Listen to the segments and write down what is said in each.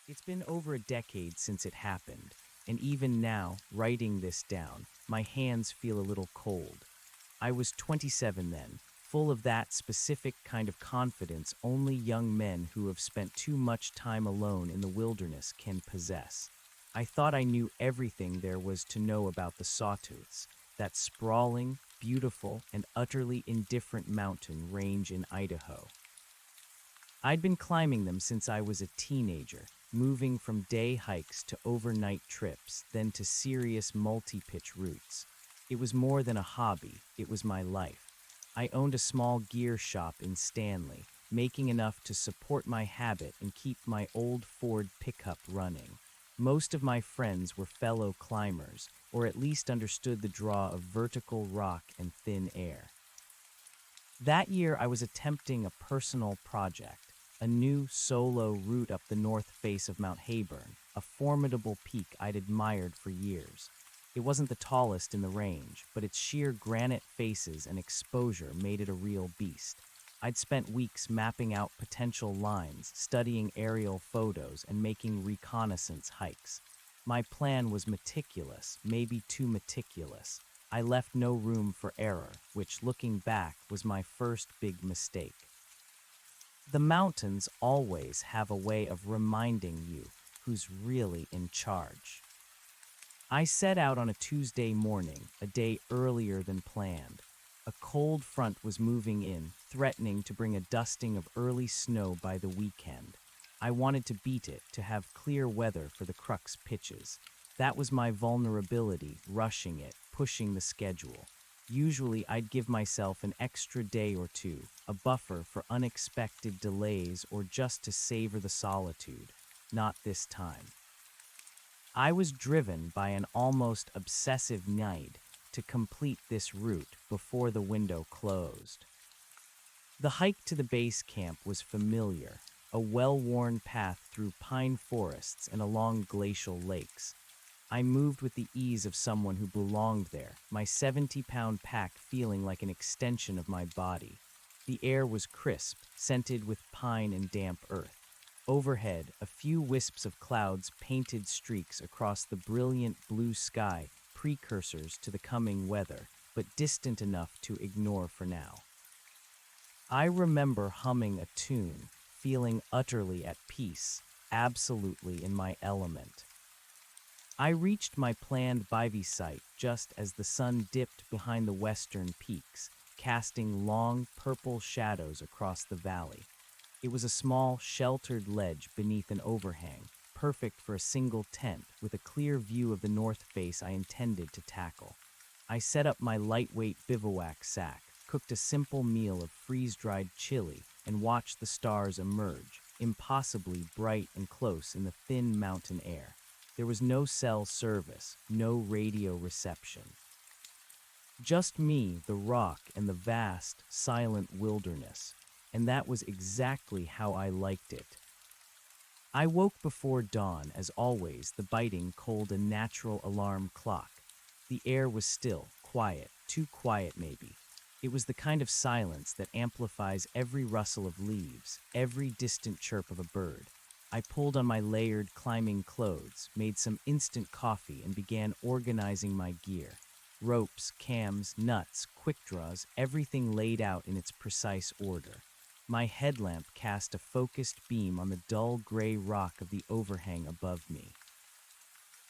It's been over a decade since it happened, and even now, writing this down, my hands feel a little cold. I was 27 then, full of that specific kind of confidence only young men who have spent too much time alone in the wilderness can possess. I thought I knew everything there was to know about the Sawtooths, that sprawling, beautiful, and utterly indifferent mountain range in Idaho. I'd been climbing them since I was a teenager, moving from day hikes to overnight trips, then to serious multi-pitch routes. It was more than a hobby, it was my life. I owned a small gear shop in Stanley, making enough to support my habit and keep my old Ford pickup running. Most of my friends were fellow climbers, or at least understood the draw of vertical rock and thin air. That year, I was attempting a personal project, a new solo route up the north face of Mount Hayburn, a formidable peak I'd admired for years. It wasn't the tallest in the range, but its sheer granite faces and exposure made it a real beast. I'd spent weeks mapping out potential lines, studying aerial photos, and making reconnaissance hikes. My plan was meticulous, maybe too meticulous. I left no room for error, which, looking back, was my first big mistake. The mountains always have a way of reminding you who's really in charge. I set out on a Tuesday morning, a day earlier than planned. A cold front was moving in, threatening to bring a dusting of early snow by the weekend. I wanted to beat it, to have clear weather for the crux pitches. That was my vulnerability, rushing it, pushing the schedule. Usually I'd give myself an extra day or two, a buffer for unexpected delays or just to savor the solitude. Not this time. I was driven by an almost obsessive need to complete this route before the window closed. The hike to the base camp was familiar, a well-worn path through pine forests and along glacial lakes. I moved with the ease of someone who belonged there, my 70-pound pack feeling like an extension of my body. The air was crisp, scented with pine and damp earth. Overhead, a few wisps of clouds painted streaks across the brilliant blue sky, precursors to the coming weather, but distant enough to ignore for now. I remember humming a tune, feeling utterly at peace, absolutely in my element. I reached my planned bivy site just as the sun dipped behind the western peaks, casting long purple shadows across the valley. It was a small, sheltered ledge beneath an overhang, perfect for a single tent with a clear view of the north face I intended to tackle. I set up my lightweight bivouac sack, cooked a simple meal of freeze-dried chili, and watched the stars emerge, impossibly bright and close in the thin mountain air. There was no cell service, no radio reception. Just me, the rock, and the vast, silent wilderness. And that was exactly how I liked it. I woke before dawn, as always, the biting cold a natural alarm clock. The air was still, quiet, too quiet maybe. It was the kind of silence that amplifies every rustle of leaves, every distant chirp of a bird. I pulled on my layered climbing clothes, made some instant coffee, and began organizing my gear. Ropes, cams, nuts, quick draws, everything laid out in its precise order. My headlamp cast a focused beam on the dull gray rock of the overhang above me.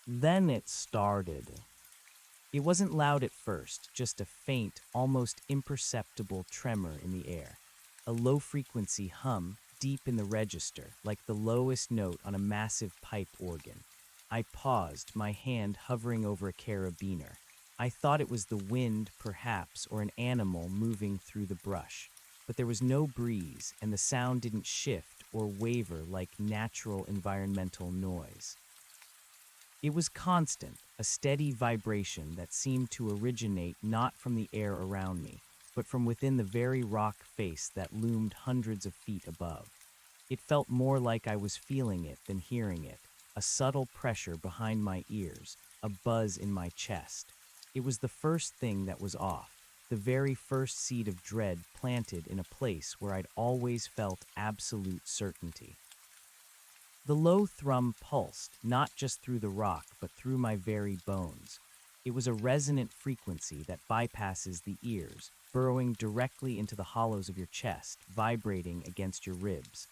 Then it started. It wasn't loud at first, just a faint, almost imperceptible tremor in the air. A low-frequency hum, deep in the register, like the lowest note on a massive pipe organ. I paused, my hand hovering over a carabiner. I thought it was the wind, perhaps, or an animal moving through the brush. But there was no breeze, and the sound didn't shift or waver like natural environmental noise. It was constant, a steady vibration that seemed to originate not from the air around me, but from within the very rock face that loomed hundreds of feet above. It felt more like I was feeling it than hearing it, a subtle pressure behind my ears, a buzz in my chest. It was the first thing that was off. The very first seed of dread planted in a place where I'd always felt absolute certainty. The low thrum pulsed, not just through the rock, but through my very bones. It was a resonant frequency that bypasses the ears, burrowing directly into the hollows of your chest, vibrating against your ribs.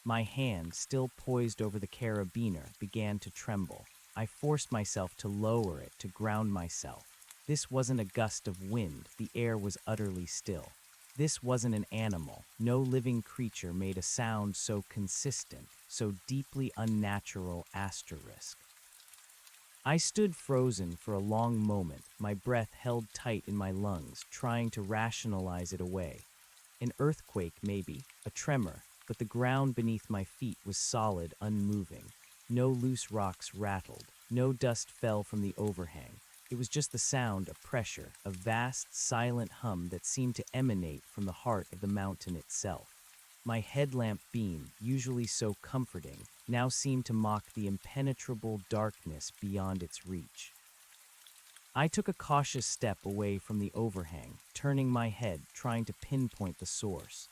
My hand, still poised over the carabiner, began to tremble. I forced myself to lower it, to ground myself. This wasn't a gust of wind, the air was utterly still. This wasn't an animal. No living creature made a sound so consistent, so deeply unnatural. Asterisk. I stood frozen for a long moment, my breath held tight in my lungs, trying to rationalize it away. An earthquake, maybe, a tremor, but the ground beneath my feet was solid, unmoving. No loose rocks rattled, no dust fell from the overhang. It was just the sound of pressure, a vast, silent hum that seemed to emanate from the heart of the mountain itself. My headlamp beam, usually so comforting, now seemed to mock the impenetrable darkness beyond its reach. I took a cautious step away from the overhang, turning my head, trying to pinpoint the source.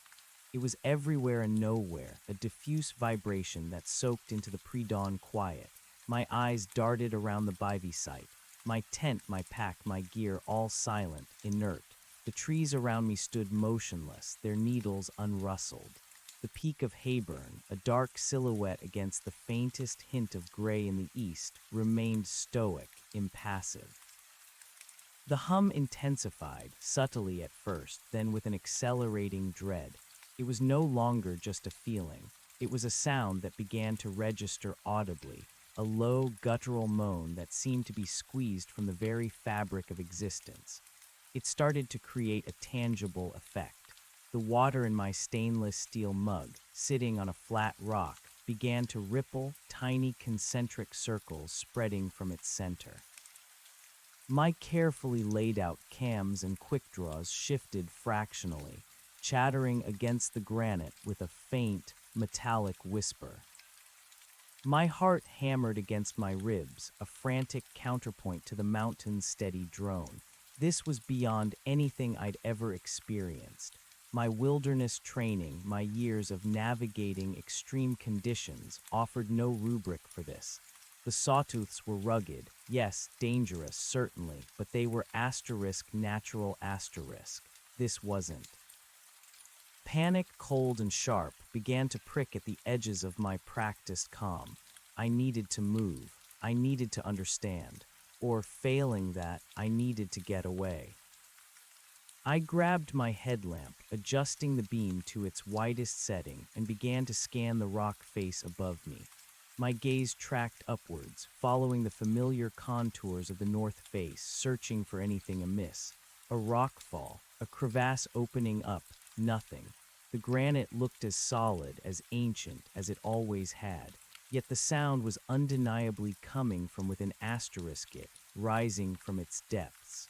It was everywhere and nowhere, a diffuse vibration that soaked into the pre-dawn quiet. My eyes darted around the bivy site. My tent, my pack, my gear, all silent, inert. The trees around me stood motionless, their needles unrustled. The peak of Hayburn, a dark silhouette against the faintest hint of gray in the east, remained stoic, impassive. The hum intensified, subtly at first, then with an accelerating dread. It was no longer just a feeling. It was a sound that began to register audibly, a low, guttural moan that seemed to be squeezed from the very fabric of existence. It started to create a tangible effect. The water in my stainless steel mug, sitting on a flat rock, began to ripple, tiny concentric circles spreading from its center. My carefully laid out cams and quick draws shifted fractionally, chattering against the granite with a faint, metallic whisper. My heart hammered against my ribs, a frantic counterpoint to the mountain's steady drone. This was beyond anything I'd ever experienced. My wilderness training, my years of navigating extreme conditions, offered no rubric for this. The sawtooths were rugged, yes, dangerous, certainly, but they were natural. This wasn't. Panic, cold and sharp, began to prick at the edges of my practiced calm. I needed to move. I needed to understand. Or, failing that, I needed to get away. I grabbed my headlamp, adjusting the beam to its widest setting, and began to scan the rock face above me. My gaze tracked upwards, following the familiar contours of the north face, searching for anything amiss. A rockfall, a crevasse opening up, nothing. The granite looked as solid, as ancient, as it always had, yet the sound was undeniably coming from within it, rising from its depths.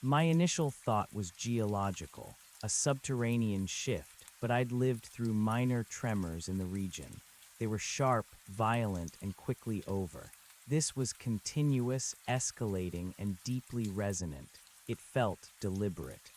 My initial thought was geological, a subterranean shift, but I'd lived through minor tremors in the region. They were sharp, violent, and quickly over. This was continuous, escalating, and deeply resonant. It felt deliberate.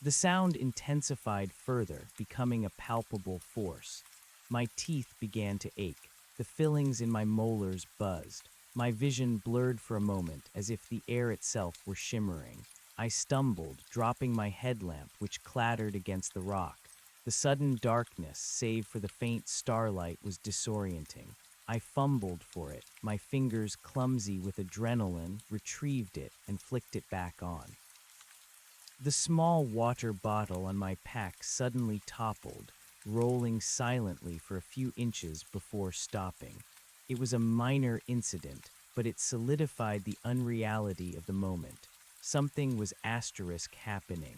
The sound intensified further, becoming a palpable force. My teeth began to ache. The fillings in my molars buzzed. My vision blurred for a moment, as if the air itself were shimmering. I stumbled, dropping my headlamp, which clattered against the rock. The sudden darkness, save for the faint starlight, was disorienting. I fumbled for it, my fingers clumsy with adrenaline, retrieved it, and flicked it back on. The small water bottle on my pack suddenly toppled, rolling silently for a few inches before stopping. It was a minor incident, but it solidified the unreality of the moment. Something was happening.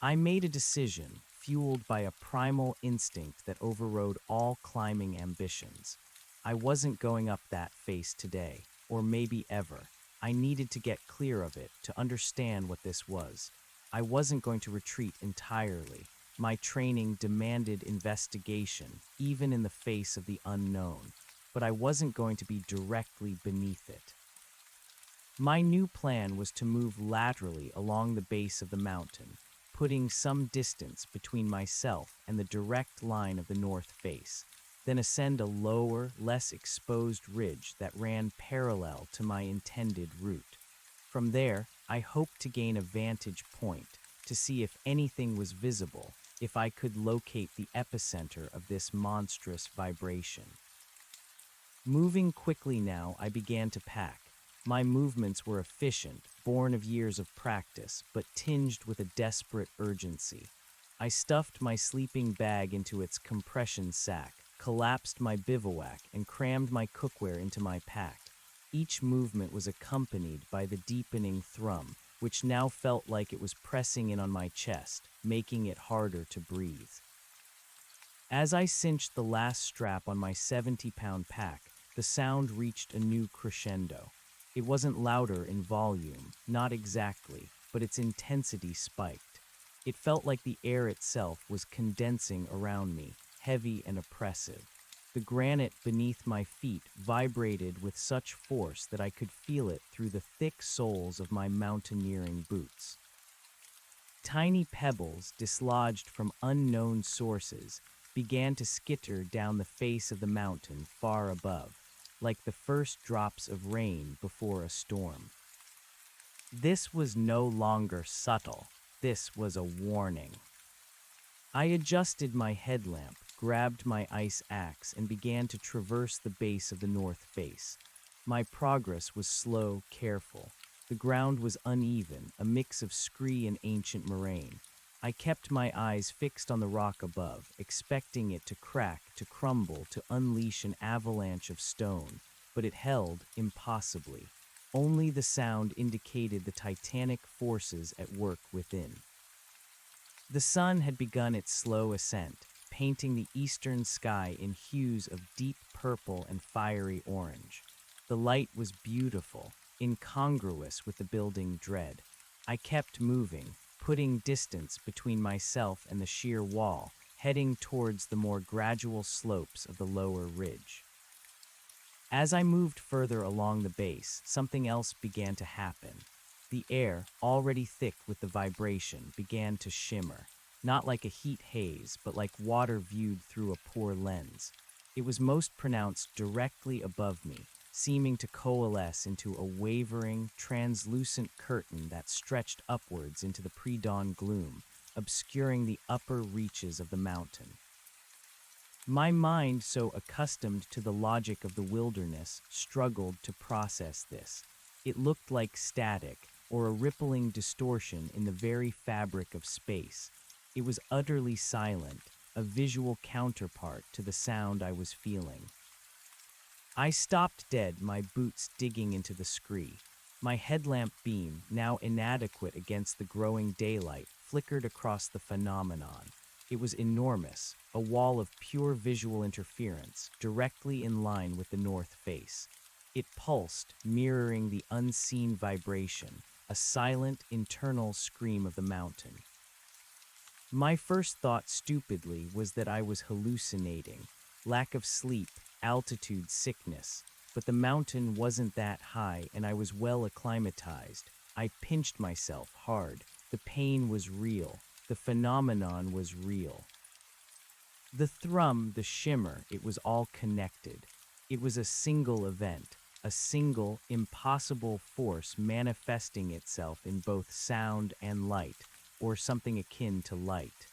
I made a decision, fueled by a primal instinct that overrode all climbing ambitions. I wasn't going up that face today, or maybe ever. I needed to get clear of it, to understand what this was. I wasn't going to retreat entirely. My training demanded investigation, even in the face of the unknown, but I wasn't going to be directly beneath it. My new plan was to move laterally along the base of the mountain, putting some distance between myself and the direct line of the north face. then ascend a lower, less exposed ridge that ran parallel to my intended route. From there, I hoped to gain a vantage point to see if anything was visible, if I could locate the epicenter of this monstrous vibration. Moving quickly now, I began to pack. My movements were efficient, born of years of practice, but tinged with a desperate urgency. I stuffed my sleeping bag into its compression sack, collapsed my bivouac, and crammed my cookware into my pack. Each movement was accompanied by the deepening thrum, which now felt like it was pressing in on my chest, making it harder to breathe. As I cinched the last strap on my 70-pound pack, the sound reached a new crescendo. It wasn't louder in volume, not exactly, but its intensity spiked. It felt like the air itself was condensing around me, heavy and oppressive. The granite beneath my feet vibrated with such force that I could feel it through the thick soles of my mountaineering boots. Tiny pebbles, dislodged from unknown sources, began to skitter down the face of the mountain far above, like the first drops of rain before a storm. This was no longer subtle. This was a warning. I adjusted my headlamp, grabbed my ice axe, and began to traverse the base of the north face. My progress was slow, careful. The ground was uneven, a mix of scree and ancient moraine. I kept my eyes fixed on the rock above, expecting it to crack, to crumble, to unleash an avalanche of stone, but it held impossibly. Only the sound indicated the titanic forces at work within. The sun had begun its slow ascent, painting the eastern sky in hues of deep purple and fiery orange. The light was beautiful, incongruous with the building dread. I kept moving, putting distance between myself and the sheer wall, heading towards the more gradual slopes of the lower ridge. As I moved further along the base, something else began to happen. The air, already thick with the vibration, began to shimmer, not like a heat haze, but like water viewed through a poor lens. It was most pronounced directly above me, seeming to coalesce into a wavering, translucent curtain that stretched upwards into the pre-dawn gloom, obscuring the upper reaches of the mountain. My mind, so accustomed to the logic of the wilderness, struggled to process this. It looked like static, or a rippling distortion in the very fabric of space. It was utterly silent, a visual counterpart to the sound I was feeling. I stopped dead, my boots digging into the scree. My headlamp beam, now inadequate against the growing daylight, flickered across the phenomenon. It was enormous, a wall of pure visual interference, directly in line with the north face. It pulsed, mirroring the unseen vibration, a silent, internal scream of the mountain. My first thought, stupidly, was that I was hallucinating. Lack of sleep, altitude sickness. But the mountain wasn't that high, and I was well acclimatized. I pinched myself hard. The pain was real. The phenomenon was real. The thrum, the shimmer, it was all connected. It was a single event, a single, impossible force manifesting itself in both sound and light, or something akin to light.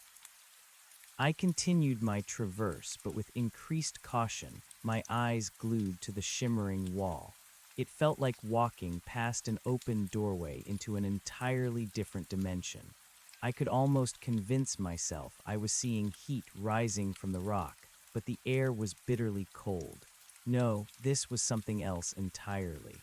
I continued my traverse, but with increased caution, my eyes glued to the shimmering wall. It felt like walking past an open doorway into an entirely different dimension. I could almost convince myself I was seeing heat rising from the rock, but the air was bitterly cold. No, this was something else entirely.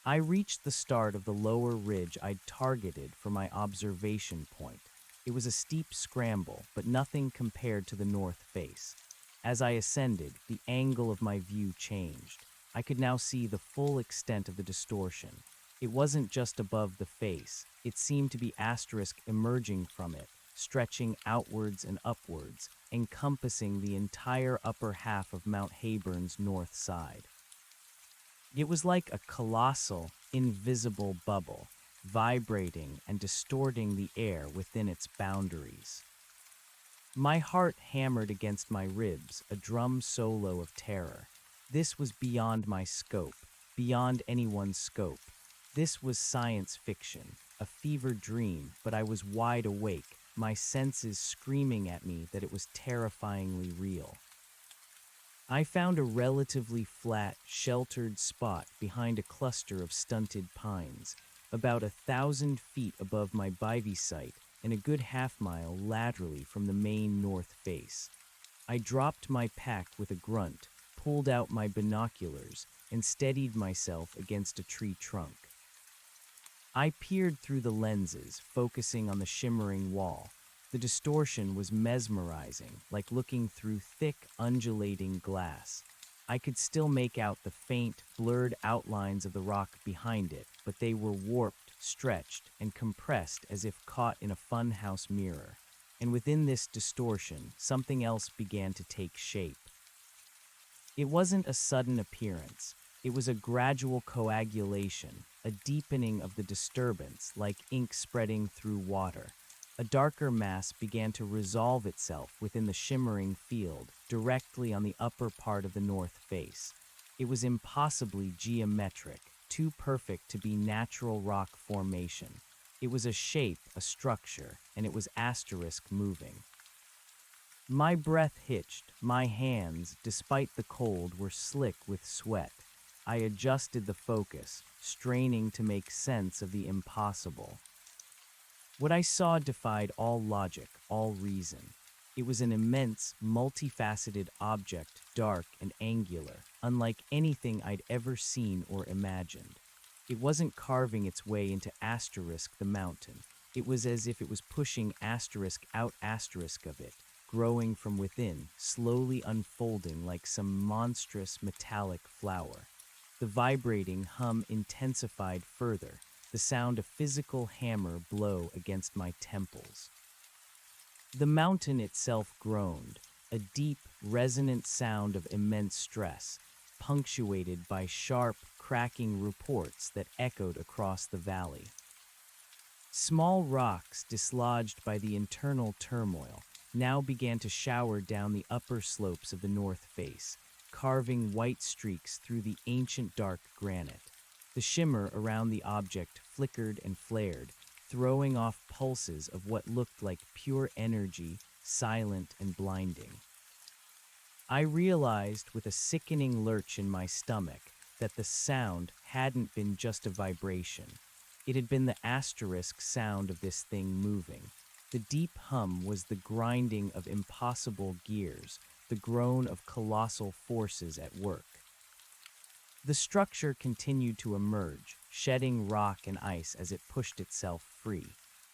I reached the start of the lower ridge I'd targeted for my observation point. It was a steep scramble, but nothing compared to the north face. As I ascended, the angle of my view changed. I could now see the full extent of the distortion. It wasn't just above the face. It seemed to be asterisk emerging from it, stretching outwards and upwards, encompassing the entire upper half of Mount Haburn's north side. It was like a colossal, invisible bubble, vibrating and distorting the air within its boundaries. My heart hammered against my ribs, a drum solo of terror. This was beyond my scope, beyond anyone's scope. This was science fiction, a fever dream, but I was wide awake, my senses screaming at me that it was terrifyingly real. I found a relatively flat, sheltered spot behind a cluster of stunted pines, about 1,000 feet above my bivy site and a good half-mile laterally from the main north face. I dropped my pack with a grunt, pulled out my binoculars, and steadied myself against a tree trunk. I peered through the lenses, focusing on the shimmering wall. The distortion was mesmerizing, like looking through thick, undulating glass. I could still make out the faint, blurred outlines of the rock behind it, but they were warped, stretched, and compressed as if caught in a funhouse mirror. And within this distortion, something else began to take shape. It wasn't a sudden appearance. It was a gradual coagulation, a deepening of the disturbance, like ink spreading through water. A darker mass began to resolve itself within the shimmering field, directly on the upper part of the north face. It was impossibly geometric, too perfect to be natural rock formation. It was a shape, a structure, and it was asterisk moving. My breath hitched, my hands, despite the cold, were slick with sweat. I adjusted the focus, straining to make sense of the impossible. What I saw defied all logic, all reason. It was an immense, multifaceted object, dark and angular, unlike anything I'd ever seen or imagined. It wasn't carving its way into asterisk the mountain. It was as if it was pushing asterisk out asterisk of it, growing from within, slowly unfolding like some monstrous metallic flower. The vibrating hum intensified further, the sound a physical hammer blow against my temples. The mountain itself groaned, a deep, resonant sound of immense stress, punctuated by sharp, cracking reports that echoed across the valley. Small rocks, dislodged by the internal turmoil, now began to shower down the upper slopes of the north face, carving white streaks through the ancient dark granite. The shimmer around the object flickered and flared, throwing off pulses of what looked like pure energy, silent and blinding. I realized with a sickening lurch in my stomach that the sound hadn't been just a vibration. It had been the asterisk sound of this thing moving. The deep hum was the grinding of impossible gears, the groan of colossal forces at work. The structure continued to emerge, shedding rock and ice as it pushed itself free.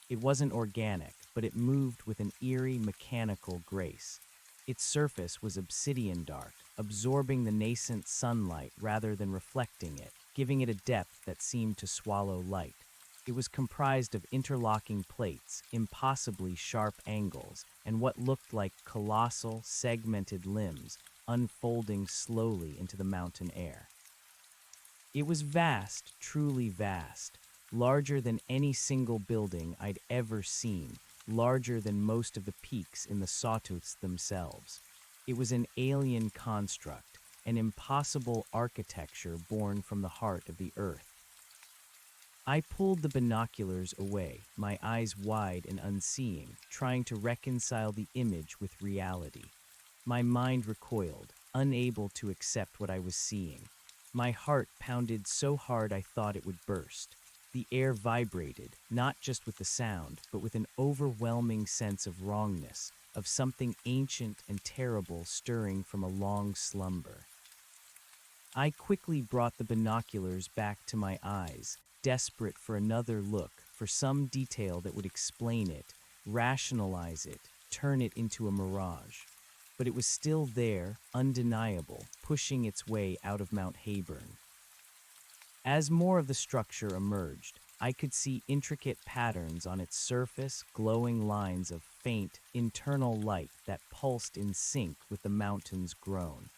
It wasn't organic, but it moved with an eerie, mechanical grace. Its surface was obsidian dark, absorbing the nascent sunlight rather than reflecting it, giving it a depth that seemed to swallow light. It was comprised of interlocking plates, impossibly sharp angles, and what looked like colossal, segmented limbs unfolding slowly into the mountain air. It was vast, truly vast, larger than any single building I'd ever seen, larger than most of the peaks in the Sawtooths themselves. It was an alien construct, an impossible architecture born from the heart of the earth. I pulled the binoculars away, my eyes wide and unseeing, trying to reconcile the image with reality. My mind recoiled, unable to accept what I was seeing. My heart pounded so hard I thought it would burst. The air vibrated, not just with the sound, but with an overwhelming sense of wrongness, of something ancient and terrible stirring from a long slumber. I quickly brought the binoculars back to my eyes, desperate for another look, for some detail that would explain it, rationalize it, turn it into a mirage. But it was still there, undeniable, pushing its way out of Mount Hayburn. As more of the structure emerged, I could see intricate patterns on its surface, glowing lines of faint, internal light that pulsed in sync with the mountain's groan.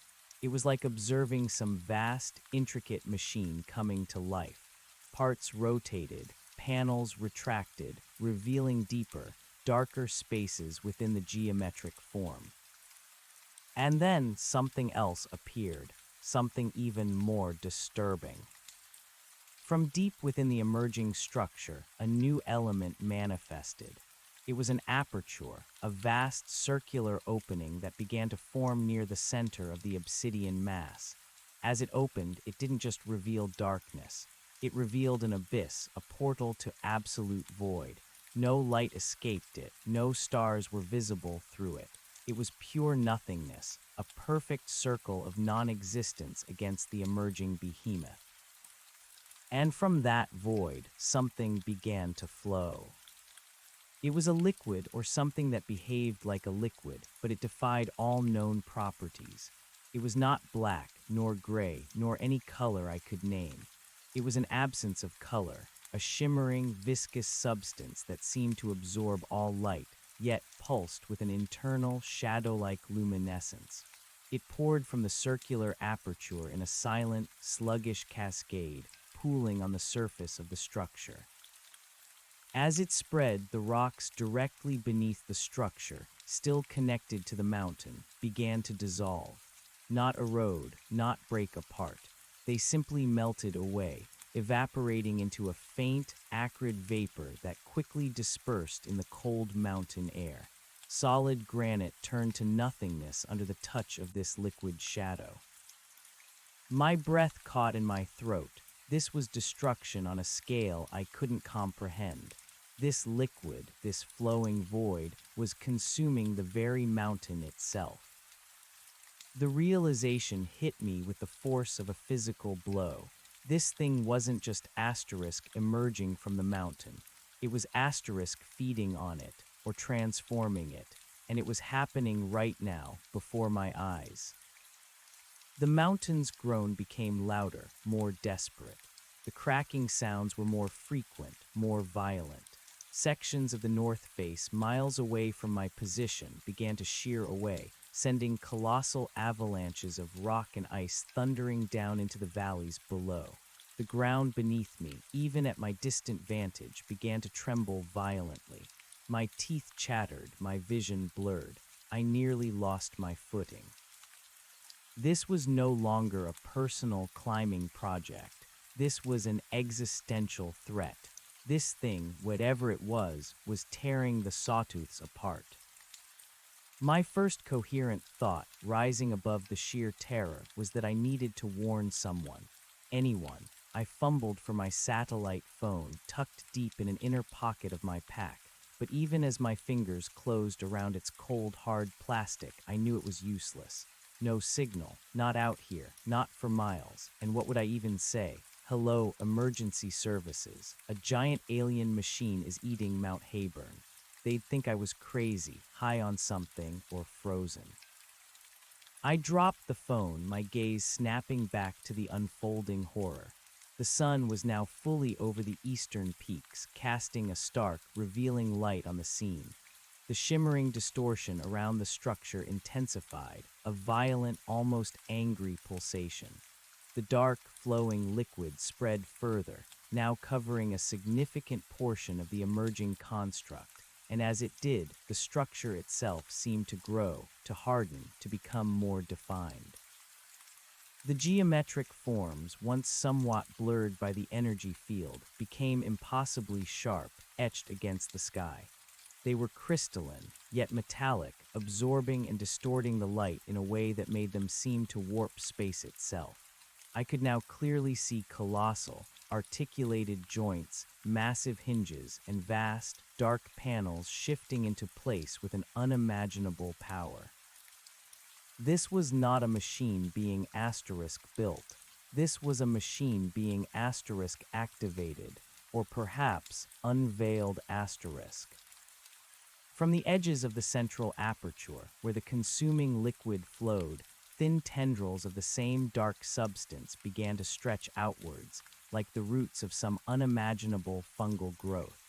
It was like observing some vast, intricate machine coming to life. Parts rotated, panels retracted, revealing deeper, darker spaces within the geometric form. And then something else appeared, something even more disturbing. From deep within the emerging structure, a new element manifested. It was an aperture, a vast circular opening that began to form near the center of the obsidian mass. As it opened, it didn't just reveal darkness. It revealed an abyss, a portal to absolute void. No light escaped it, no stars were visible through it. It was pure nothingness, a perfect circle of non-existence against the emerging behemoth. And from that void, something began to flow. It was a liquid or something that behaved like a liquid, but it defied all known properties. It was not black, nor gray, nor any color I could name. It was an absence of color, a shimmering, viscous substance that seemed to absorb all light, yet pulsed with an internal, shadow-like luminescence. It poured from the circular aperture in a silent, sluggish cascade, pooling on the surface of the structure. As it spread, the rocks directly beneath the structure, still connected to the mountain, began to dissolve. Not erode, not break apart. They simply melted away, evaporating into a faint, acrid vapor that quickly dispersed in the cold mountain air. Solid granite turned to nothingness under the touch of this liquid shadow. My breath caught in my throat. This was destruction on a scale I couldn't comprehend. This liquid, this flowing void, was consuming the very mountain itself. The realization hit me with the force of a physical blow. This thing wasn't just asterisk emerging from the mountain. It was asterisk feeding on it, or transforming it, and it was happening right now, before my eyes. The mountain's groan became louder, more desperate. The cracking sounds were more frequent, more violent. Sections of the north face, miles away from my position, began to shear away, sending colossal avalanches of rock and ice thundering down into the valleys below. The ground beneath me, even at my distant vantage, began to tremble violently. My teeth chattered, my vision blurred. I nearly lost my footing. This was no longer a personal climbing project. This was an existential threat. This thing, whatever it was tearing the sawtooths apart. My first coherent thought, rising above the sheer terror, was that I needed to warn someone. Anyone. I fumbled for my satellite phone, tucked deep in an inner pocket of my pack. But even as my fingers closed around its cold, hard plastic, I knew it was useless. No signal, not out here, not for miles. And what would I even say? Hello, emergency services. A giant alien machine is eating Mount Hayburn. They'd think I was crazy, high on something, or frozen. I dropped the phone, my gaze snapping back to the unfolding horror. The sun was now fully over the eastern peaks, casting a stark, revealing light on the scene. The shimmering distortion around the structure intensified, a violent, almost angry pulsation. The dark, flowing liquid spread further, now covering a significant portion of the emerging construct, and as it did, the structure itself seemed to grow, to harden, to become more defined. The geometric forms, once somewhat blurred by the energy field, became impossibly sharp, etched against the sky. They were crystalline, yet metallic, absorbing and distorting the light in a way that made them seem to warp space itself. I could now clearly see colossal, articulated joints, massive hinges, and vast, dark panels shifting into place with an unimaginable power. This was not a machine being asterisk built. This was a machine being asterisk activated, or perhaps unveiled asterisk. From the edges of the central aperture, where the consuming liquid flowed, thin tendrils of the same dark substance began to stretch outwards, like the roots of some unimaginable fungal growth.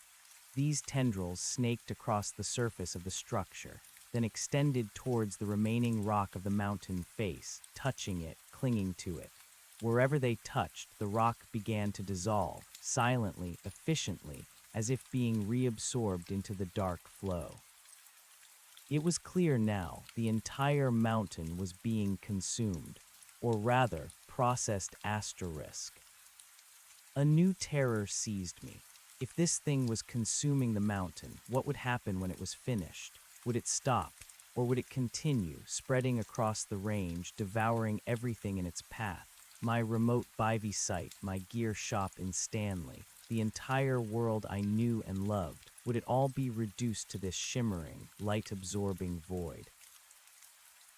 These tendrils snaked across the surface of the structure, then extended towards the remaining rock of the mountain face, touching it, clinging to it. Wherever they touched, the rock began to dissolve, silently, efficiently, as if being reabsorbed into the dark flow. It was clear now the entire mountain was being consumed, or rather, processed asterisk. A new terror seized me. If this thing was consuming the mountain, what would happen when it was finished? Would it stop, or would it continue, spreading across the range, devouring everything in its path? My remote Bivy site, my gear shop in Stanley, the entire world I knew and loved, would it all be reduced to this shimmering, light-absorbing void?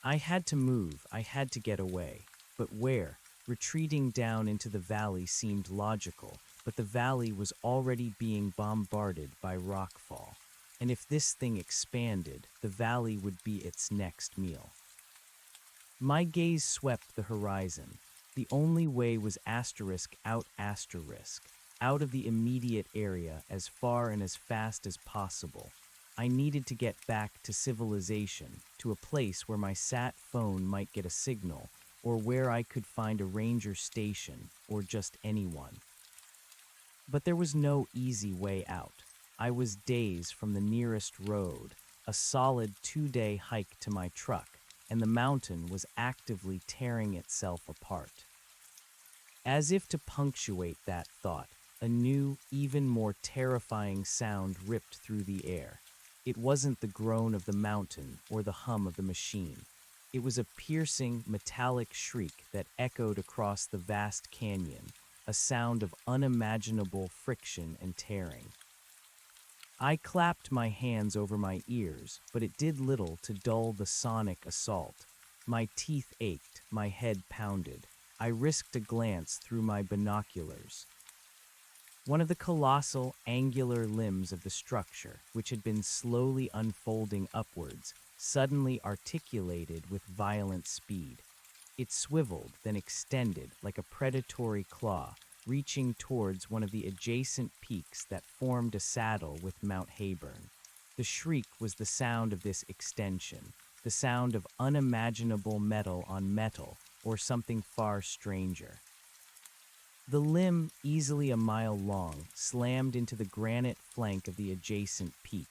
I had to move, I had to get away. But where? Retreating down into the valley seemed logical, but the valley was already being bombarded by rockfall. And if this thing expanded, the valley would be its next meal. My gaze swept the horizon. The only way was asterisk, out of the immediate area as far and as fast as possible. I needed to get back to civilization, to a place where my sat phone might get a signal, or where I could find a ranger station, or just anyone. But there was no easy way out. I was days from the nearest road, a solid 2-day hike to my truck, and the mountain was actively tearing itself apart. As if to punctuate that thought, a new, even more terrifying sound ripped through the air. It wasn't the groan of the mountain or the hum of the machine. It was a piercing, metallic shriek that echoed across the vast canyon, a sound of unimaginable friction and tearing. I clapped my hands over my ears, but it did little to dull the sonic assault. My teeth ached, my head pounded. I risked a glance through my binoculars. One of the colossal, angular limbs of the structure, which had been slowly unfolding upwards, suddenly articulated with violent speed. It swiveled, then extended like a predatory claw, reaching towards one of the adjacent peaks that formed a saddle with Mount Hayburn. The shriek was the sound of this extension, the sound of unimaginable metal on metal, or something far stranger. The limb, easily a mile long, slammed into the granite flank of the adjacent peak.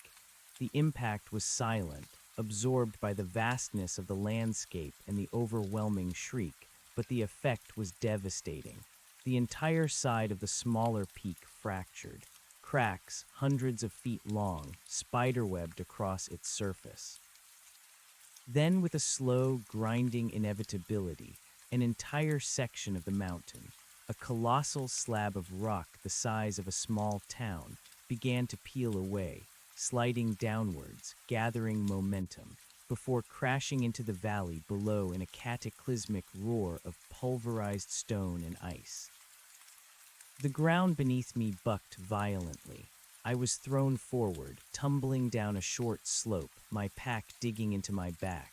The impact was silent, absorbed by the vastness of the landscape and the overwhelming shriek, but the effect was devastating. The entire side of the smaller peak fractured. Cracks, hundreds of feet long, spiderwebbed across its surface. Then, with a slow, grinding inevitability, an entire section of the mountain, a colossal slab of rock the size of a small town, began to peel away, sliding downwards, gathering momentum, before crashing into the valley below in a cataclysmic roar of pulverized stone and ice. The ground beneath me bucked violently. I was thrown forward, tumbling down a short slope, my pack digging into my back.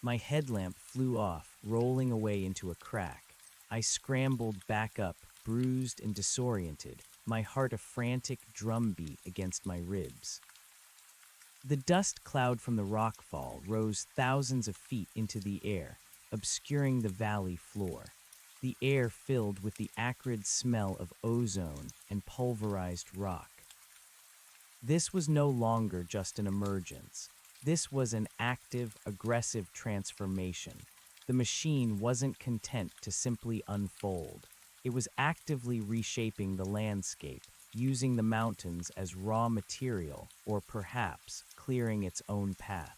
My headlamp flew off, rolling away into a crack. I scrambled back up, bruised and disoriented, my heart a frantic drumbeat against my ribs. The dust cloud from the rockfall rose thousands of feet into the air, obscuring the valley floor. The air filled with the acrid smell of ozone and pulverized rock. This was no longer just an emergence. This was an active, aggressive transformation. The machine wasn't content to simply unfold. It was actively reshaping the landscape, using the mountains as raw material, or perhaps clearing its own path.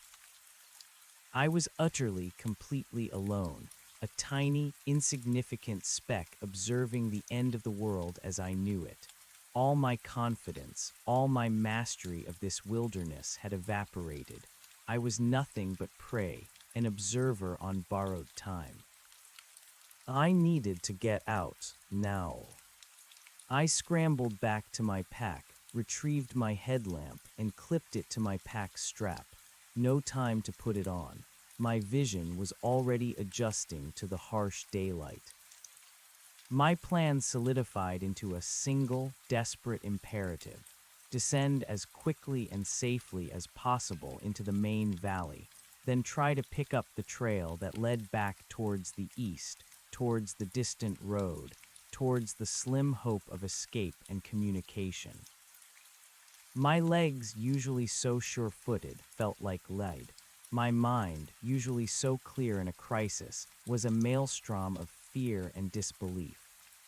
I was utterly, completely alone, a tiny, insignificant speck observing the end of the world as I knew it. All my confidence, all my mastery of this wilderness had evaporated. I was nothing but prey, an observer on borrowed time. I needed to get out, now. I scrambled back to my pack, retrieved my headlamp, and clipped it to my pack strap. No time to put it on. My vision was already adjusting to the harsh daylight. My plan solidified into a single, desperate imperative: descend as quickly and safely as possible into the main valley, then try to pick up the trail that led back towards the east, towards the distant road, towards the slim hope of escape and communication. My legs, usually so sure-footed, felt like lead. My mind, usually so clear in a crisis, was a maelstrom of fear and disbelief.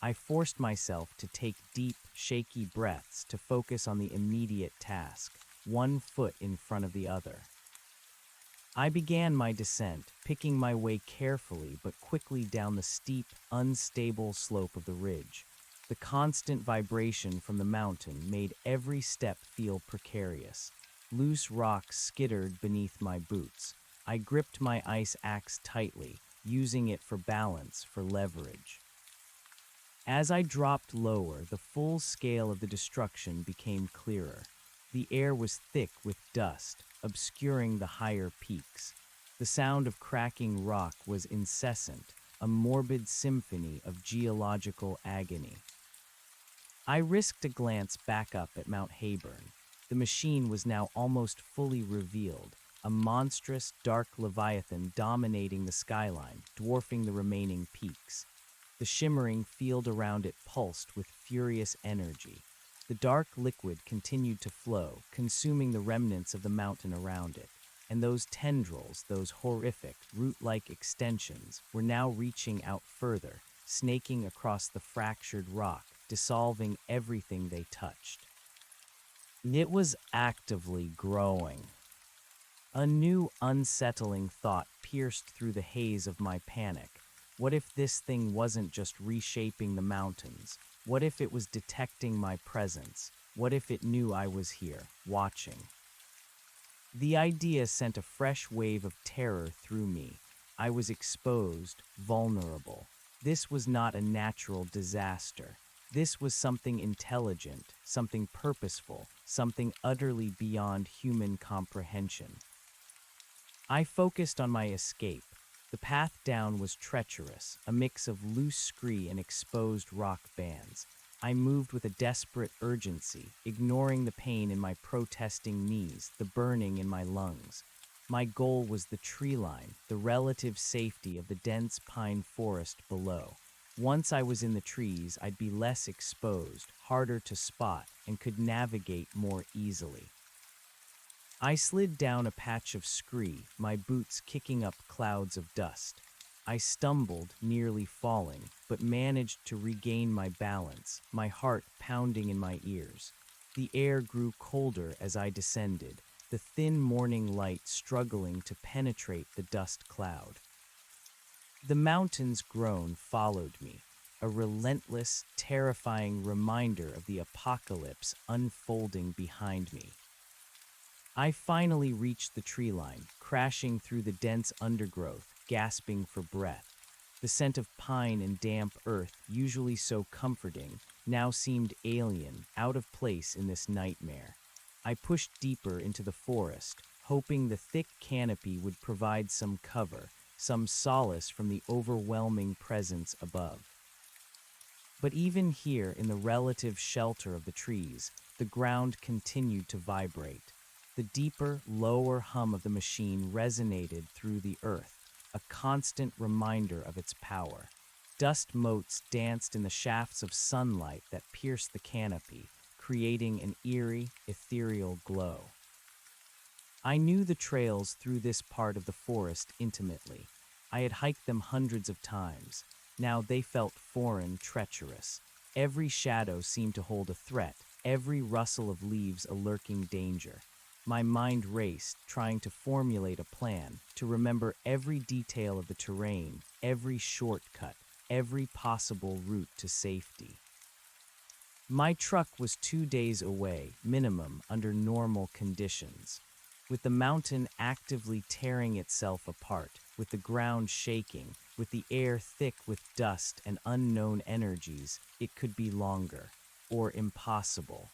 I forced myself to take deep, shaky breaths to focus on the immediate task, one foot in front of the other. I began my descent, picking my way carefully but quickly down the steep, unstable slope of the ridge. The constant vibration from the mountain made every step feel precarious. Loose rocks skittered beneath my boots. I gripped my ice axe tightly, using it for balance, for leverage. As I dropped lower, the full scale of the destruction became clearer. The air was thick with dust, obscuring the higher peaks. The sound of cracking rock was incessant, a morbid symphony of geological agony. I risked a glance back up at Mount Hayburn. The machine was now almost fully revealed, a monstrous, dark leviathan dominating the skyline, dwarfing the remaining peaks. The shimmering field around it pulsed with furious energy. The dark liquid continued to flow, consuming the remnants of the mountain around it. And those tendrils, those horrific, root-like extensions, were now reaching out further, snaking across the fractured rock, dissolving everything they touched. It was actively growing. A new, unsettling thought pierced through the haze of my panic. What if this thing wasn't just reshaping the mountains? What if it was detecting my presence? What if it knew I was here, watching? The idea sent a fresh wave of terror through me. I was exposed, vulnerable. This was not a natural disaster. This was something intelligent, something purposeful, something utterly beyond human comprehension. I focused on my escape. The path down was treacherous, a mix of loose scree and exposed rock bands. I moved with a desperate urgency, ignoring the pain in my protesting knees, the burning in my lungs. My goal was the tree line, the relative safety of the dense pine forest below. Once I was in the trees, I'd be less exposed, harder to spot, and could navigate more easily. I slid down a patch of scree, my boots kicking up clouds of dust. I stumbled, nearly falling, but managed to regain my balance, my heart pounding in my ears. The air grew colder as I descended, the thin morning light struggling to penetrate the dust cloud. The mountain's groan followed me, a relentless, terrifying reminder of the apocalypse unfolding behind me. I finally reached the tree line, crashing through the dense undergrowth, gasping for breath. The scent of pine and damp earth, usually so comforting, now seemed alien, out of place in this nightmare. I pushed deeper into the forest, hoping the thick canopy would provide some cover, some solace from the overwhelming presence above. But even here, in the relative shelter of the trees, the ground continued to vibrate. The deeper, lower hum of the machine resonated through the earth, a constant reminder of its power. Dust motes danced in the shafts of sunlight that pierced the canopy, creating an eerie, ethereal glow. I knew the trails through this part of the forest intimately. I had hiked them hundreds of times. Now they felt foreign, treacherous. Every shadow seemed to hold a threat, every rustle of leaves a lurking danger. My mind raced, trying to formulate a plan, to remember every detail of the terrain, every shortcut, every possible route to safety. My truck was 2 days away, minimum, under normal conditions. With the mountain actively tearing itself apart, with the ground shaking, with the air thick with dust and unknown energies, it could be longer, or impossible.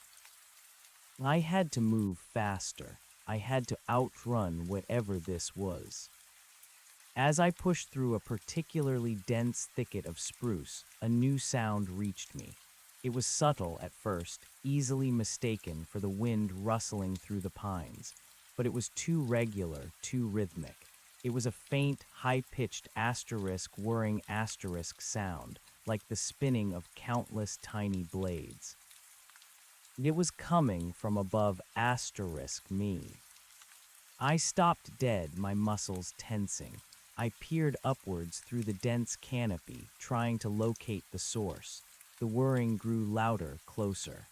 I had to move faster. I had to outrun whatever this was. As I pushed through a particularly dense thicket of spruce, a new sound reached me. It was subtle at first, easily mistaken for the wind rustling through the pines, but it was too regular, too rhythmic. It was a faint, high-pitched asterisk whirring asterisk sound, like the spinning of countless tiny blades. It was coming from above asterisk me. I stopped dead, my muscles tensing. I peered upwards through the dense canopy, trying to locate the source. The whirring grew louder, closer.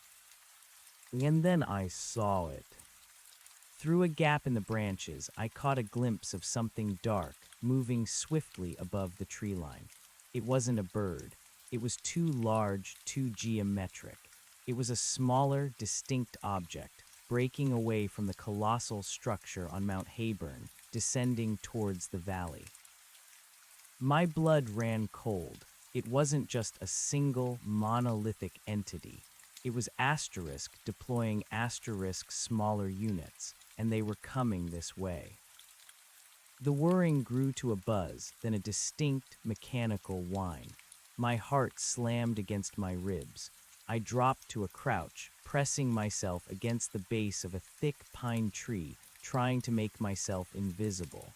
And then I saw it. Through a gap in the branches, I caught a glimpse of something dark, moving swiftly above the tree line. It wasn't a bird. It was too large, too geometric. It was a smaller, distinct object, breaking away from the colossal structure on Mount Hayburn, descending towards the valley. My blood ran cold. It wasn't just a single, monolithic entity. It was asterisk deploying asterisk smaller units, and they were coming this way. The whirring grew to a buzz, then a distinct, mechanical whine. My heart slammed against my ribs. I dropped to a crouch, pressing myself against the base of a thick pine tree, trying to make myself invisible.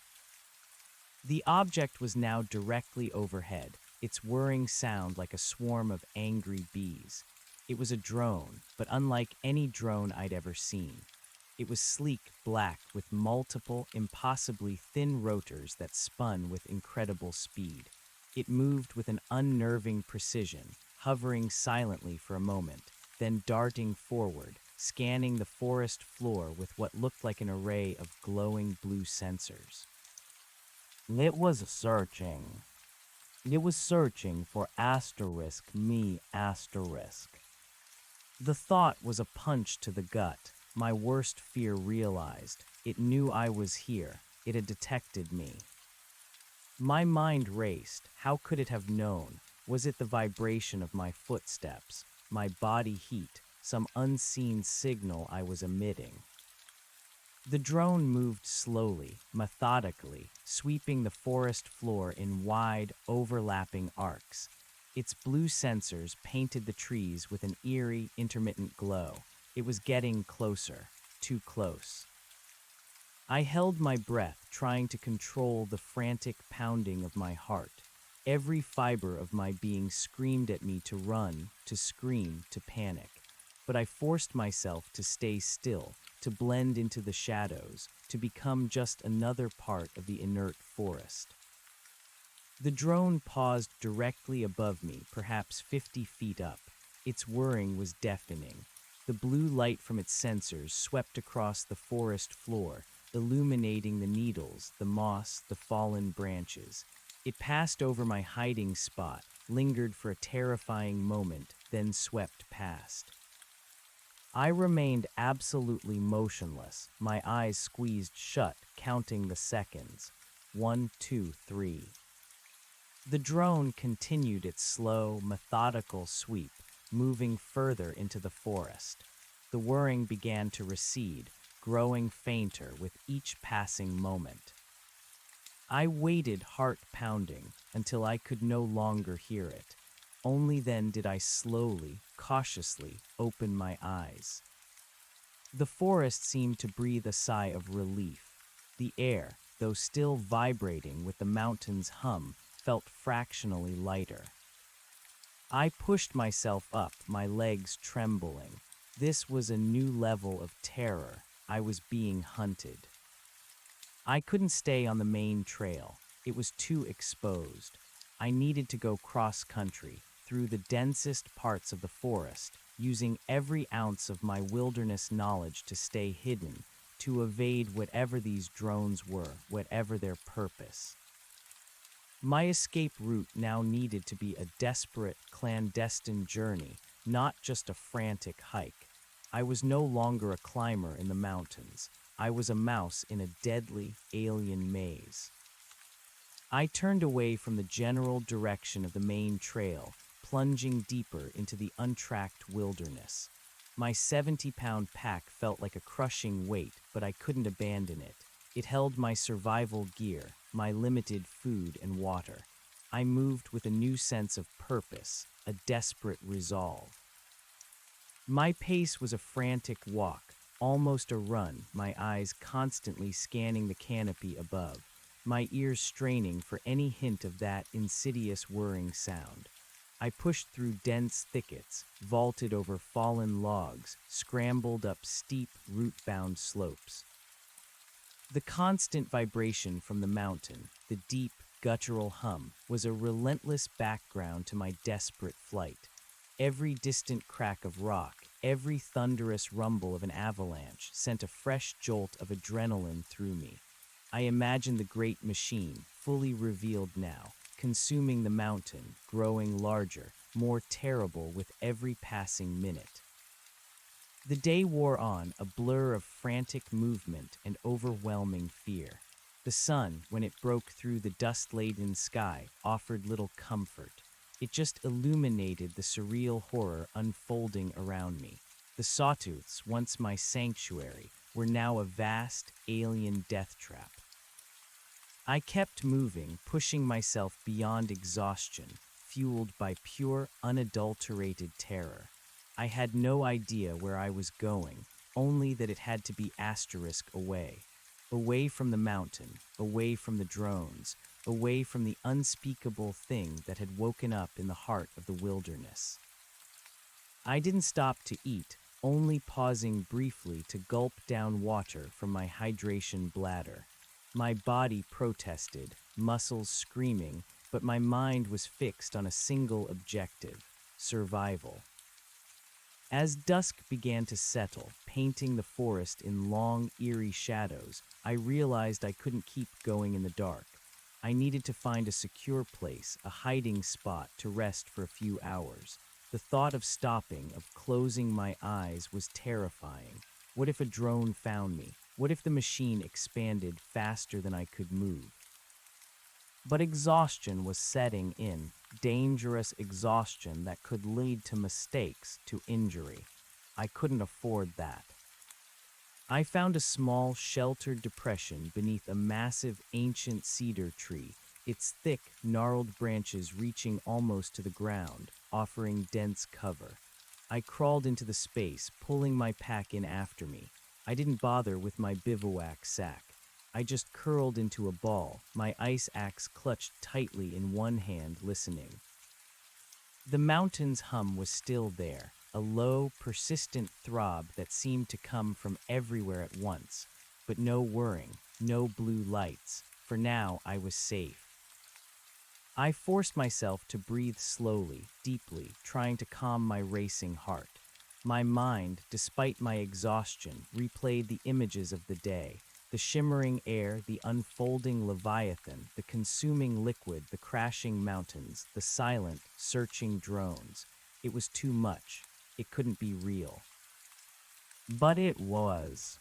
The object was now directly overhead, its whirring sound like a swarm of angry bees. It was a drone, but unlike any drone I'd ever seen. It was sleek black with multiple, impossibly thin rotors that spun with incredible speed. It moved with an unnerving precision, hovering silently for a moment, then darting forward, scanning the forest floor with what looked like an array of glowing blue sensors. It was searching. It was searching for asterisk me asterisk. The thought was a punch to the gut. My worst fear realized. It knew I was here. It had detected me. My mind raced. How could it have known? Was it the vibration of my footsteps, my body heat, some unseen signal I was emitting? The drone moved slowly, methodically, sweeping the forest floor in wide, overlapping arcs. Its blue sensors painted the trees with an eerie, intermittent glow. It was getting closer, too close. I held my breath, trying to control the frantic pounding of my heart. Every fiber of my being screamed at me to run, to scream, to panic. But I forced myself to stay still, to blend into the shadows, to become just another part of the inert forest. The drone paused directly above me, perhaps 50 feet up. Its whirring was deafening. The blue light from its sensors swept across the forest floor, illuminating the needles, the moss, the fallen branches. It passed over my hiding spot, lingered for a terrifying moment, then swept past. I remained absolutely motionless, my eyes squeezed shut, counting the seconds. 1, 2, 3. The drone continued its slow, methodical sweep, moving further into the forest. The whirring began to recede, growing fainter with each passing moment. I waited, heart pounding, until I could no longer hear it. Only then did I slowly, cautiously open my eyes. The forest seemed to breathe a sigh of relief. The air, though still vibrating with the mountain's hum, felt fractionally lighter. I pushed myself up, my legs trembling. This was a new level of terror. I was being hunted. I couldn't stay on the main trail. It was too exposed. I needed to go cross-country, through the densest parts of the forest, using every ounce of my wilderness knowledge to stay hidden, to evade whatever these drones were, whatever their purpose. My escape route now needed to be a desperate, clandestine journey, not just a frantic hike. I was no longer a climber in the mountains. I was a mouse in a deadly, alien maze. I turned away from the general direction of the main trail, plunging deeper into the untracked wilderness. My 70-pound pack felt like a crushing weight, but I couldn't abandon it. It held my survival gear, my limited food and water. I moved with a new sense of purpose, a desperate resolve. My pace was a frantic walk, almost a run, my eyes constantly scanning the canopy above, my ears straining for any hint of that insidious whirring sound. I pushed through dense thickets, vaulted over fallen logs, scrambled up steep, root-bound slopes. The constant vibration from the mountain, the deep, guttural hum, was a relentless background to my desperate flight. Every distant crack of rock, every thunderous rumble of an avalanche sent a fresh jolt of adrenaline through me. I imagined the great machine, fully revealed now, consuming the mountain, growing larger, more terrible with every passing minute. The day wore on, a blur of frantic movement and overwhelming fear. The sun, when it broke through the dust-laden sky, offered little comfort. It just illuminated the surreal horror unfolding around me. The sawtooths, once my sanctuary, were now a vast, alien death trap. I kept moving, pushing myself beyond exhaustion, fueled by pure, unadulterated terror. I had no idea where I was going, only that it had to be asterisk away. Away from the mountain, away from the drones, away from the unspeakable thing that had woken up in the heart of the wilderness. I didn't stop to eat, only pausing briefly to gulp down water from my hydration bladder. My body protested, muscles screaming, but my mind was fixed on a single objective: survival. As dusk began to settle, painting the forest in long, eerie shadows, I realized I couldn't keep going in the dark. I needed to find a secure place, a hiding spot to rest for a few hours. The thought of stopping, of closing my eyes, was terrifying. What if a drone found me? What if the machine expanded faster than I could move? But exhaustion was setting in, dangerous exhaustion that could lead to mistakes, to injury. I couldn't afford that. I found a small, sheltered depression beneath a massive, ancient cedar tree, its thick, gnarled branches reaching almost to the ground, offering dense cover. I crawled into the space, pulling my pack in after me. I didn't bother with my bivouac sack. I just curled into a ball, my ice axe clutched tightly in one hand, listening. The mountain's hum was still there, a low, persistent throb that seemed to come from everywhere at once. But no whirring, no blue lights. For now, I was safe. I forced myself to breathe slowly, deeply, trying to calm my racing heart. My mind, despite my exhaustion, replayed the images of the day. The shimmering air, the unfolding leviathan, the consuming liquid, the crashing mountains, the silent, searching drones. It was too much. It couldn't be real. But it was.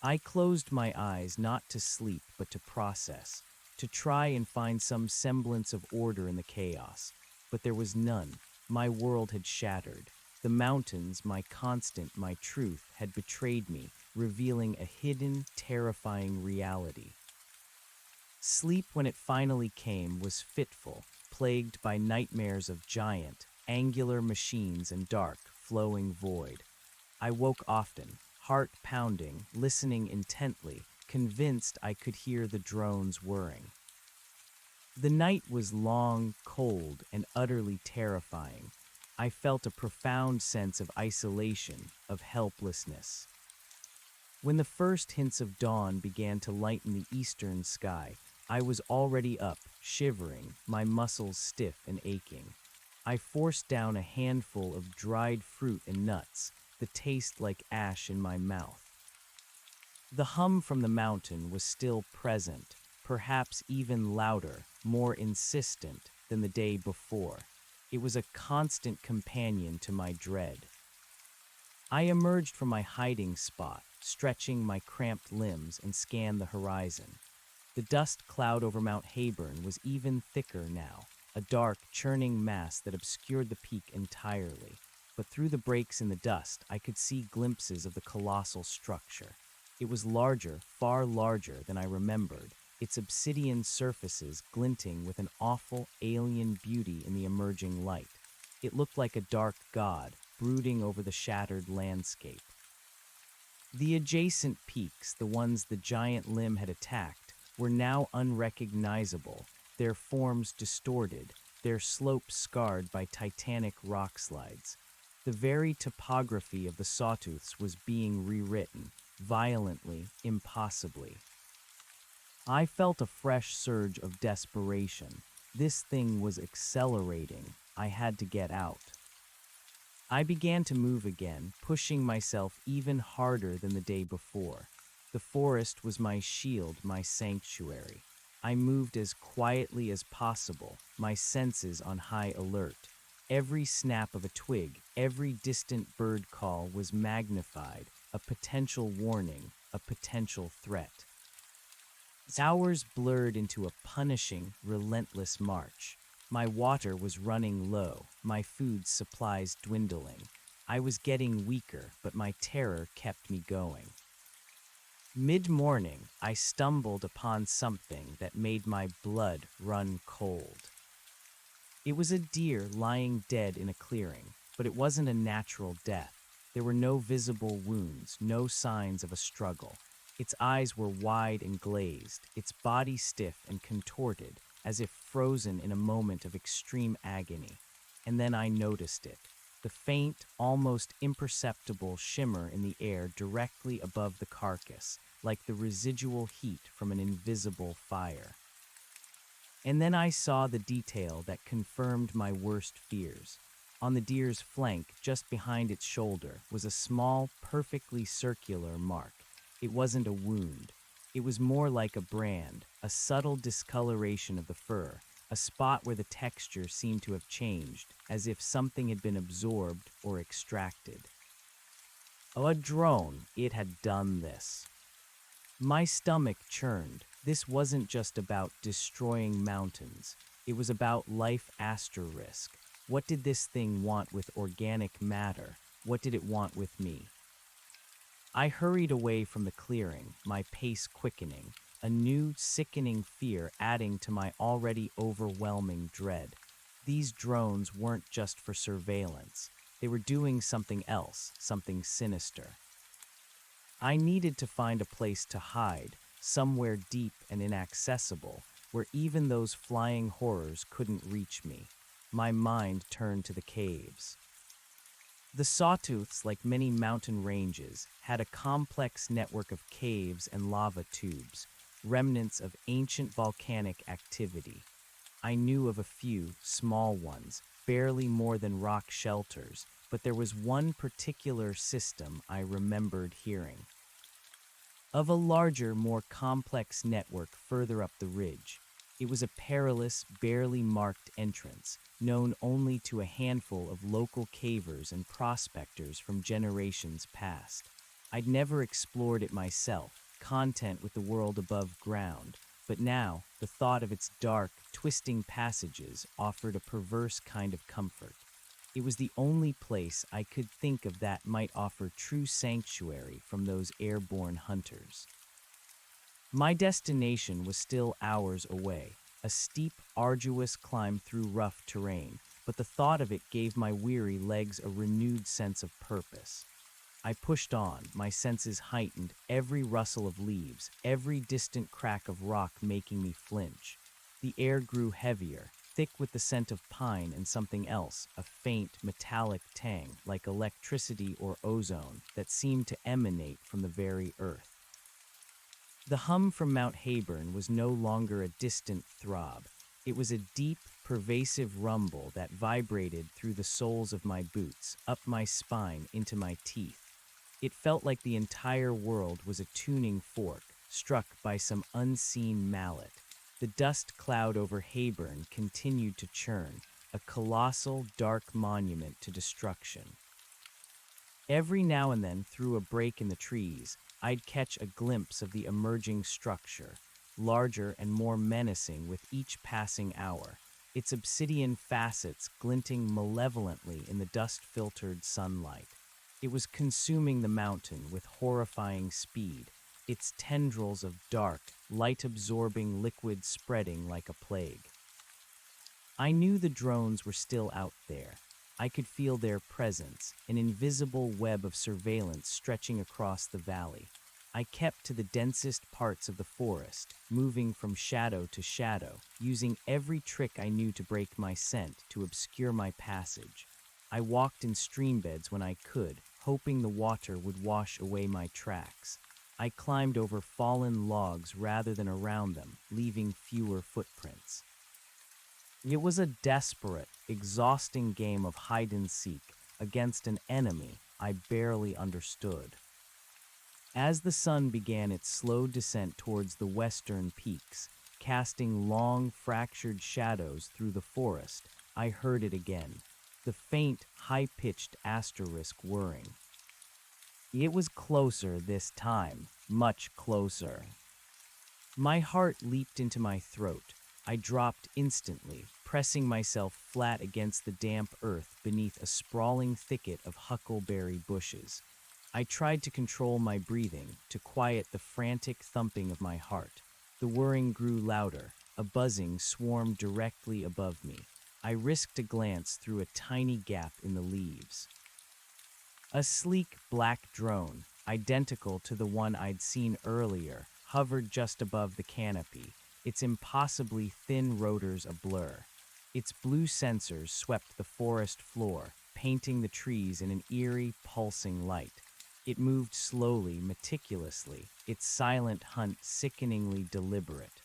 I closed my eyes not to sleep but to process, to try and find some semblance of order in the chaos. But there was none. My world had shattered. The mountains, my constant, my truth, had betrayed me, revealing a hidden, terrifying reality. Sleep, when it finally came, was fitful, plagued by nightmares of giant, angular machines and dark, flowing void. I woke often, heart pounding, listening intently, convinced I could hear the drones whirring. The night was long, cold, and utterly terrifying. I felt a profound sense of isolation, of helplessness. When the first hints of dawn began to lighten the eastern sky, I was already up, shivering, my muscles stiff and aching. I forced down a handful of dried fruit and nuts, the taste like ash in my mouth. The hum from the mountain was still present, perhaps even louder, more insistent than the day before. It was a constant companion to my dread. I emerged from my hiding spot, stretching my cramped limbs, and scanned the horizon. The dust cloud over Mount Hayburn was even thicker now, a dark, churning mass that obscured the peak entirely. But through the breaks in the dust, I could see glimpses of the colossal structure. It was larger, far larger than I remembered, its obsidian surfaces glinting with an awful, alien beauty in the emerging light. It looked like a dark god, brooding over the shattered landscape. The adjacent peaks, the ones the giant limb had attacked, were now unrecognizable, their forms distorted, their slopes scarred by titanic rock slides. The very topography of the sawtooths was being rewritten, violently, impossibly. I felt a fresh surge of desperation. This thing was accelerating. I had to get out. I began to move again, pushing myself even harder than the day before. The forest was my shield, my sanctuary. I moved as quietly as possible, my senses on high alert. Every snap of a twig, every distant bird call was magnified, a potential warning, a potential threat. Hours blurred into a punishing, relentless march. My water was running low, my food supplies dwindling. I was getting weaker, but my terror kept me going. Mid-morning, I stumbled upon something that made my blood run cold. It was a deer lying dead in a clearing, but it wasn't a natural death. There were no visible wounds, no signs of a struggle. Its eyes were wide and glazed, its body stiff and contorted, as if frozen in a moment of extreme agony. And then I noticed it, the faint, almost imperceptible shimmer in the air directly above the carcass, like the residual heat from an invisible fire. And then I saw the detail that confirmed my worst fears. On the deer's flank, just behind its shoulder, was a small, perfectly circular mark. It wasn't a wound. It was more like a brand, a subtle discoloration of the fur, a spot where the texture seemed to have changed, as if something had been absorbed or extracted. Oh, a drone, it had done this. My stomach churned. This wasn't just about destroying mountains. It was about life asterisk. What did this thing want with organic matter? What did it want with me? I hurried away from the clearing, my pace quickening, a new, sickening fear adding to my already overwhelming dread. These drones weren't just for surveillance. They were doing something else, something sinister. I needed to find a place to hide, somewhere deep and inaccessible, where even those flying horrors couldn't reach me. My mind turned to the caves. The sawtooths, like many mountain ranges, had a complex network of caves and lava tubes, remnants of ancient volcanic activity. I knew of a few, small ones, barely more than rock shelters, but there was one particular system I remembered hearing. Of a larger, more complex network further up the ridge. It was a perilous, barely marked entrance, known only to a handful of local cavers and prospectors from generations past. I'd never explored it myself, content with the world above ground, but now the thought of its dark, twisting passages offered a perverse kind of comfort. It was the only place I could think of that might offer true sanctuary from those airborne hunters. My destination was still hours away, a steep, arduous climb through rough terrain, but the thought of it gave my weary legs a renewed sense of purpose. I pushed on, my senses heightened, every rustle of leaves, every distant crack of rock making me flinch. The air grew heavier, thick with the scent of pine and something else, a faint, metallic tang, like electricity or ozone, that seemed to emanate from the very earth. The hum from Mount Hayburn was no longer a distant throb. It was a deep, pervasive rumble that vibrated through the soles of my boots, up my spine, into my teeth. It felt like the entire world was a tuning fork, struck by some unseen mallet. The dust cloud over Hayburn continued to churn, a colossal, dark monument to destruction. Every now and then, through a break in the trees, I'd catch a glimpse of the emerging structure, larger and more menacing with each passing hour, its obsidian facets glinting malevolently in the dust-filtered sunlight. It was consuming the mountain with horrifying speed, its tendrils of dark, light-absorbing liquid spreading like a plague. I knew the drones were still out there. I could feel their presence, an invisible web of surveillance stretching across the valley. I kept to the densest parts of the forest, moving from shadow to shadow, using every trick I knew to break my scent to obscure my passage. I walked in stream beds when I could, hoping the water would wash away my tracks. I climbed over fallen logs rather than around them, leaving fewer footprints. It was a desperate, exhausting game of hide and seek against an enemy I barely understood. As the sun began its slow descent towards the western peaks, casting long, fractured shadows through the forest, I heard it again, the faint, high-pitched asterisk whirring. It was closer this time, much closer. My heart leaped into my throat. I dropped instantly, pressing myself flat against the damp earth beneath a sprawling thicket of huckleberry bushes. I tried to control my breathing, to quiet the frantic thumping of my heart. The whirring grew louder, a buzzing swarmed directly above me. I risked a glance through a tiny gap in the leaves. A sleek black drone, identical to the one I'd seen earlier, hovered just above the canopy, its impossibly thin rotors a blur. Its blue sensors swept the forest floor, painting the trees in an eerie, pulsing light. It moved slowly, meticulously, its silent hunt sickeningly deliberate.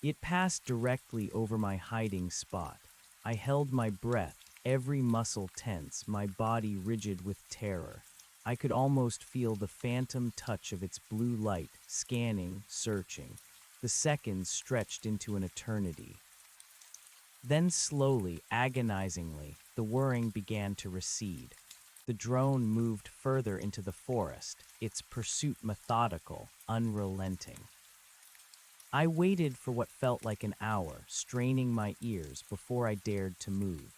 It passed directly over my hiding spot. I held my breath, every muscle tense, my body rigid with terror. I could almost feel the phantom touch of its blue light, scanning, searching. The seconds stretched into an eternity. Then slowly, agonizingly, the whirring began to recede. The drone moved further into the forest, its pursuit methodical, unrelenting. I waited for what felt like an hour, straining my ears before I dared to move.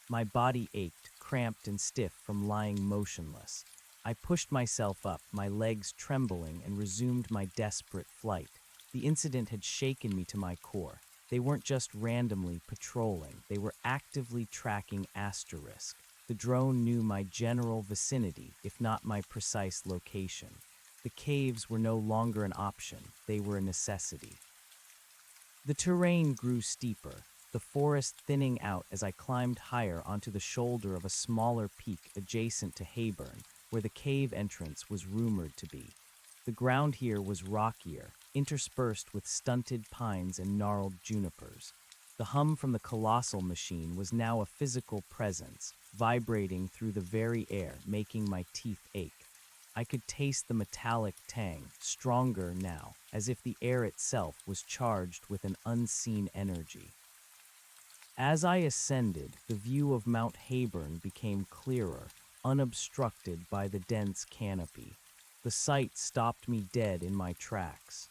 My body ached, cramped and stiff from lying motionless. I pushed myself up, my legs trembling, and resumed my desperate flight. The incident had shaken me to my core. They weren't just randomly patrolling, they were actively tracking Asterisk. The drone knew my general vicinity, if not my precise location. The caves were no longer an option, they were a necessity. The terrain grew steeper, the forest thinning out as I climbed higher onto the shoulder of a smaller peak adjacent to Hayburn, where the cave entrance was rumored to be. The ground here was rockier, interspersed with stunted pines and gnarled junipers. The hum from the colossal machine was now a physical presence, vibrating through the very air, making my teeth ache. I could taste the metallic tang, stronger now, as if the air itself was charged with an unseen energy. As I ascended, the view of Mount Hayburn became clearer, unobstructed by the dense canopy. The sight stopped me dead in my tracks.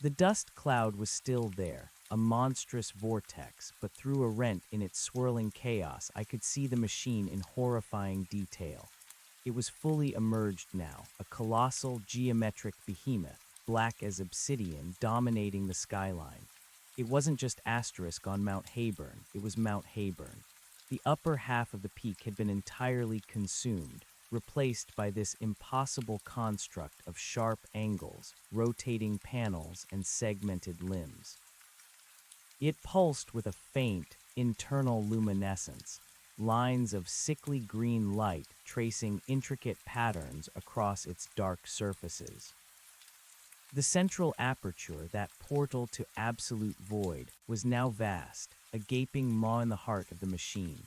The dust cloud was still there, a monstrous vortex, but through a rent in its swirling chaos, I could see the machine in horrifying detail. It was fully emerged now, a colossal geometric behemoth, black as obsidian, dominating the skyline. It wasn't just Asterisk on Mount Hayburn, it was Mount Hayburn. The upper half of the peak had been entirely consumed, replaced by this impossible construct of sharp angles, rotating panels, and segmented limbs. It pulsed with a faint, internal luminescence, lines of sickly green light tracing intricate patterns across its dark surfaces. The central aperture, that portal to absolute void, was now vast, a gaping maw in the heart of the machine,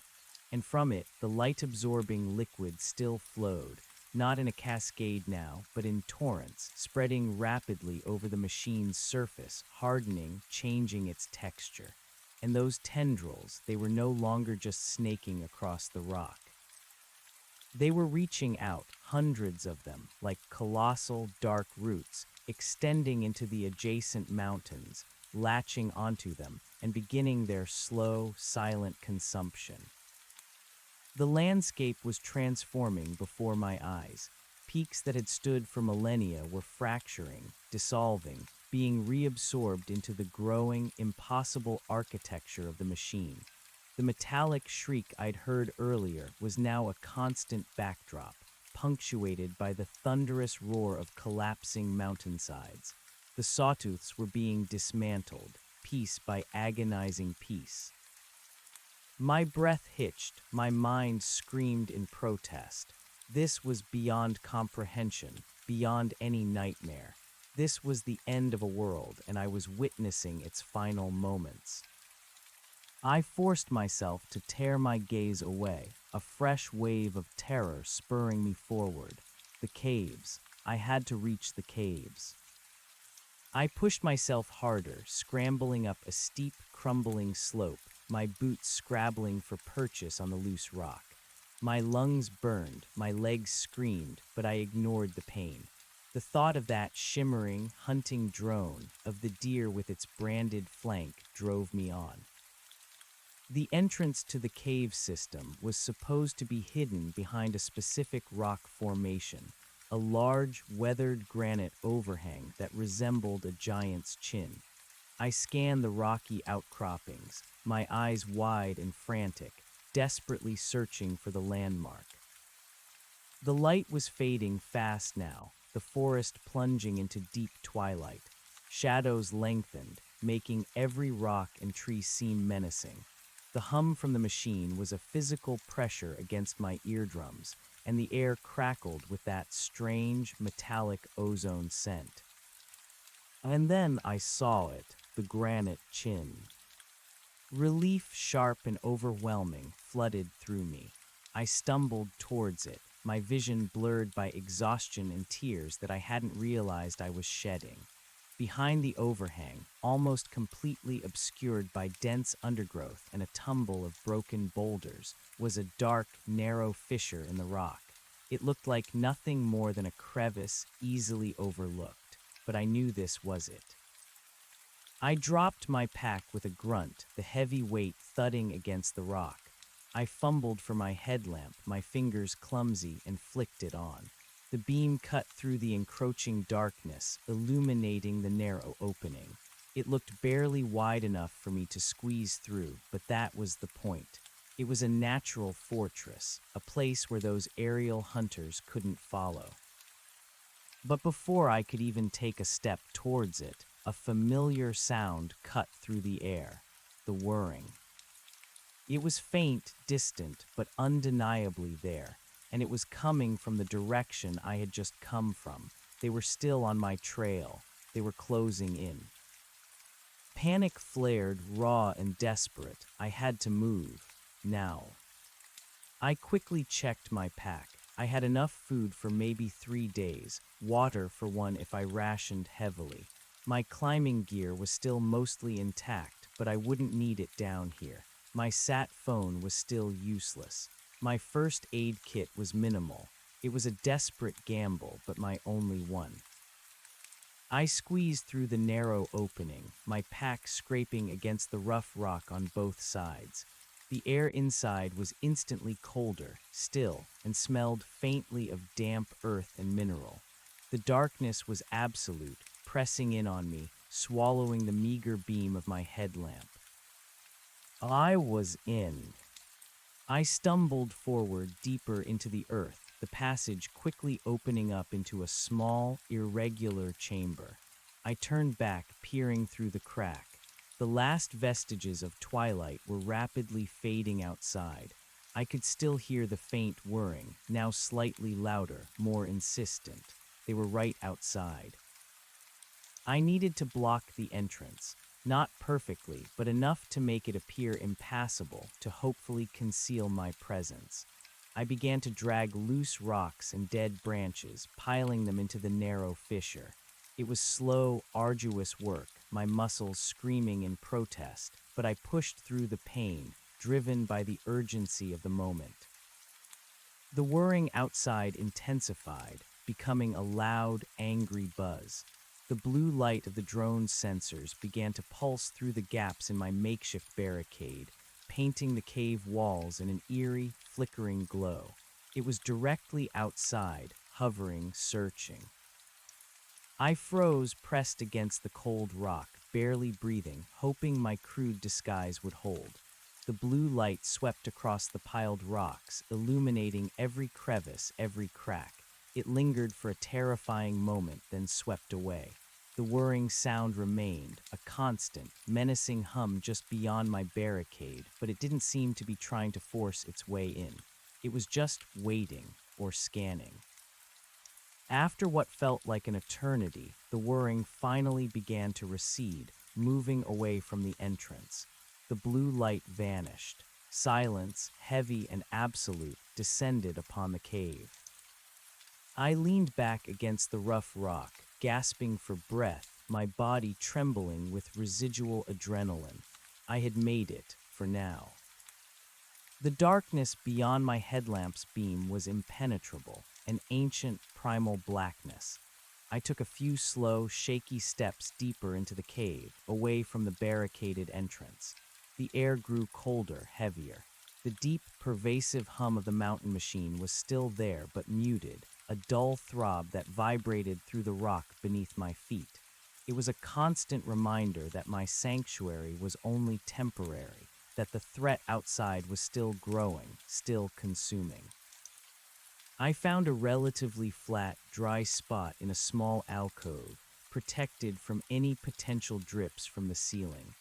and from it the light-absorbing liquid still flowed, not in a cascade now, but in torrents, spreading rapidly over the machine's surface, hardening, changing its texture. And those tendrils, they were no longer just snaking across the rock. They were reaching out, hundreds of them, like colossal, dark roots, extending into the adjacent mountains, latching onto them, and beginning their slow, silent consumption. The landscape was transforming before my eyes. Peaks that had stood for millennia were fracturing, dissolving, being reabsorbed into the growing, impossible architecture of the machine. The metallic shriek I'd heard earlier was now a constant backdrop, punctuated by the thunderous roar of collapsing mountainsides. The sawtooths were being dismantled, piece by agonizing piece. My breath hitched, my mind screamed in protest. This was beyond comprehension, beyond any nightmare. This was the end of a world, and I was witnessing its final moments. I forced myself to tear my gaze away, a fresh wave of terror spurring me forward. The caves. I had to reach the caves. I pushed myself harder, scrambling up a steep, crumbling slope, my boots scrabbling for purchase on the loose rock. My lungs burned, my legs screamed, but I ignored the pain. The thought of that shimmering, hunting drone, of the deer with its branded flank, drove me on. The entrance to the cave system was supposed to be hidden behind a specific rock formation, a large, weathered granite overhang that resembled a giant's chin. I scanned the rocky outcroppings, my eyes wide and frantic, desperately searching for the landmark. The light was fading fast now, the forest plunging into deep twilight. Shadows lengthened, making every rock and tree seem menacing. The hum from the machine was a physical pressure against my eardrums, and the air crackled with that strange, metallic ozone scent. And then I saw it, the granite chin. Relief, sharp and overwhelming, flooded through me. I stumbled towards it, my vision blurred by exhaustion and tears that I hadn't realized I was shedding. Behind the overhang, almost completely obscured by dense undergrowth and a tumble of broken boulders, was a dark, narrow fissure in the rock. It looked like nothing more than a crevice easily overlooked, but I knew this was it. I dropped my pack with a grunt, the heavy weight thudding against the rock. I fumbled for my headlamp, my fingers clumsy, and flicked it on. The beam cut through the encroaching darkness, illuminating the narrow opening. It looked barely wide enough for me to squeeze through, but that was the point. It was a natural fortress, a place where those aerial hunters couldn't follow. But before I could even take a step towards it, a familiar sound cut through the air, the whirring. It was faint, distant, but undeniably there, and it was coming from the direction I had just come from. They were still on my trail. They were closing in. Panic flared, raw and desperate. I had to move. Now. I quickly checked my pack. I had enough food for maybe 3 days, water for one if I rationed heavily. My climbing gear was still mostly intact, but I wouldn't need it down here. My sat phone was still useless. My first aid kit was minimal. It was a desperate gamble, but my only one. I squeezed through the narrow opening, my pack scraping against the rough rock on both sides. The air inside was instantly colder, still, and smelled faintly of damp earth and mineral. The darkness was absolute, pressing in on me, swallowing the meager beam of my headlamp. I was in. I stumbled forward deeper into the earth, the passage quickly opening up into a small, irregular chamber. I turned back, peering through the crack. The last vestiges of twilight were rapidly fading outside. I could still hear the faint whirring, now slightly louder, more insistent. They were right outside. I needed to block the entrance. Not perfectly, but enough to make it appear impassable, to hopefully conceal my presence. I began to drag loose rocks and dead branches, piling them into the narrow fissure. It was slow, arduous work, my muscles screaming in protest, but I pushed through the pain, driven by the urgency of the moment. The whirring outside intensified, becoming a loud, angry buzz. The blue light of the drone's sensors began to pulse through the gaps in my makeshift barricade, painting the cave walls in an eerie, flickering glow. It was directly outside, hovering, searching. I froze, pressed against the cold rock, barely breathing, hoping my crude disguise would hold. The blue light swept across the piled rocks, illuminating every crevice, every crack. It lingered for a terrifying moment, then swept away. The whirring sound remained, a constant, menacing hum just beyond my barricade, but it didn't seem to be trying to force its way in. It was just waiting, or scanning. After what felt like an eternity, the whirring finally began to recede, moving away from the entrance. The blue light vanished. Silence, heavy and absolute, descended upon the cave. I leaned back against the rough rock, gasping for breath, my body trembling with residual adrenaline. I had made it, for now. The darkness beyond my headlamp's beam was impenetrable, an ancient, primal blackness. I took a few slow, shaky steps deeper into the cave, away from the barricaded entrance. The air grew colder, heavier. The deep, pervasive hum of the mountain machine was still there, but muted, a dull throb that vibrated through the rock beneath my feet. It was a constant reminder that my sanctuary was only temporary, that the threat outside was still growing, still consuming. I found a relatively flat, dry spot in a small alcove, protected from any potential drips from the ceiling.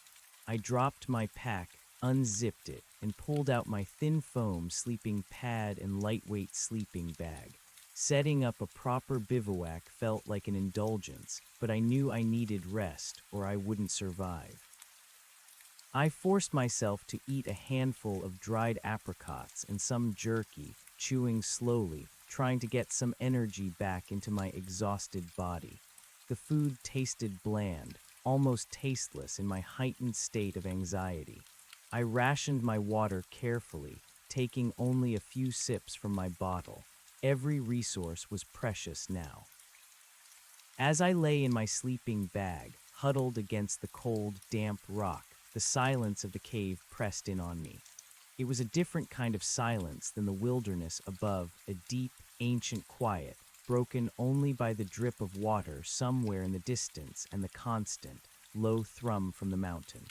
I dropped my pack, unzipped it, and pulled out my thin foam sleeping pad and lightweight sleeping bag. Setting up a proper bivouac felt like an indulgence, but I knew I needed rest or I wouldn't survive. I forced myself to eat a handful of dried apricots and some jerky, chewing slowly, trying to get some energy back into my exhausted body. The food tasted bland, almost tasteless in my heightened state of anxiety. I rationed my water carefully, taking only a few sips from my bottle. Every resource was precious now. As I lay in my sleeping bag, huddled against the cold, damp rock, the silence of the cave pressed in on me. It was a different kind of silence than the wilderness above, a deep, ancient quiet, broken only by the drip of water somewhere in the distance and the constant, low thrum from the mountain.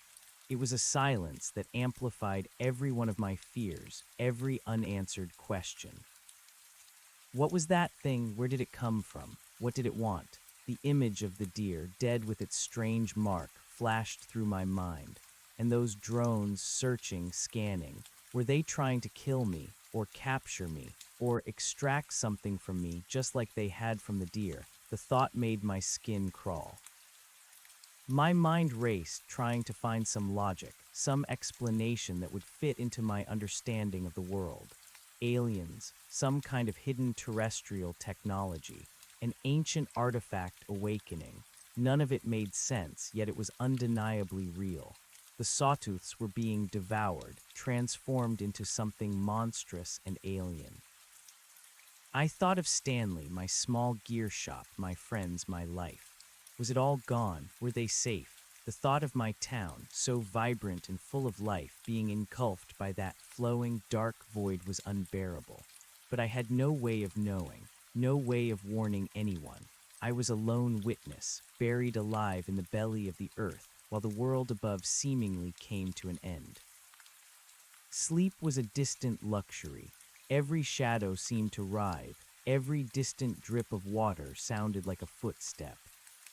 It was a silence that amplified every one of my fears, every unanswered question. What was that thing? Where did it come from? What did it want? The image of the deer, dead with its strange mark, flashed through my mind. And those drones searching, scanning, were they trying to kill me, or capture me, or extract something from me just like they had from the deer? The thought made my skin crawl. My mind raced, trying to find some logic, some explanation that would fit into my understanding of the world. Aliens, some kind of hidden terrestrial technology, an ancient artifact awakening. None of it made sense, yet it was undeniably real. The sawtooths were being devoured, transformed into something monstrous and alien. I thought of Stanley, my small gear shop, my friends, my life. Was it all gone? Were they safe? The thought of my town, so vibrant and full of life, being engulfed by that flowing, dark void was unbearable. But I had no way of knowing, no way of warning anyone. I was a lone witness, buried alive in the belly of the earth, while the world above seemingly came to an end. Sleep was a distant luxury. Every shadow seemed to writhe. Every distant drip of water sounded like a footstep.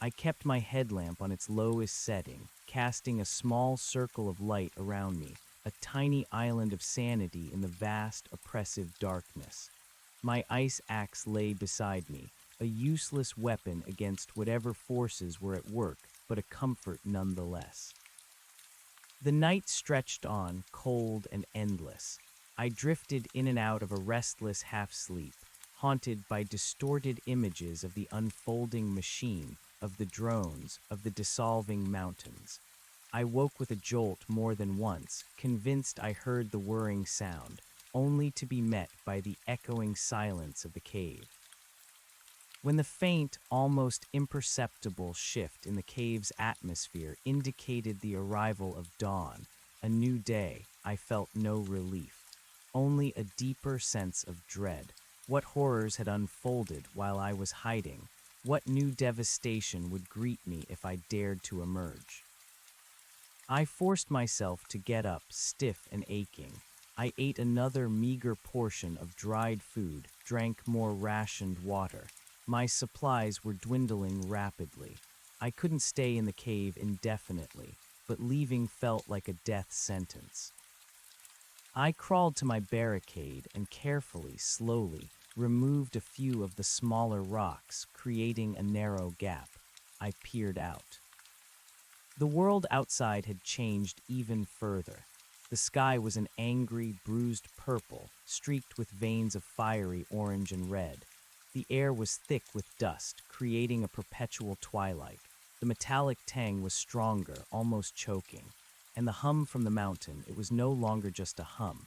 I kept my headlamp on its lowest setting, casting a small circle of light around me, a tiny island of sanity in the vast, oppressive darkness. My ice axe lay beside me, a useless weapon against whatever forces were at work, but a comfort nonetheless. The night stretched on, cold and endless. I drifted in and out of a restless half-sleep, haunted by distorted images of the unfolding machine, of the drones, of the dissolving mountains. I woke with a jolt more than once, convinced I heard the whirring sound, only to be met by the echoing silence of the cave. When the faint, almost imperceptible shift in the cave's atmosphere indicated the arrival of dawn, a new day, I felt no relief, only a deeper sense of dread. What horrors had unfolded while I was hiding? What new devastation would greet me if I dared to emerge? I forced myself to get up, stiff and aching. I ate another meager portion of dried food, drank more rationed water. My supplies were dwindling rapidly. I couldn't stay in the cave indefinitely, but leaving felt like a death sentence. I crawled to my barricade and carefully, slowly, removed a few of the smaller rocks, creating a narrow gap. I peered out. The world outside had changed even further. The sky was an angry, bruised purple, streaked with veins of fiery orange and red. The air was thick with dust, creating a perpetual twilight. The metallic tang was stronger, almost choking. And the hum from the mountain, it was no longer just a hum.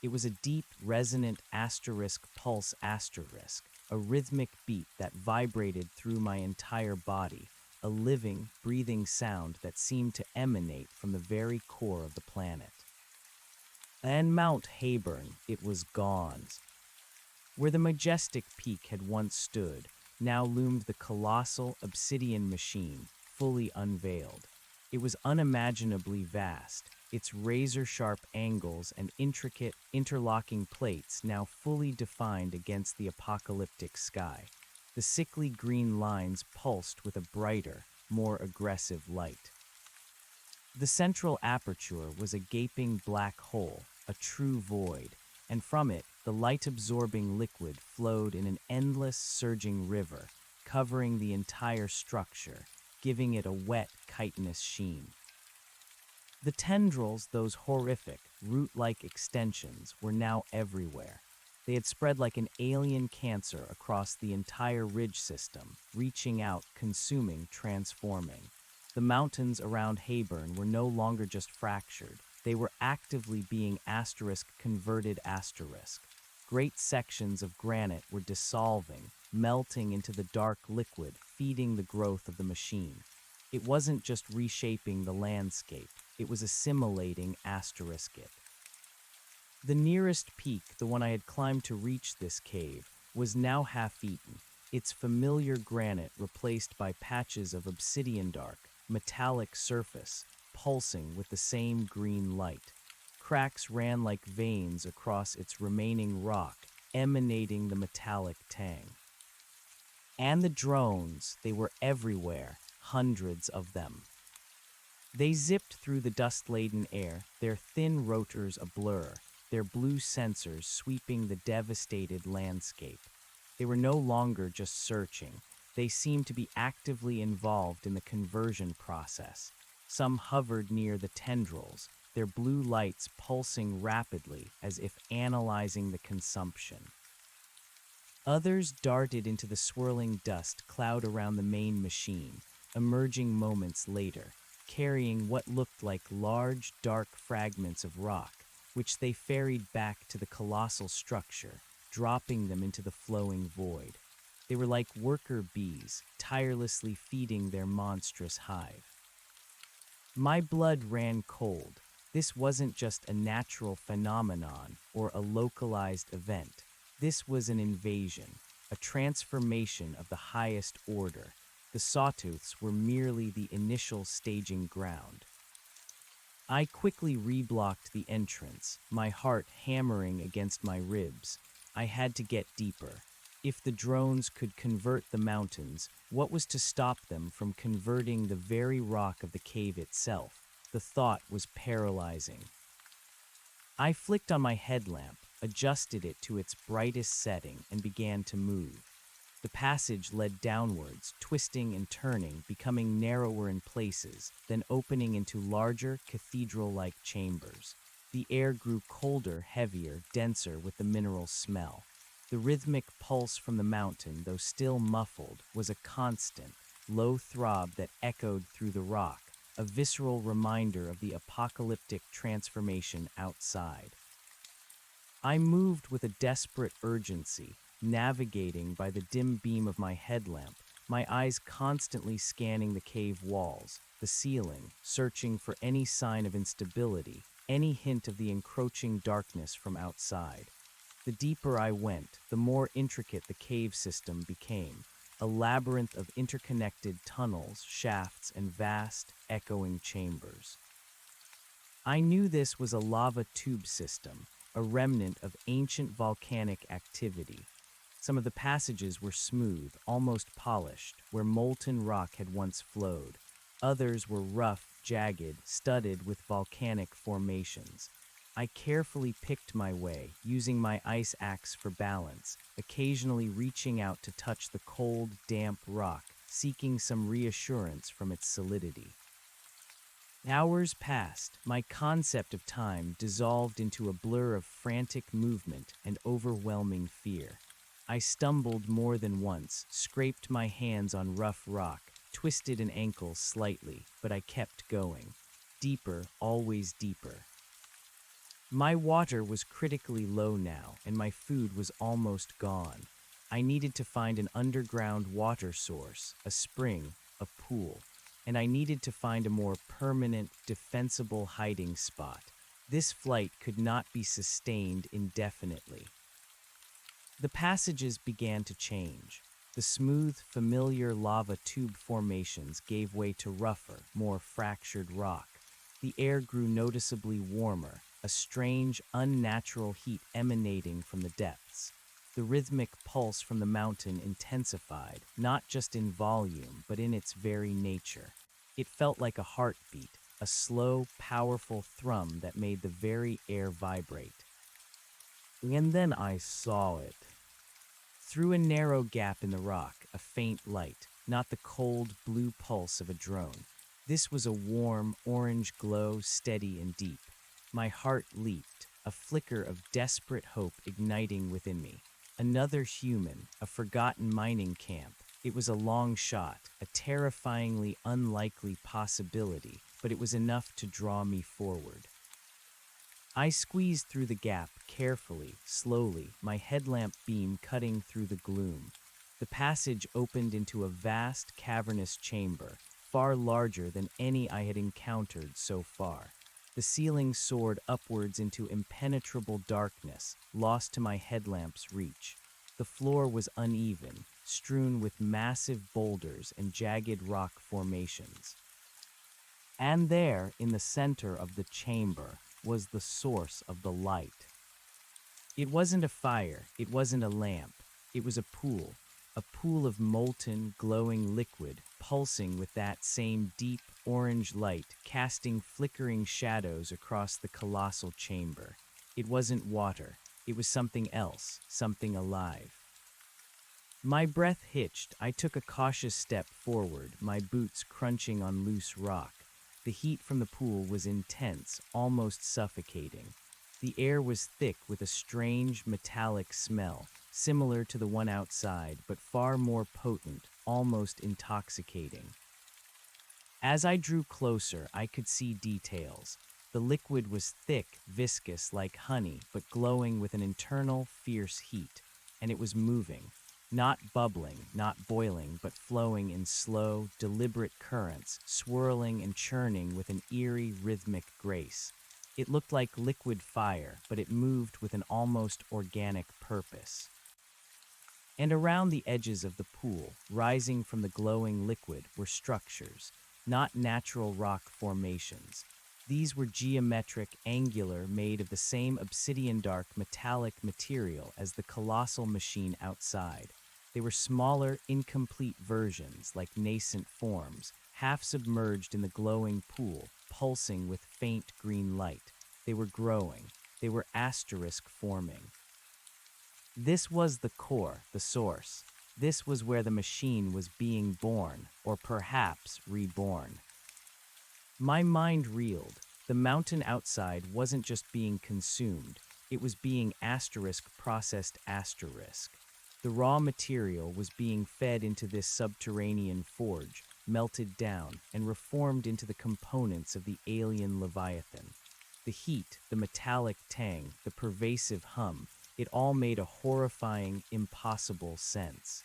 It was a deep, resonant asterisk pulse asterisk, a rhythmic beat that vibrated through my entire body, a living, breathing sound that seemed to emanate from the very core of the planet. And Mount Hayburn, it was gone. Where the majestic peak had once stood, now loomed the colossal obsidian machine, fully unveiled. It was unimaginably vast, its razor-sharp angles and intricate, interlocking plates now fully defined against the apocalyptic sky. The sickly green lines pulsed with a brighter, more aggressive light. The central aperture was a gaping black hole, a true void, and from it, the light-absorbing liquid flowed in an endless, surging river, covering the entire structure, giving it a wet, chitinous sheen. The tendrils, those horrific, root-like extensions, were now everywhere. They had spread like an alien cancer across the entire ridge system, reaching out, consuming, transforming. The mountains around Hayburn were no longer just fractured. They were actively being converted asterisk. Great sections of granite were dissolving, melting into the dark liquid, feeding the growth of the machine. It wasn't just reshaping the landscape, it was assimilating it. The nearest peak, the one I had climbed to reach this cave, was now half-eaten, its familiar granite replaced by patches of obsidian dark, metallic surface, pulsing with the same green light. Cracks ran like veins across its remaining rock, emanating the metallic tang. And the drones, they were everywhere, hundreds of them. They zipped through the dust-laden air, their thin rotors ablur, their blue sensors sweeping the devastated landscape. They were no longer just searching. They seemed to be actively involved in the conversion process. Some hovered near the tendrils, their blue lights pulsing rapidly as if analyzing the consumption. Others darted into the swirling dust cloud around the main machine, emerging moments later, carrying what looked like large, dark fragments of rock, which they ferried back to the colossal structure, dropping them into the flowing void. They were like worker bees, tirelessly feeding their monstrous hive. My blood ran cold. This wasn't just a natural phenomenon or a localized event. This was an invasion, a transformation of the highest order. The sawtooths were merely the initial staging ground. I quickly reblocked the entrance, my heart hammering against my ribs. I had to get deeper. If the drones could convert the mountains, what was to stop them from converting the very rock of the cave itself? The thought was paralyzing. I flicked on my headlamp, adjusted it to its brightest setting, and began to move. The passage led downwards, twisting and turning, becoming narrower in places, then opening into larger, cathedral-like chambers. The air grew colder, heavier, denser with the mineral smell. The rhythmic pulse from the mountain, though still muffled, was a constant, low throb that echoed through the rock, a visceral reminder of the apocalyptic transformation outside. I moved with a desperate urgency, navigating by the dim beam of my headlamp, my eyes constantly scanning the cave walls, the ceiling, searching for any sign of instability, any hint of the encroaching darkness from outside. The deeper I went, the more intricate the cave system became, a labyrinth of interconnected tunnels, shafts, and vast, echoing chambers. I knew this was a lava tube system, a remnant of ancient volcanic activity. Some of the passages were smooth, almost polished, where molten rock had once flowed. Others were rough, jagged, studded with volcanic formations. I carefully picked my way, using my ice axe for balance, occasionally reaching out to touch the cold, damp rock, seeking some reassurance from its solidity. Hours passed, my concept of time dissolved into a blur of frantic movement and overwhelming fear. I stumbled more than once, scraped my hands on rough rock, twisted an ankle slightly, but I kept going. Deeper, always deeper. My water was critically low now, and my food was almost gone. I needed to find an underground water source, a spring, a pool, and I needed to find a more permanent, defensible hiding spot. This flight could not be sustained indefinitely. The passages began to change. The smooth, familiar lava tube formations gave way to rougher, more fractured rock. The air grew noticeably warmer, a strange, unnatural heat emanating from the depths. The rhythmic pulse from the mountain intensified, not just in volume, but in its very nature. It felt like a heartbeat, a slow, powerful thrum that made the very air vibrate. And then I saw it. Through a narrow gap in the rock, a faint light, not the cold, blue pulse of a drone. This was a warm, orange glow, steady and deep. My heart leaped, a flicker of desperate hope igniting within me. Another human, a forgotten mining camp. It was a long shot, a terrifyingly unlikely possibility, but it was enough to draw me forward. I squeezed through the gap, carefully, slowly, my headlamp beam cutting through the gloom. The passage opened into a vast, cavernous chamber, far larger than any I had encountered so far. The ceiling soared upwards into impenetrable darkness, lost to my headlamp's reach. The floor was uneven, strewn with massive boulders and jagged rock formations. And there, in the center of the chamber, was the source of the light. It wasn't a fire, it wasn't a lamp, it was a pool of molten, glowing liquid, pulsing with that same deep orange light, casting flickering shadows across the colossal chamber. It wasn't water, it was something else, something alive. My breath hitched. I took a cautious step forward, my boots crunching on loose rock. The heat from the pool was intense, almost suffocating. The air was thick with a strange, metallic smell, similar to the one outside, but far more potent, almost intoxicating. As I drew closer, I could see details. The liquid was thick, viscous like honey, but glowing with an internal, fierce heat, and it was moving. Not bubbling, not boiling, but flowing in slow, deliberate currents, swirling and churning with an eerie, rhythmic grace. It looked like liquid fire, but it moved with an almost organic purpose. And around the edges of the pool, rising from the glowing liquid, were structures, not natural rock formations. These were geometric, angular, made of the same obsidian-dark metallic material as the colossal machine outside. They were smaller, incomplete versions, like nascent forms, half submerged in the glowing pool, pulsing with faint green light. They were growing. They were asterisk forming. This was the core, the source. This was where the machine was being born, or perhaps reborn. My mind reeled. The mountain outside wasn't just being consumed, it was being processed. The raw material was being fed into this subterranean forge, melted down, and reformed into the components of the alien Leviathan. The heat, the metallic tang, the pervasive hum, it all made a horrifying, impossible sense.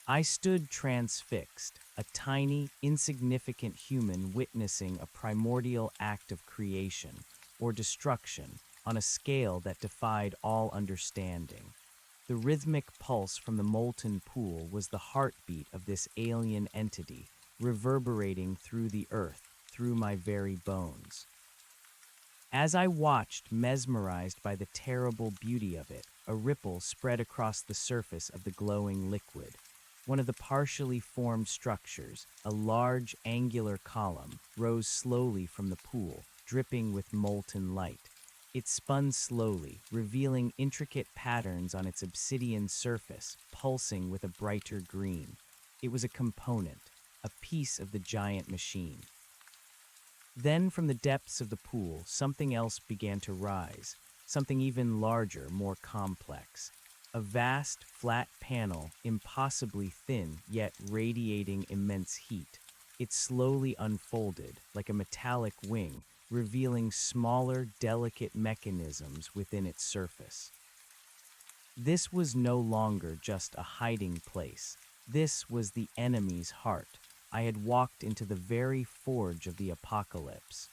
I stood transfixed, a tiny, insignificant human witnessing a primordial act of creation, or destruction, on a scale that defied all understanding. The rhythmic pulse from the molten pool was the heartbeat of this alien entity, reverberating through the earth, through my very bones. As I watched, mesmerized by the terrible beauty of it, a ripple spread across the surface of the glowing liquid. One of the partially formed structures, a large angular column, rose slowly from the pool, dripping with molten light. It spun slowly, revealing intricate patterns on its obsidian surface, pulsing with a brighter green. It was a component, a piece of the giant machine. Then, from the depths of the pool, something else began to rise, something even larger, more complex. A vast, flat panel, impossibly thin, yet radiating immense heat. It slowly unfolded, like a metallic wing, revealing smaller, delicate mechanisms within its surface. This was no longer just a hiding place. This was the enemy's heart. I had walked into the very forge of the apocalypse.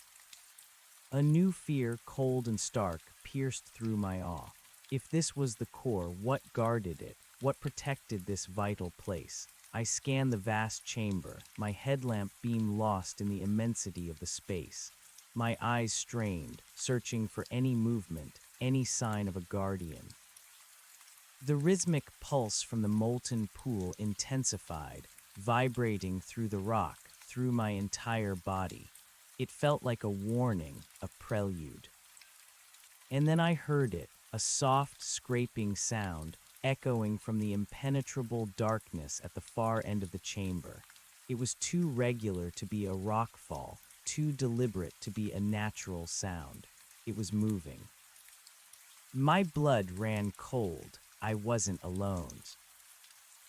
A new fear, cold and stark, pierced through my awe. If this was the core, what guarded it? What protected this vital place? I scanned the vast chamber, my headlamp beam lost in the immensity of the space. My eyes strained, searching for any movement, any sign of a guardian. The rhythmic pulse from the molten pool intensified, vibrating through the rock, through my entire body. It felt like a warning, a prelude. And then I heard it, a soft, scraping sound, echoing from the impenetrable darkness at the far end of the chamber. It was too regular to be a rockfall, too deliberate to be a natural sound. It was moving. My blood ran cold. I wasn't alone.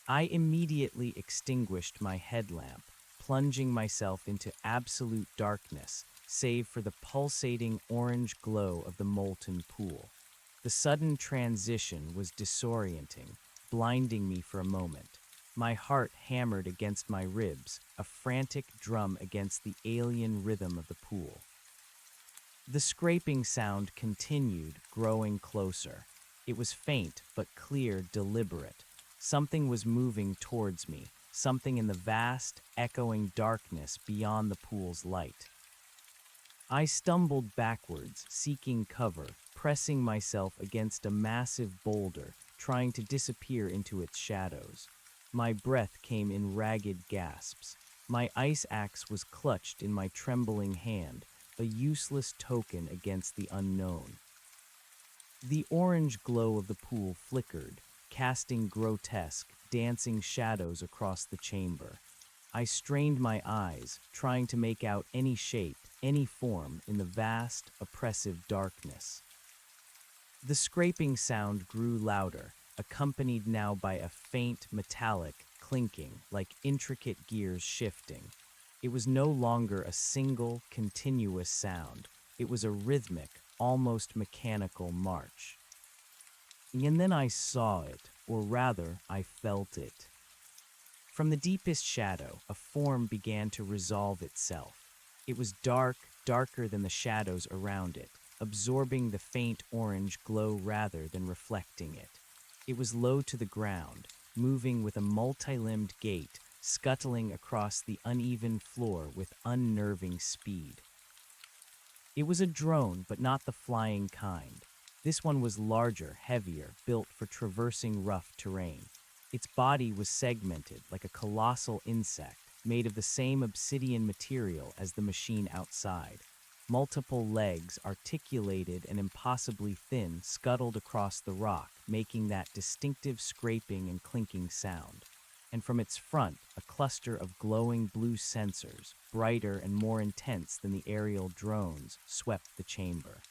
I immediately extinguished my headlamp, plunging myself into absolute darkness, save for the pulsating orange glow of the molten pool. The sudden transition was disorienting, blinding me for a moment. My heart hammered against my ribs, a frantic drum against the alien rhythm of the pool. The scraping sound continued, growing closer. It was faint, but clear, deliberate. Something was moving towards me, something in the vast, echoing darkness beyond the pool's light. I stumbled backwards, seeking cover, pressing myself against a massive boulder, trying to disappear into its shadows. My breath came in ragged gasps. My ice axe was clutched in my trembling hand, a useless token against the unknown. The orange glow of the pool flickered, casting grotesque, dancing shadows across the chamber. I strained my eyes, trying to make out any shape, any form in the vast, oppressive darkness. The scraping sound grew louder, accompanied now by a faint, metallic clinking, like intricate gears shifting. It was no longer a single, continuous sound. It was a rhythmic, almost mechanical march. And then I saw it, or rather, I felt it. From the deepest shadow, a form began to resolve itself. It was dark, darker than the shadows around it, absorbing the faint orange glow rather than reflecting it. It was low to the ground, moving with a multi-limbed gait, scuttling across the uneven floor with unnerving speed. It was a drone, but not the flying kind. This one was larger, heavier, built for traversing rough terrain. Its body was segmented like a colossal insect, made of the same obsidian material as the machine outside. Multiple legs, articulated and impossibly thin, scuttled across the rock, making that distinctive scraping and clinking sound. And from its front, a cluster of glowing blue sensors, brighter and more intense than the aerial drones, swept the chamber.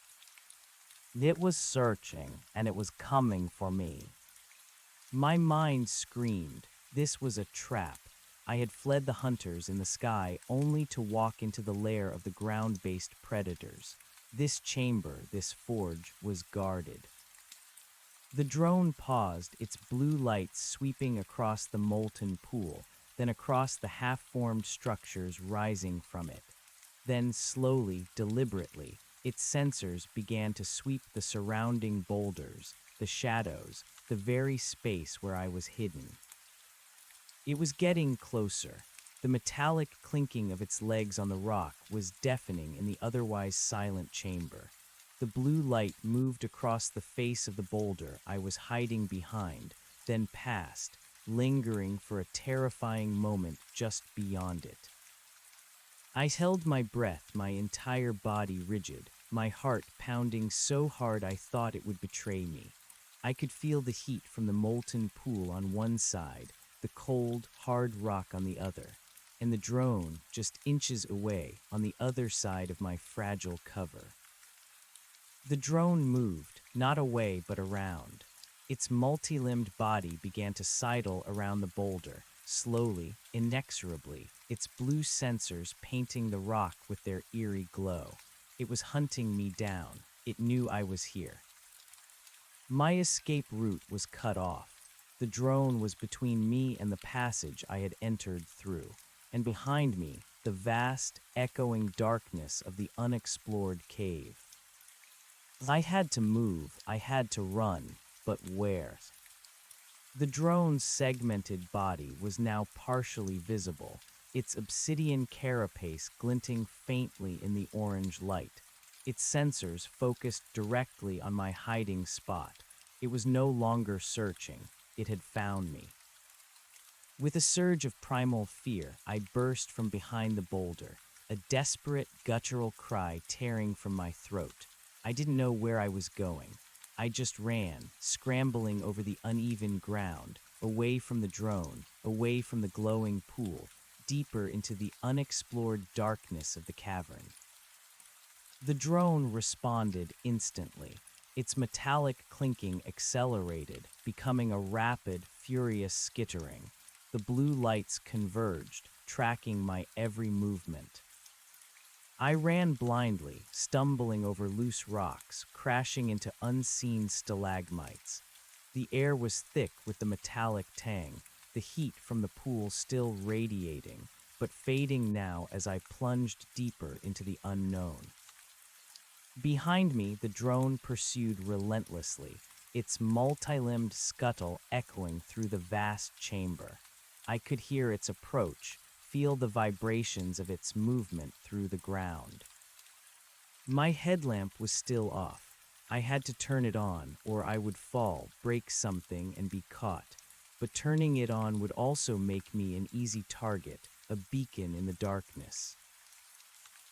It was searching, and it was coming for me. My mind screamed. This was a trap. I had fled the hunters in the sky only to walk into the lair of the ground-based predators. This chamber, this forge, was guarded. The drone paused, its blue lights sweeping across the molten pool, then across the half-formed structures rising from it. Then, slowly, deliberately, its sensors began to sweep the surrounding boulders, the shadows, the very space where I was hidden. It was getting closer. The metallic clinking of its legs on the rock was deafening in the otherwise silent chamber. The blue light moved across the face of the boulder I was hiding behind, then passed, lingering for a terrifying moment just beyond it. I held my breath, my entire body rigid, my heart pounding so hard I thought it would betray me. I could feel the heat from the molten pool on one side, the cold, hard rock on the other, and the drone just inches away on the other side of my fragile cover. The drone moved, not away but around. Its multi-limbed body began to sidle around the boulder, slowly, inexorably, its blue sensors painting the rock with their eerie glow. It was hunting me down. It knew I was here. My escape route was cut off. The drone was between me and the passage I had entered through, and behind me, the vast, echoing darkness of the unexplored cave. I had to move, I had to run, but where? The drone's segmented body was now partially visible, its obsidian carapace glinting faintly in the orange light. Its sensors focused directly on my hiding spot. It was no longer searching. It had found me. With a surge of primal fear, I burst from behind the boulder, a desperate, guttural cry tearing from my throat. I didn't know where I was going. I just ran, scrambling over the uneven ground, away from the drone, away from the glowing pool, deeper into the unexplored darkness of the cavern. The drone responded instantly. Its metallic clinking accelerated, becoming a rapid, furious skittering. The blue lights converged, tracking my every movement. I ran blindly, stumbling over loose rocks, crashing into unseen stalagmites. The air was thick with the metallic tang, the heat from the pool still radiating, but fading now as I plunged deeper into the unknown. Behind me, the drone pursued relentlessly, its multi-limbed scuttle echoing through the vast chamber. I could hear its approach, feel the vibrations of its movement through the ground. My headlamp was still off. I had to turn it on, or I would fall, break something, and be caught. But turning it on would also make me an easy target, a beacon in the darkness.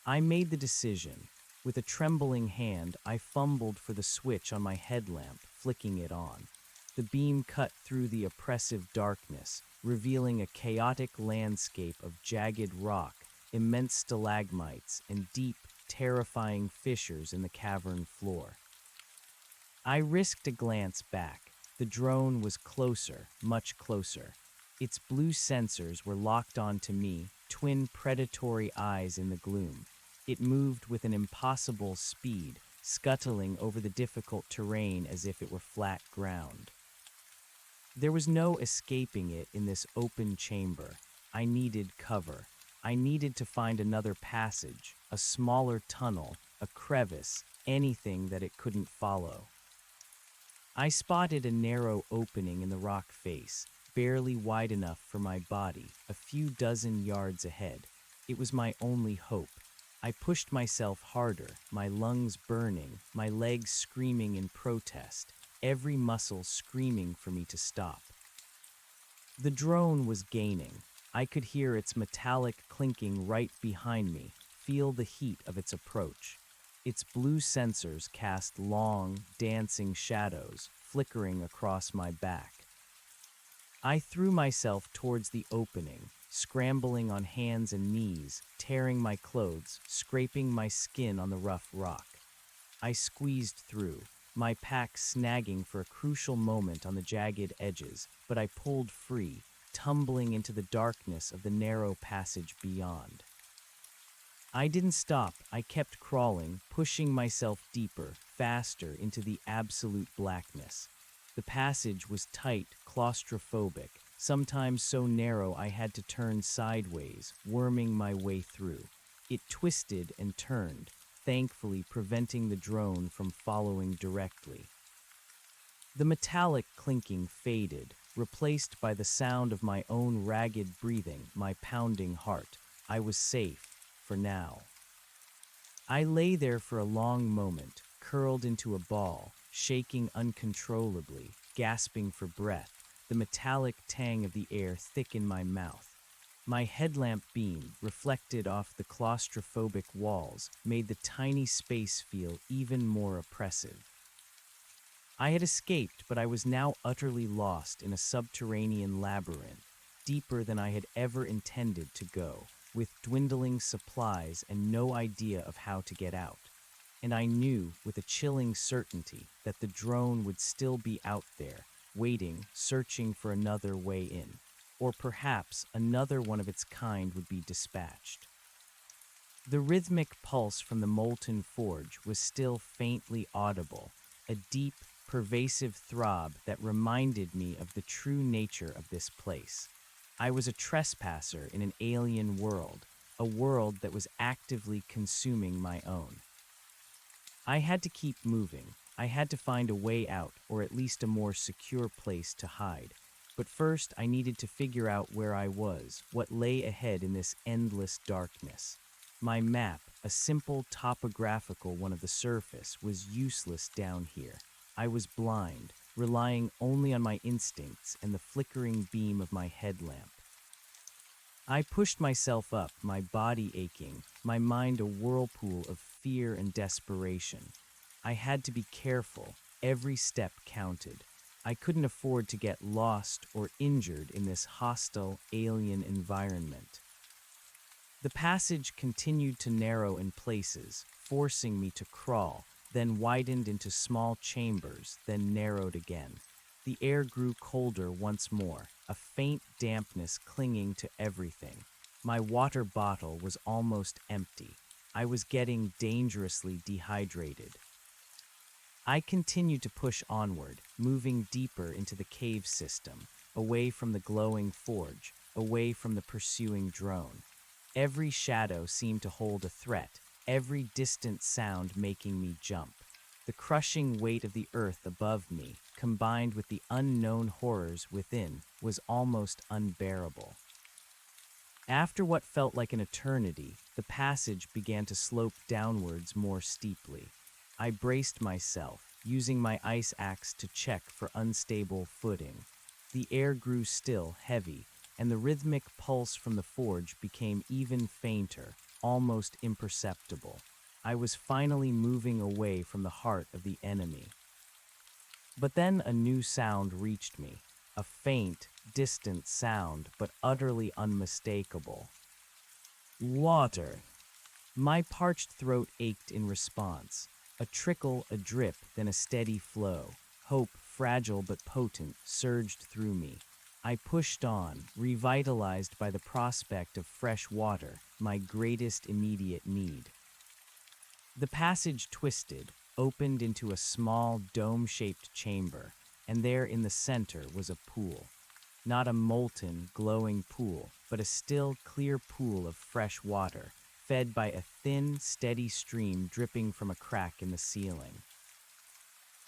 I made the decision. With a trembling hand, I fumbled for the switch on my headlamp, flicking it on. The beam cut through the oppressive darkness, revealing a chaotic landscape of jagged rock, immense stalagmites, and deep, terrifying fissures in the cavern floor. I risked a glance back. The drone was closer, much closer. Its blue sensors were locked onto me, twin predatory eyes in the gloom. It moved with an impossible speed, scuttling over the difficult terrain as if it were flat ground. There was no escaping it in this open chamber. I needed cover. I needed to find another passage, a smaller tunnel, a crevice, anything that it couldn't follow. I spotted a narrow opening in the rock face, barely wide enough for my body, a few dozen yards ahead. It was my only hope. I pushed myself harder, my lungs burning, my legs screaming in protest, every muscle screaming for me to stop. The drone was gaining. I could hear its metallic clinking right behind me, feel the heat of its approach. Its blue sensors cast long, dancing shadows, flickering across my back. I threw myself towards the opening, scrambling on hands and knees, tearing my clothes, scraping my skin on the rough rock. I squeezed through, my pack snagging for a crucial moment on the jagged edges, but I pulled free, tumbling into the darkness of the narrow passage beyond. I didn't stop. I kept crawling, pushing myself deeper, faster into the absolute blackness. The passage was tight, claustrophobic, sometimes so narrow I had to turn sideways, worming my way through. It twisted and turned, thankfully preventing the drone from following directly. The metallic clinking faded, replaced by the sound of my own ragged breathing, my pounding heart. I was safe, for now. I lay there for a long moment, curled into a ball, shaking uncontrollably, gasping for breath, the metallic tang of the air thick in my mouth. My headlamp beam, reflected off the claustrophobic walls, made the tiny space feel even more oppressive. I had escaped, but I was now utterly lost in a subterranean labyrinth, deeper than I had ever intended to go, with dwindling supplies and no idea of how to get out. And I knew, with a chilling certainty, that the drone would still be out there, waiting, searching for another way in. Or perhaps another one of its kind would be dispatched. The rhythmic pulse from the molten forge was still faintly audible, a deep, pervasive throb that reminded me of the true nature of this place. I was a trespasser in an alien world, a world that was actively consuming my own. I had to keep moving. I had to find a way out, or at least a more secure place to hide. But first, I needed to figure out where I was, what lay ahead in this endless darkness. My map, a simple topographical one of the surface, was useless down here. I was blind, relying only on my instincts and the flickering beam of my headlamp. I pushed myself up, my body aching, my mind a whirlpool of fear and desperation. I had to be careful. Every step counted. I couldn't afford to get lost or injured in this hostile, alien environment. The passage continued to narrow in places, forcing me to crawl, then widened into small chambers, then narrowed again. The air grew colder once more, a faint dampness clinging to everything. My water bottle was almost empty. I was getting dangerously dehydrated. I continued to push onward, moving deeper into the cave system, away from the glowing forge, away from the pursuing drone. Every shadow seemed to hold a threat, every distant sound making me jump. The crushing weight of the earth above me, combined with the unknown horrors within, was almost unbearable. After what felt like an eternity, the passage began to slope downwards more steeply. I braced myself, using my ice axe to check for unstable footing. The air grew still, heavy, and the rhythmic pulse from the forge became even fainter, almost imperceptible. I was finally moving away from the heart of the enemy. But then a new sound reached me, a faint, distant sound, but utterly unmistakable. Water. My parched throat ached in response. A trickle, a drip, then a steady flow. Hope, fragile but potent, surged through me. I pushed on, revitalized by the prospect of fresh water, my greatest immediate need. The passage twisted, opened into a small, dome-shaped chamber, and there in the center was a pool. Not a molten, glowing pool, but a still, clear pool of fresh water, fed by a thin, steady stream dripping from a crack in the ceiling.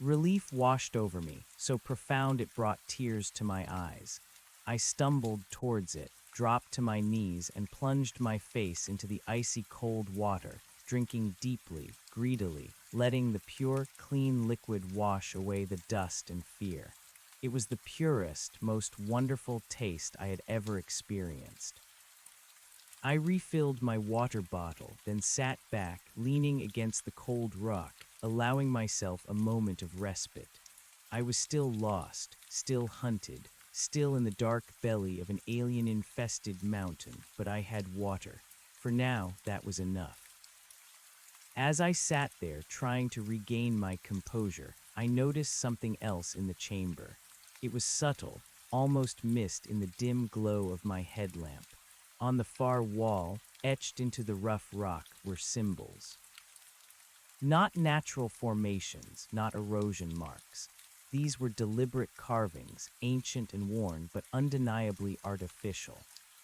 Relief washed over me, so profound it brought tears to my eyes. I stumbled towards it, dropped to my knees, and plunged my face into the icy cold water, drinking deeply, greedily, letting the pure, clean liquid wash away the dust and fear. It was the purest, most wonderful taste I had ever experienced. I refilled my water bottle, then sat back, leaning against the cold rock, allowing myself a moment of respite. I was still lost, still hunted, still in the dark belly of an alien-infested mountain, but I had water. For now, that was enough. As I sat there trying to regain my composure, I noticed something else in the chamber. It was subtle, almost missed in the dim glow of my headlamp. On the far wall, etched into the rough rock, were symbols. Not natural formations, not erosion marks. These were deliberate carvings, ancient and worn, but undeniably artificial.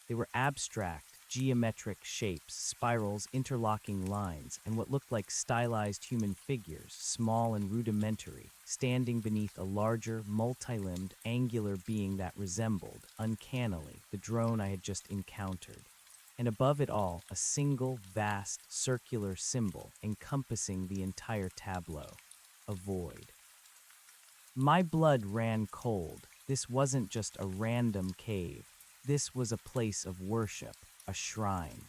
They were abstract, geometric shapes, spirals, interlocking lines, and what looked like stylized human figures, small and rudimentary, standing beneath a larger, multi-limbed, angular being that resembled, uncannily, the drone I had just encountered. And above it all, a single, vast, circular symbol encompassing the entire tableau. a void. My blood ran cold. This wasn't just a random cave. This was a place of worship, a shrine.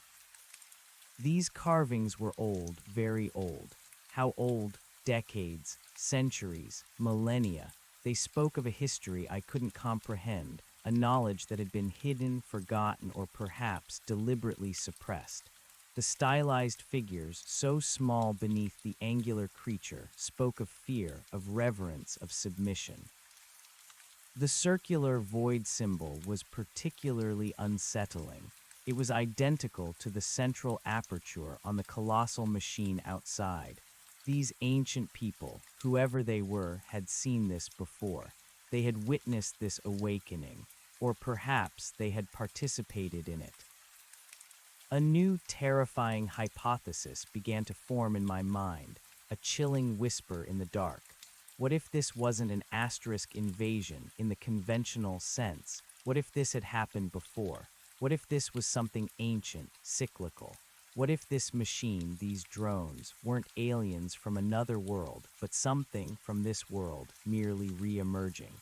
These carvings were old, very old. How old? Decades, centuries, millennia. They spoke of a history I couldn't comprehend, a knowledge that had been hidden, forgotten, or perhaps deliberately suppressed. The stylized figures, so small beneath the angular creature, spoke of fear, of reverence, of submission. The circular void symbol was particularly unsettling. It was identical to the central aperture on the colossal machine outside. These ancient people, whoever they were, had seen this before. They had witnessed this awakening, or perhaps they had participated in it. A new, terrifying hypothesis began to form in my mind, a chilling whisper in the dark. What if this wasn't an asterisk invasion in the conventional sense? What if this had happened before? What if this was something ancient, cyclical? What if this machine, these drones, weren't aliens from another world, but something from this world, merely re-emerging?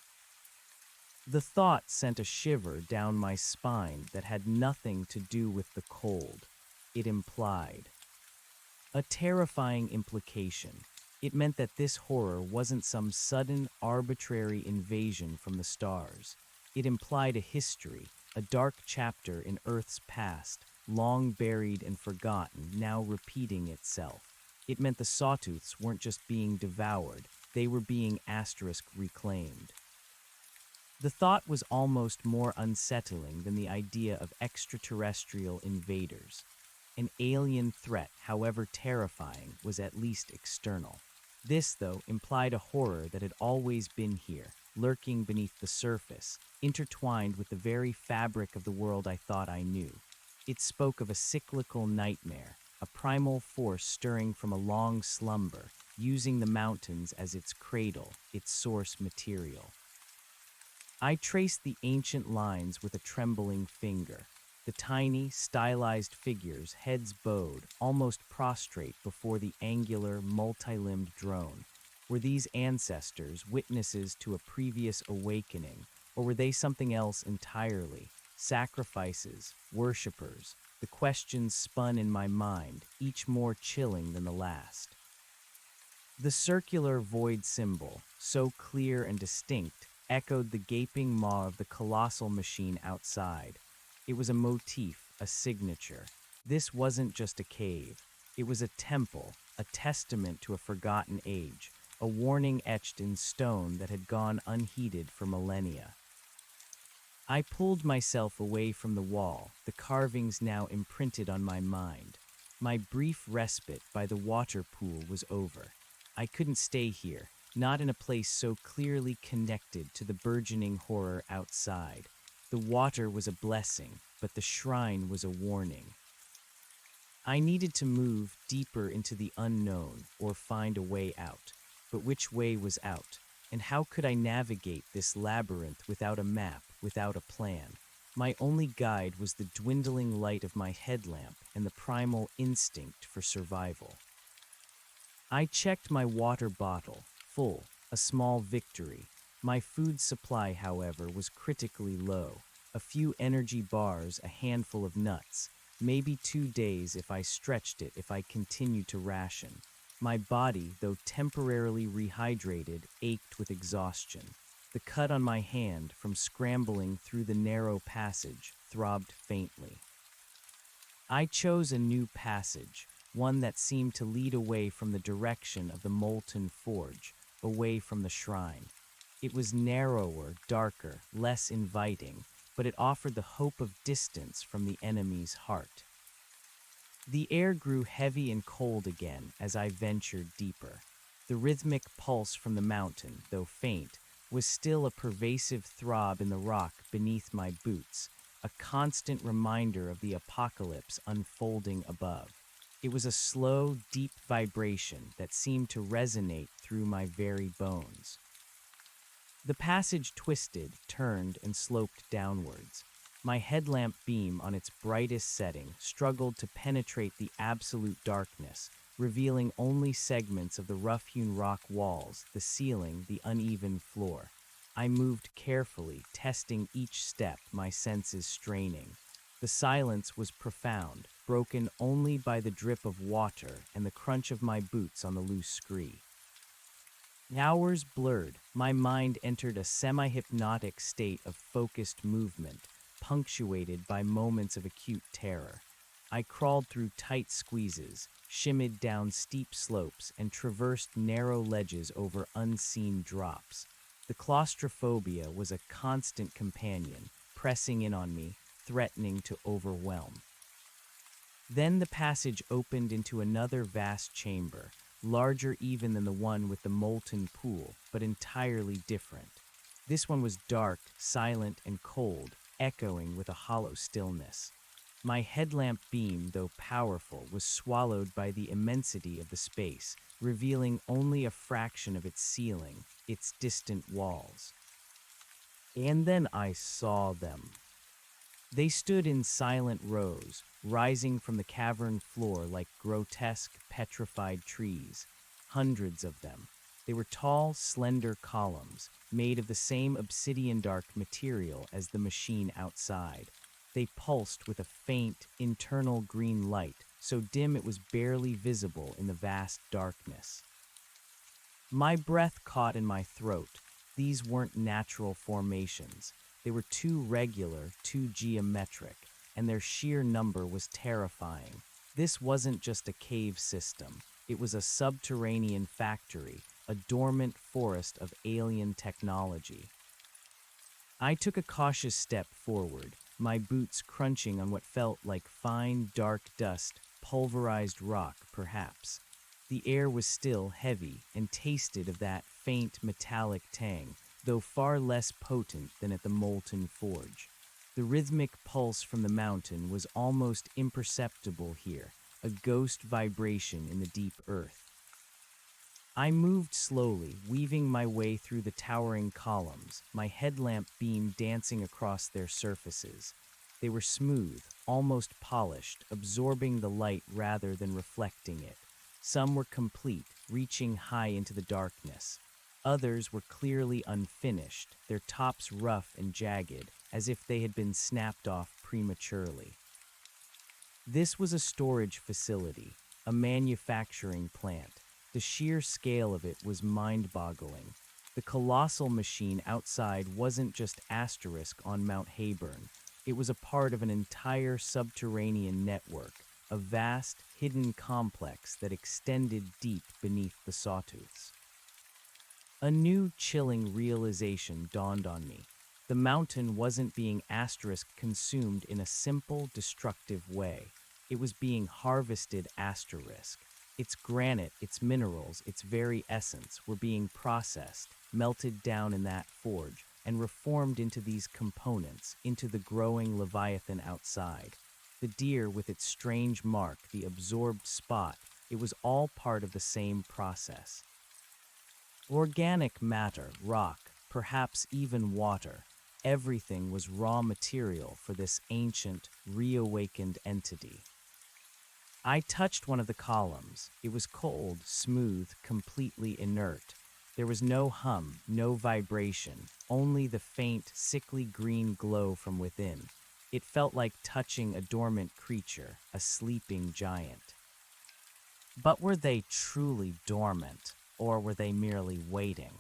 The thought sent a shiver down my spine that had nothing to do with the cold. It implied a terrifying implication. It meant that this horror wasn't some sudden, arbitrary invasion from the stars. It implied a history, a dark chapter in Earth's past, long buried and forgotten, now repeating itself. It meant the sawtooths weren't just being devoured, they were being asterisk reclaimed. The thought was almost more unsettling than the idea of extraterrestrial invaders. An alien threat, however terrifying, was at least external. This, though, implied a horror that had always been here, lurking beneath the surface, intertwined with the very fabric of the world I thought I knew. It spoke of a cyclical nightmare, a primal force stirring from a long slumber, using the mountains as its cradle, its source material. I traced the ancient lines with a trembling finger. The tiny, stylized figures, heads bowed, almost prostrate before the angular, multi-limbed drone. Were these ancestors witnesses to a previous awakening, or were they something else entirely? Sacrifices, worshippers. The questions spun in my mind, each more chilling than the last. The circular void symbol, so clear and distinct, echoed the gaping maw of the colossal machine outside. It was a motif, a signature. This wasn't just a cave. It was a temple, a testament to a forgotten age, a warning etched in stone that had gone unheeded for millennia. I pulled myself away from the wall, the carvings now imprinted on my mind. My brief respite by the water pool was over. I couldn't stay here, not in a place so clearly connected to the burgeoning horror outside. The water was a blessing, but the shrine was a warning. I needed to move deeper into the unknown or find a way out. But which way was out? And how could I navigate this labyrinth without a map, without a plan? My only guide was the dwindling light of my headlamp and the primal instinct for survival. I checked my water bottle, full, a small victory. My food supply, however, was critically low. A few energy bars, a handful of nuts. Maybe 2 days if I stretched it, if I continued to ration. My body, though temporarily rehydrated, ached with exhaustion. The cut on my hand, from scrambling through the narrow passage, throbbed faintly. I chose a new passage, one that seemed to lead away from the direction of the molten forge, away from the shrine. It was narrower, darker, less inviting, but it offered the hope of distance from the enemy's heart. The air grew heavy and cold again as I ventured deeper. The rhythmic pulse from the mountain, though faint, was still a pervasive throb in the rock beneath my boots, a constant reminder of the apocalypse unfolding above. It was a slow, deep vibration that seemed to resonate through my very bones. The passage twisted, turned, and sloped downwards. My headlamp beam on its brightest setting struggled to penetrate the absolute darkness, revealing only segments of the rough-hewn rock walls, the ceiling, the uneven floor. I moved carefully, testing each step, my senses straining. The silence was profound, broken only by the drip of water and the crunch of my boots on the loose scree. Hours blurred, my mind entered a semi-hypnotic state of focused movement, punctuated by moments of acute terror. I crawled through tight squeezes, shimmied down steep slopes, and traversed narrow ledges over unseen drops. The claustrophobia was a constant companion, pressing in on me, threatening to overwhelm. Then the passage opened into another vast chamber, larger even than the one with the molten pool, but entirely different. This one was dark, silent, and cold, echoing with a hollow stillness. My headlamp beam, though powerful, was swallowed by the immensity of the space, revealing only a fraction of its ceiling, its distant walls. And then I saw them. They stood in silent rows, rising from the cavern floor like grotesque, petrified trees. Hundreds of them. They were tall, slender columns, made of the same obsidian-dark material as the machine outside. They pulsed with a faint, internal green light, so dim it was barely visible in the vast darkness. My breath caught in my throat. These weren't natural formations. They were too regular, too geometric, and their sheer number was terrifying. This wasn't just a cave system. It was a subterranean factory, a dormant forest of alien technology. I took a cautious step forward, my boots crunching on what felt like fine, dark dust, pulverized rock, perhaps. The air was still heavy and tasted of that faint metallic tang, though far less potent than at the molten forge. The rhythmic pulse from the mountain was almost imperceptible here, a ghost vibration in the deep earth. I moved slowly, weaving my way through the towering columns, my headlamp beam dancing across their surfaces. They were smooth, almost polished, absorbing the light rather than reflecting it. Some were complete, reaching high into the darkness. Others were clearly unfinished, their tops rough and jagged, as if they had been snapped off prematurely. This was a storage facility, a manufacturing plant. The sheer scale of it was mind-boggling. The colossal machine outside wasn't just asterisk on Mount Hayburn. It was a part of an entire subterranean network, a vast, hidden complex that extended deep beneath the sawtooths. A new, chilling realization dawned on me. The mountain wasn't being asterisk consumed in a simple, destructive way. It was being harvested asterisk. Its granite, its minerals, its very essence were being processed, melted down in that forge, and reformed into these components, into the growing leviathan outside. The deer with its strange mark, the absorbed spot, it was all part of the same process. Organic matter, rock, perhaps even water, everything was raw material for this ancient, reawakened entity. I touched one of the columns. It was cold, smooth, completely inert. There was no hum, no vibration, only the faint, sickly green glow from within. It felt like touching a dormant creature, a sleeping giant. But were they truly dormant, or were they merely waiting?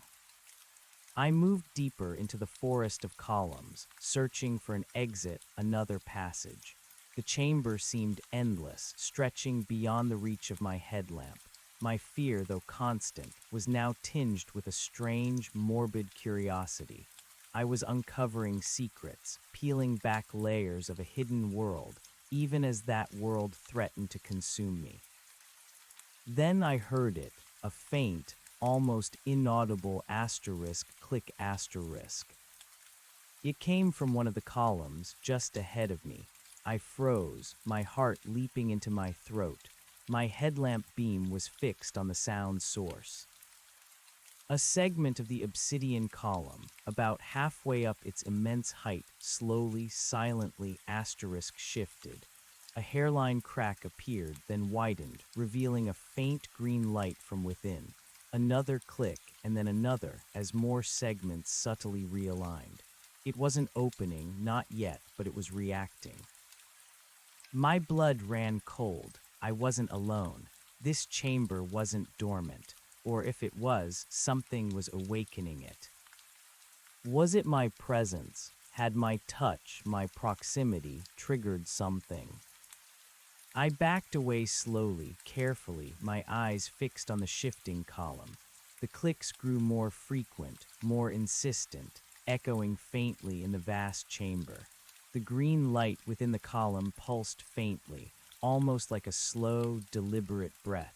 I moved deeper into the forest of columns, searching for an exit, another passage. The chamber seemed endless, stretching beyond the reach of my headlamp. My fear, though constant, was now tinged with a strange, morbid curiosity. I was uncovering secrets, peeling back layers of a hidden world, even as that world threatened to consume me. Then I heard it, a faint, almost inaudible asterisk click asterisk. It came from one of the columns just ahead of me. I froze, my heart leaping into my throat. My headlamp beam was fixed on the sound source. A segment of the obsidian column, about halfway up its immense height, slowly, silently asterisk shifted. A hairline crack appeared, then widened, revealing a faint green light from within. Another click, and then another, as more segments subtly realigned. It wasn't opening, not yet, but it was reacting. My blood ran cold. I wasn't alone. This chamber wasn't dormant, or if it was, something was awakening it. Was it my presence? Had my touch, my proximity, triggered something? I backed away slowly, carefully, my eyes fixed on the shifting column. The clicks grew more frequent, more insistent, echoing faintly in the vast chamber. The green light within the column pulsed faintly, almost like a slow, deliberate breath.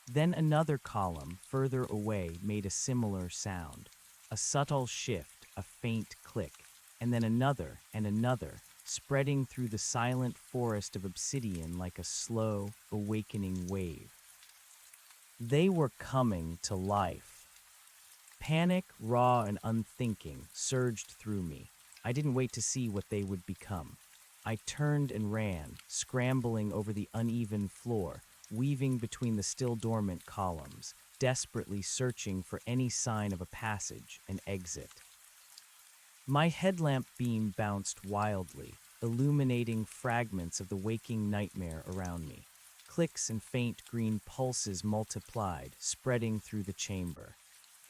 Then another column, further away, made a similar sound. A subtle shift, a faint click, and then another and another, spreading through the silent forest of obsidian like a slow, awakening wave. They were coming to life. Panic, raw and unthinking, surged through me. I didn't wait to see what they would become. I turned and ran, scrambling over the uneven floor, weaving between the still dormant columns, desperately searching for any sign of a passage, an exit. My headlamp beam bounced wildly, illuminating fragments of the waking nightmare around me. Clicks and faint green pulses multiplied, spreading through the chamber.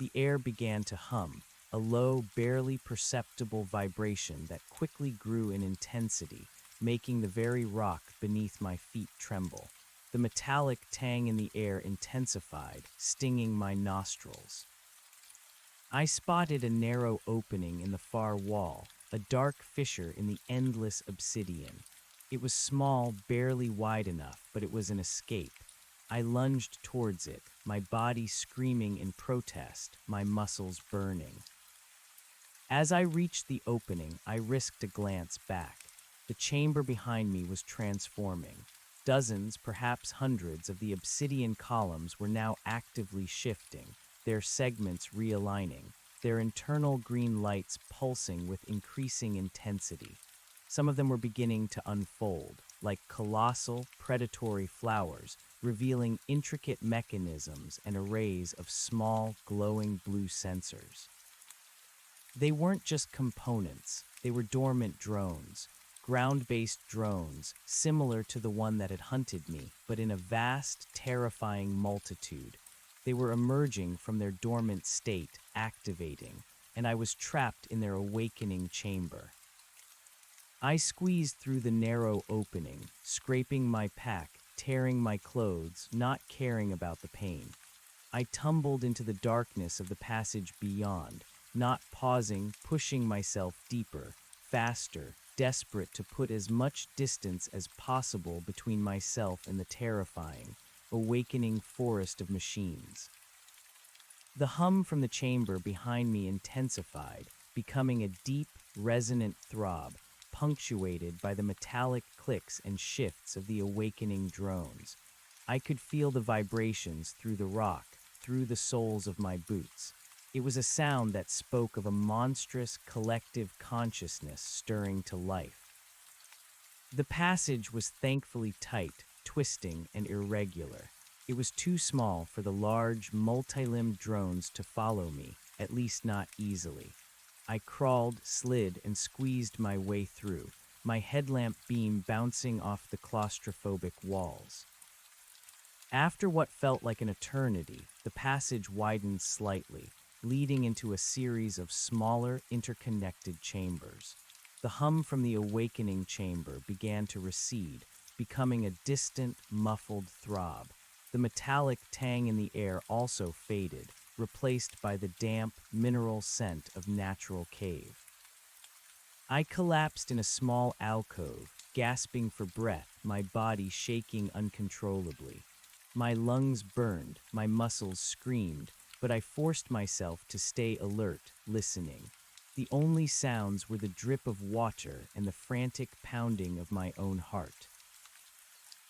The air began to hum, a low, barely perceptible vibration that quickly grew in intensity, making the very rock beneath my feet tremble. The metallic tang in the air intensified, stinging my nostrils. I spotted a narrow opening in the far wall, a dark fissure in the endless obsidian. It was small, barely wide enough, but it was an escape. I lunged towards it, my body screaming in protest, my muscles burning. As I reached the opening, I risked a glance back. The chamber behind me was transforming. Dozens, perhaps hundreds, of the obsidian columns were now actively shifting, their segments realigning, their internal green lights pulsing with increasing intensity. Some of them were beginning to unfold, like colossal, predatory flowers, revealing intricate mechanisms and arrays of small, glowing blue sensors. They weren't just components, they were dormant drones, ground-based drones, similar to the one that had hunted me, but in a vast, terrifying multitude. They were emerging from their dormant state, activating, and I was trapped in their awakening chamber. I squeezed through the narrow opening, scraping my pack, tearing my clothes, not caring about the pain. I tumbled into the darkness of the passage beyond, not pausing, pushing myself deeper, faster, desperate to put as much distance as possible between myself and the terrifying, awakening forest of machines. The hum from the chamber behind me intensified, becoming a deep, resonant throb, punctuated by the metallic clicks and shifts of the awakening drones. I could feel the vibrations through the rock, through the soles of my boots. It was a sound that spoke of a monstrous collective consciousness stirring to life. The passage was thankfully tight, twisting, and irregular. It was too small for the large, multi-limbed drones to follow me, at least not easily. I crawled, slid, and squeezed my way through, my headlamp beam bouncing off the claustrophobic walls. After what felt like an eternity, the passage widened slightly, leading into a series of smaller, interconnected chambers. The hum from the awakening chamber began to recede, becoming a distant, muffled throb. The metallic tang in the air also faded, replaced by the damp, mineral scent of natural cave. I collapsed in a small alcove, gasping for breath, my body shaking uncontrollably. My lungs burned, my muscles screamed, but I forced myself to stay alert, listening. The only sounds were the drip of water and the frantic pounding of my own heart.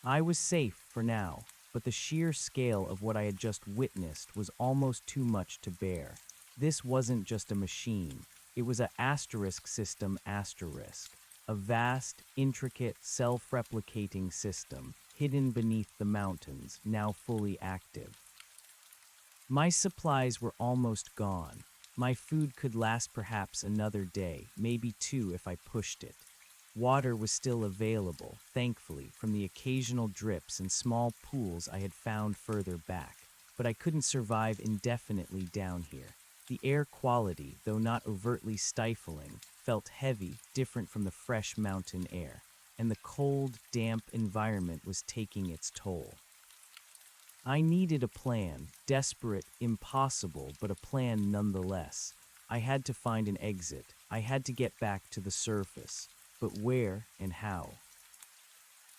I was safe for now, but the sheer scale of what I had just witnessed was almost too much to bear. This wasn't just a machine, it was a asterisk system asterisk. a vast, intricate, self-replicating system hidden beneath the mountains, now fully active. My supplies were almost gone. My food could last perhaps another day, maybe two if I pushed it. Water was still available, thankfully, from the occasional drips and small pools I had found further back, but I couldn't survive indefinitely down here. The air quality, though not overtly stifling, felt heavy, different from the fresh mountain air, and the cold, damp environment was taking its toll. I needed a plan, desperate, impossible, but a plan nonetheless. I had to find an exit. I had to get back to the surface. But where and how?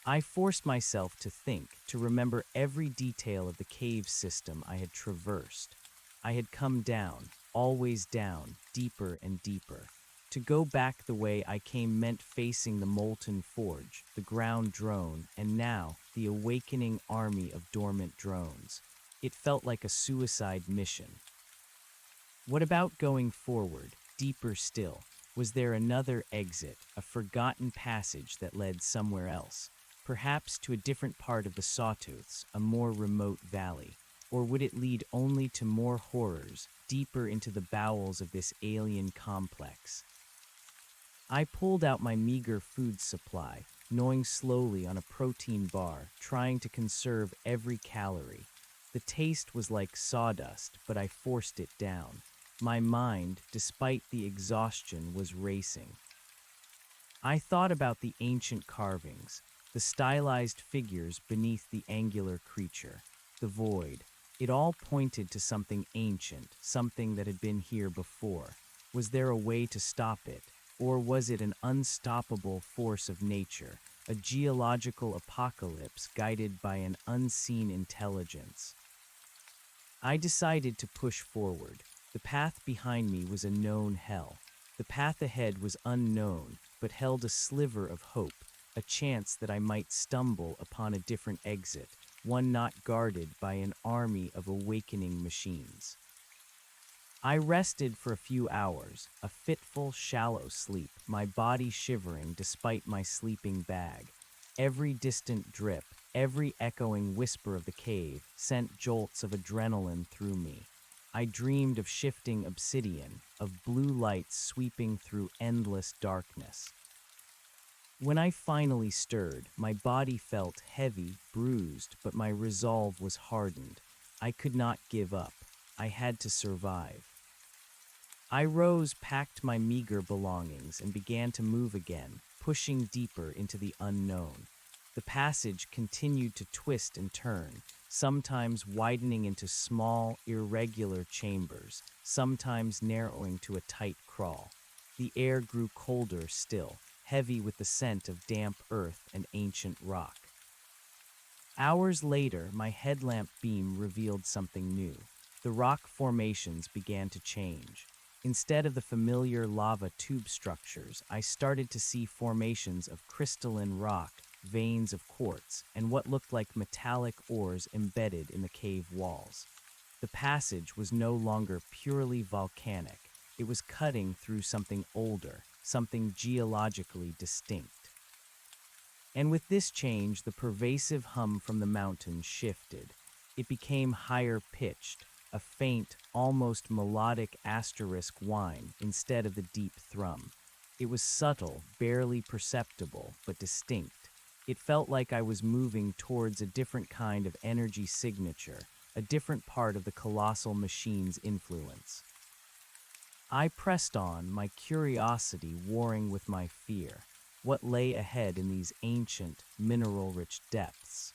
I forced myself to think, to remember every detail of the cave system I had traversed. I had come down, always down, deeper and deeper. To go back the way I came meant facing the molten forge, the ground drone, and now the awakening army of dormant drones. It felt like a suicide mission. What about going forward, deeper still? Was there another exit, a forgotten passage that led somewhere else? Perhaps to a different part of the Sawtooths, a more remote valley? Or would it lead only to more horrors, deeper into the bowels of this alien complex? I pulled out my meager food supply, gnawing slowly on a protein bar, trying to conserve every calorie. The taste was like sawdust, but I forced it down. My mind, despite the exhaustion, was racing. I thought about the ancient carvings, the stylized figures beneath the angular creature, the void. It all pointed to something ancient, something that had been here before. Was there a way to stop it? Or was it an unstoppable force of nature, a geological apocalypse guided by an unseen intelligence? I decided to push forward. The path behind me was a known hell. The path ahead was unknown, but held a sliver of hope, a chance that I might stumble upon a different exit, one not guarded by an army of awakening machines. I rested for a few hours, a fitful, shallow sleep, my body shivering despite my sleeping bag. Every distant drip, every echoing whisper of the cave sent jolts of adrenaline through me. I dreamed of shifting obsidian, of blue lights sweeping through endless darkness. When I finally stirred, my body felt heavy, bruised, but my resolve was hardened. I could not give up. I had to survive. I rose, packed my meager belongings, and began to move again, pushing deeper into the unknown. The passage continued to twist and turn, sometimes widening into small, irregular chambers, sometimes narrowing to a tight crawl. The air grew colder still, heavy with the scent of damp earth and ancient rock. Hours later, my headlamp beam revealed something new. The rock formations began to change. Instead of the familiar lava tube structures, I started to see formations of crystalline rock, veins of quartz, and what looked like metallic ores embedded in the cave walls. The passage was no longer purely volcanic. It was cutting through something older, something geologically distinct. And with this change, the pervasive hum from the mountains shifted. It became higher pitched, a faint, almost melodic asterisk whine instead of the deep thrum. It was subtle, barely perceptible, but distinct. It felt like I was moving towards a different kind of energy signature, a different part of the colossal machine's influence. I pressed on, my curiosity warring with my fear. What lay ahead in these ancient, mineral-rich depths?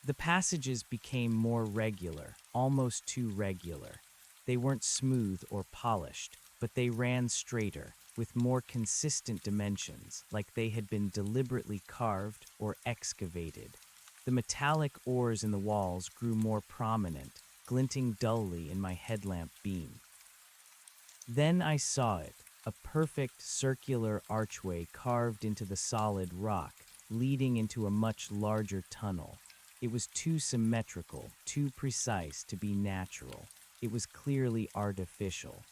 The passages became more regular, almost too regular. They weren't smooth or polished, but they ran straighter, with more consistent dimensions, like they had been deliberately carved or excavated. The metallic ores in the walls grew more prominent, glinting dully in my headlamp beam. Then I saw it, a perfect circular archway carved into the solid rock, leading into a much larger tunnel. It was too symmetrical, too precise to be natural. It was clearly artificial.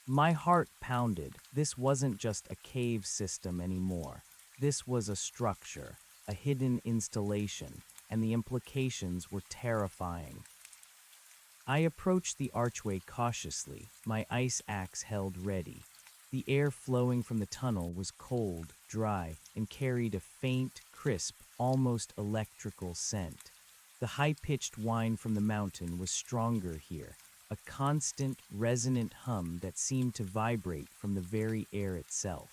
My heart pounded. This wasn't just a cave system anymore. This was a structure, a hidden installation, and the implications were terrifying. I approached the archway cautiously, my ice axe held ready. The air flowing from the tunnel was cold, dry, and carried a faint, crisp, almost electrical scent. The high-pitched whine from the mountain was stronger here, a constant, resonant hum that seemed to vibrate from the very air itself.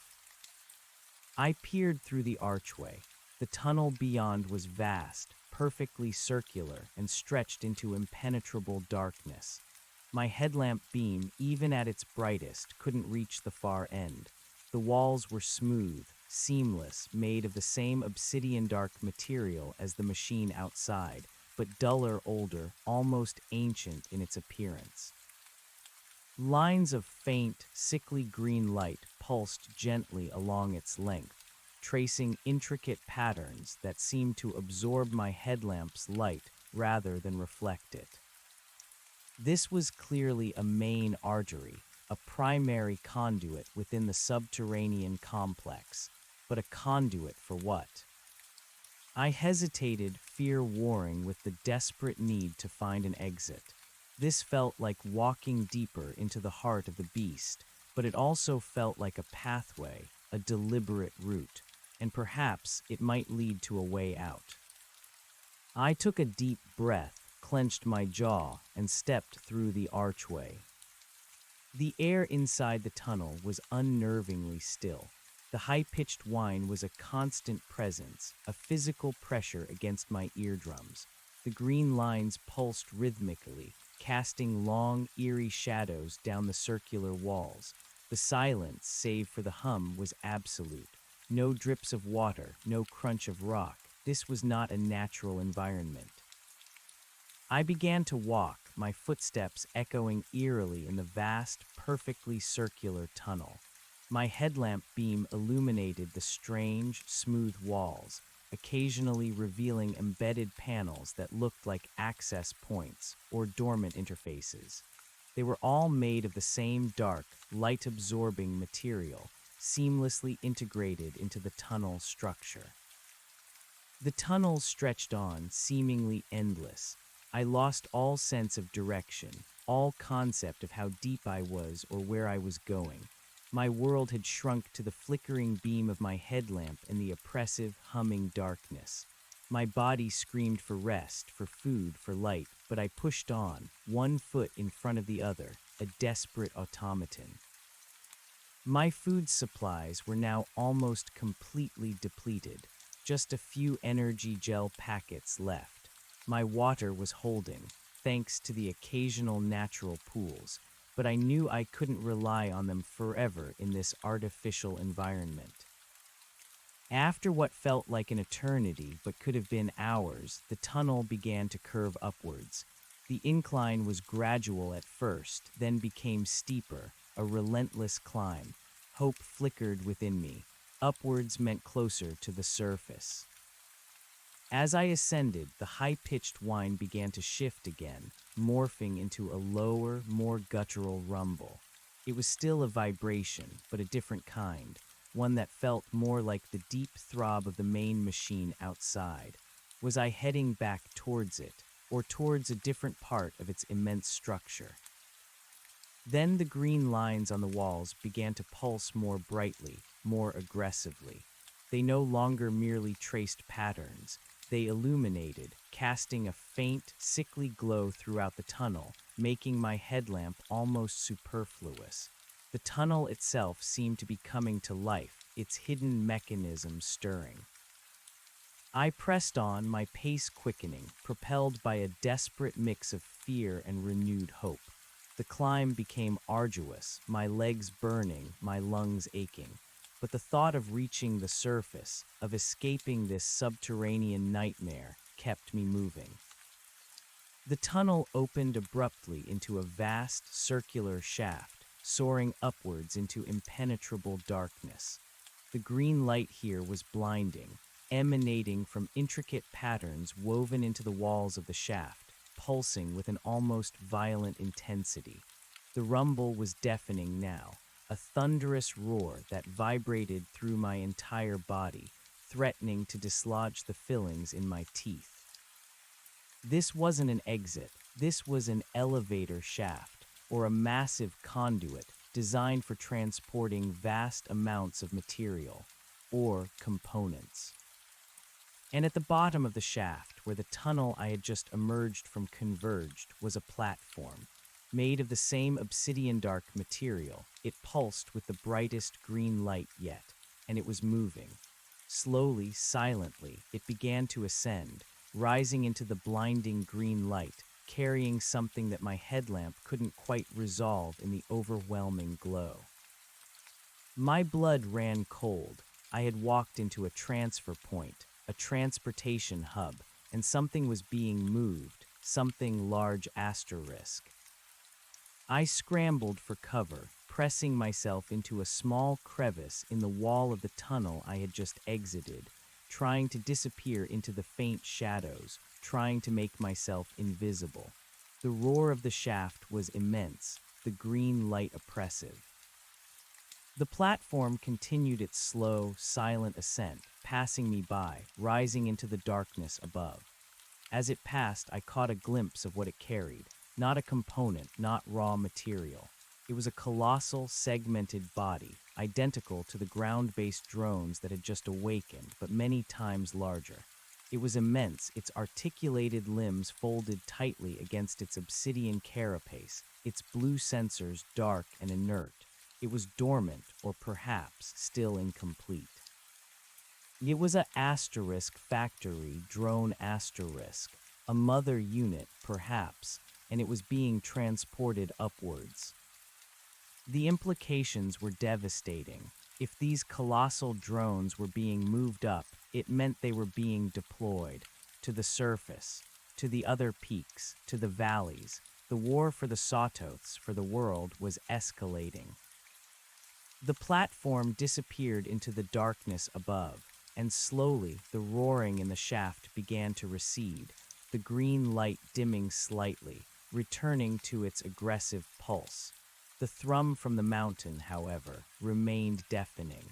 I peered through the archway. The tunnel beyond was vast, perfectly circular, and stretched into impenetrable darkness. My headlamp beam, even at its brightest, couldn't reach the far end. The walls were smooth, seamless, made of the same obsidian dark material as the machine outside, but duller, older, almost ancient in its appearance. Lines of faint, sickly green light pulsed gently along its length, tracing intricate patterns that seemed to absorb my headlamp's light rather than reflect it. This was clearly a main artery, a primary conduit within the subterranean complex. But a conduit for what? I hesitated, fear warring with the desperate need to find an exit. This felt like walking deeper into the heart of the beast, but it also felt like a pathway, a deliberate route, and perhaps it might lead to a way out. I took a deep breath, clenched my jaw, and stepped through the archway. The air inside the tunnel was unnervingly still. The high-pitched whine was a constant presence, a physical pressure against my eardrums. The green lines pulsed rhythmically, casting long, eerie shadows down the circular walls. The silence, save for the hum, was absolute. No drips of water, no crunch of rock. This was not a natural environment. I began to walk, my footsteps echoing eerily in the vast, perfectly circular tunnel. My headlamp beam illuminated the strange, smooth walls, occasionally revealing embedded panels that looked like access points or dormant interfaces. They were all made of the same dark, light-absorbing material, seamlessly integrated into the tunnel structure. The tunnel stretched on, seemingly endless. I lost all sense of direction, all concept of how deep I was or where I was going. My world had shrunk to the flickering beam of my headlamp and the oppressive, humming darkness. My body screamed for rest, for food, for light, but I pushed on, one foot in front of the other, a desperate automaton. My food supplies were now almost completely depleted, just a few energy gel packets left. My water was holding, thanks to the occasional natural pools, but I knew I couldn't rely on them forever in this artificial environment. After what felt like an eternity but could have been hours, the tunnel began to curve upwards. The incline was gradual at first, then became steeper, a relentless climb. Hope flickered within me. Upwards meant closer to the surface. As I ascended, the high-pitched whine began to shift again, morphing into a lower, more guttural rumble. It was still a vibration, but a different kind, one that felt more like the deep throb of the main machine outside. Was I heading back towards it, or towards a different part of its immense structure? Then the green lines on the walls began to pulse more brightly, more aggressively. They no longer merely traced patterns. They illuminated, casting a faint, sickly glow throughout the tunnel, making my headlamp almost superfluous. The tunnel itself seemed to be coming to life, its hidden mechanism stirring. I pressed on, my pace quickening, propelled by a desperate mix of fear and renewed hope. The climb became arduous, my legs burning, my lungs aching. But the thought of reaching the surface, of escaping this subterranean nightmare, kept me moving. The tunnel opened abruptly into a vast circular shaft, soaring upwards into impenetrable darkness. The green light here was blinding, emanating from intricate patterns woven into the walls of the shaft, pulsing with an almost violent intensity. The rumble was deafening now, a thunderous roar that vibrated through my entire body, threatening to dislodge the fillings in my teeth. This wasn't an exit, this was an elevator shaft, or a massive conduit designed for transporting vast amounts of material, or components. And at the bottom of the shaft, where the tunnel I had just emerged from converged, was a platform. Made of the same obsidian dark material, it pulsed with the brightest green light yet, and it was moving. Slowly, silently, it began to ascend, rising into the blinding green light, carrying something that my headlamp couldn't quite resolve in the overwhelming glow. My blood ran cold. I had walked into a transfer point, a transportation hub, and something was being moved, something large asterisk. I scrambled for cover, pressing myself into a small crevice in the wall of the tunnel I had just exited, trying to disappear into the faint shadows, trying to make myself invisible. The roar of the shaft was immense, the green light oppressive. The platform continued its slow, silent ascent, passing me by, rising into the darkness above. As it passed, I caught a glimpse of what it carried. Not a component, not raw material. It was a colossal, segmented body, identical to the ground-based drones that had just awakened, but many times larger. It was immense, its articulated limbs folded tightly against its obsidian carapace, its blue sensors dark and inert. It was dormant, or perhaps still incomplete. It was a asterisk factory drone asterisk, a mother unit, perhaps, and it was being transported upwards. The implications were devastating. If these colossal drones were being moved up, it meant they were being deployed to the surface, to the other peaks, to the valleys. The war for the Sawtooths, for the world, was escalating. The platform disappeared into the darkness above, and slowly the roaring in the shaft began to recede, the green light dimming slightly, returning to its aggressive pulse. The thrum from the mountain, however, remained deafening.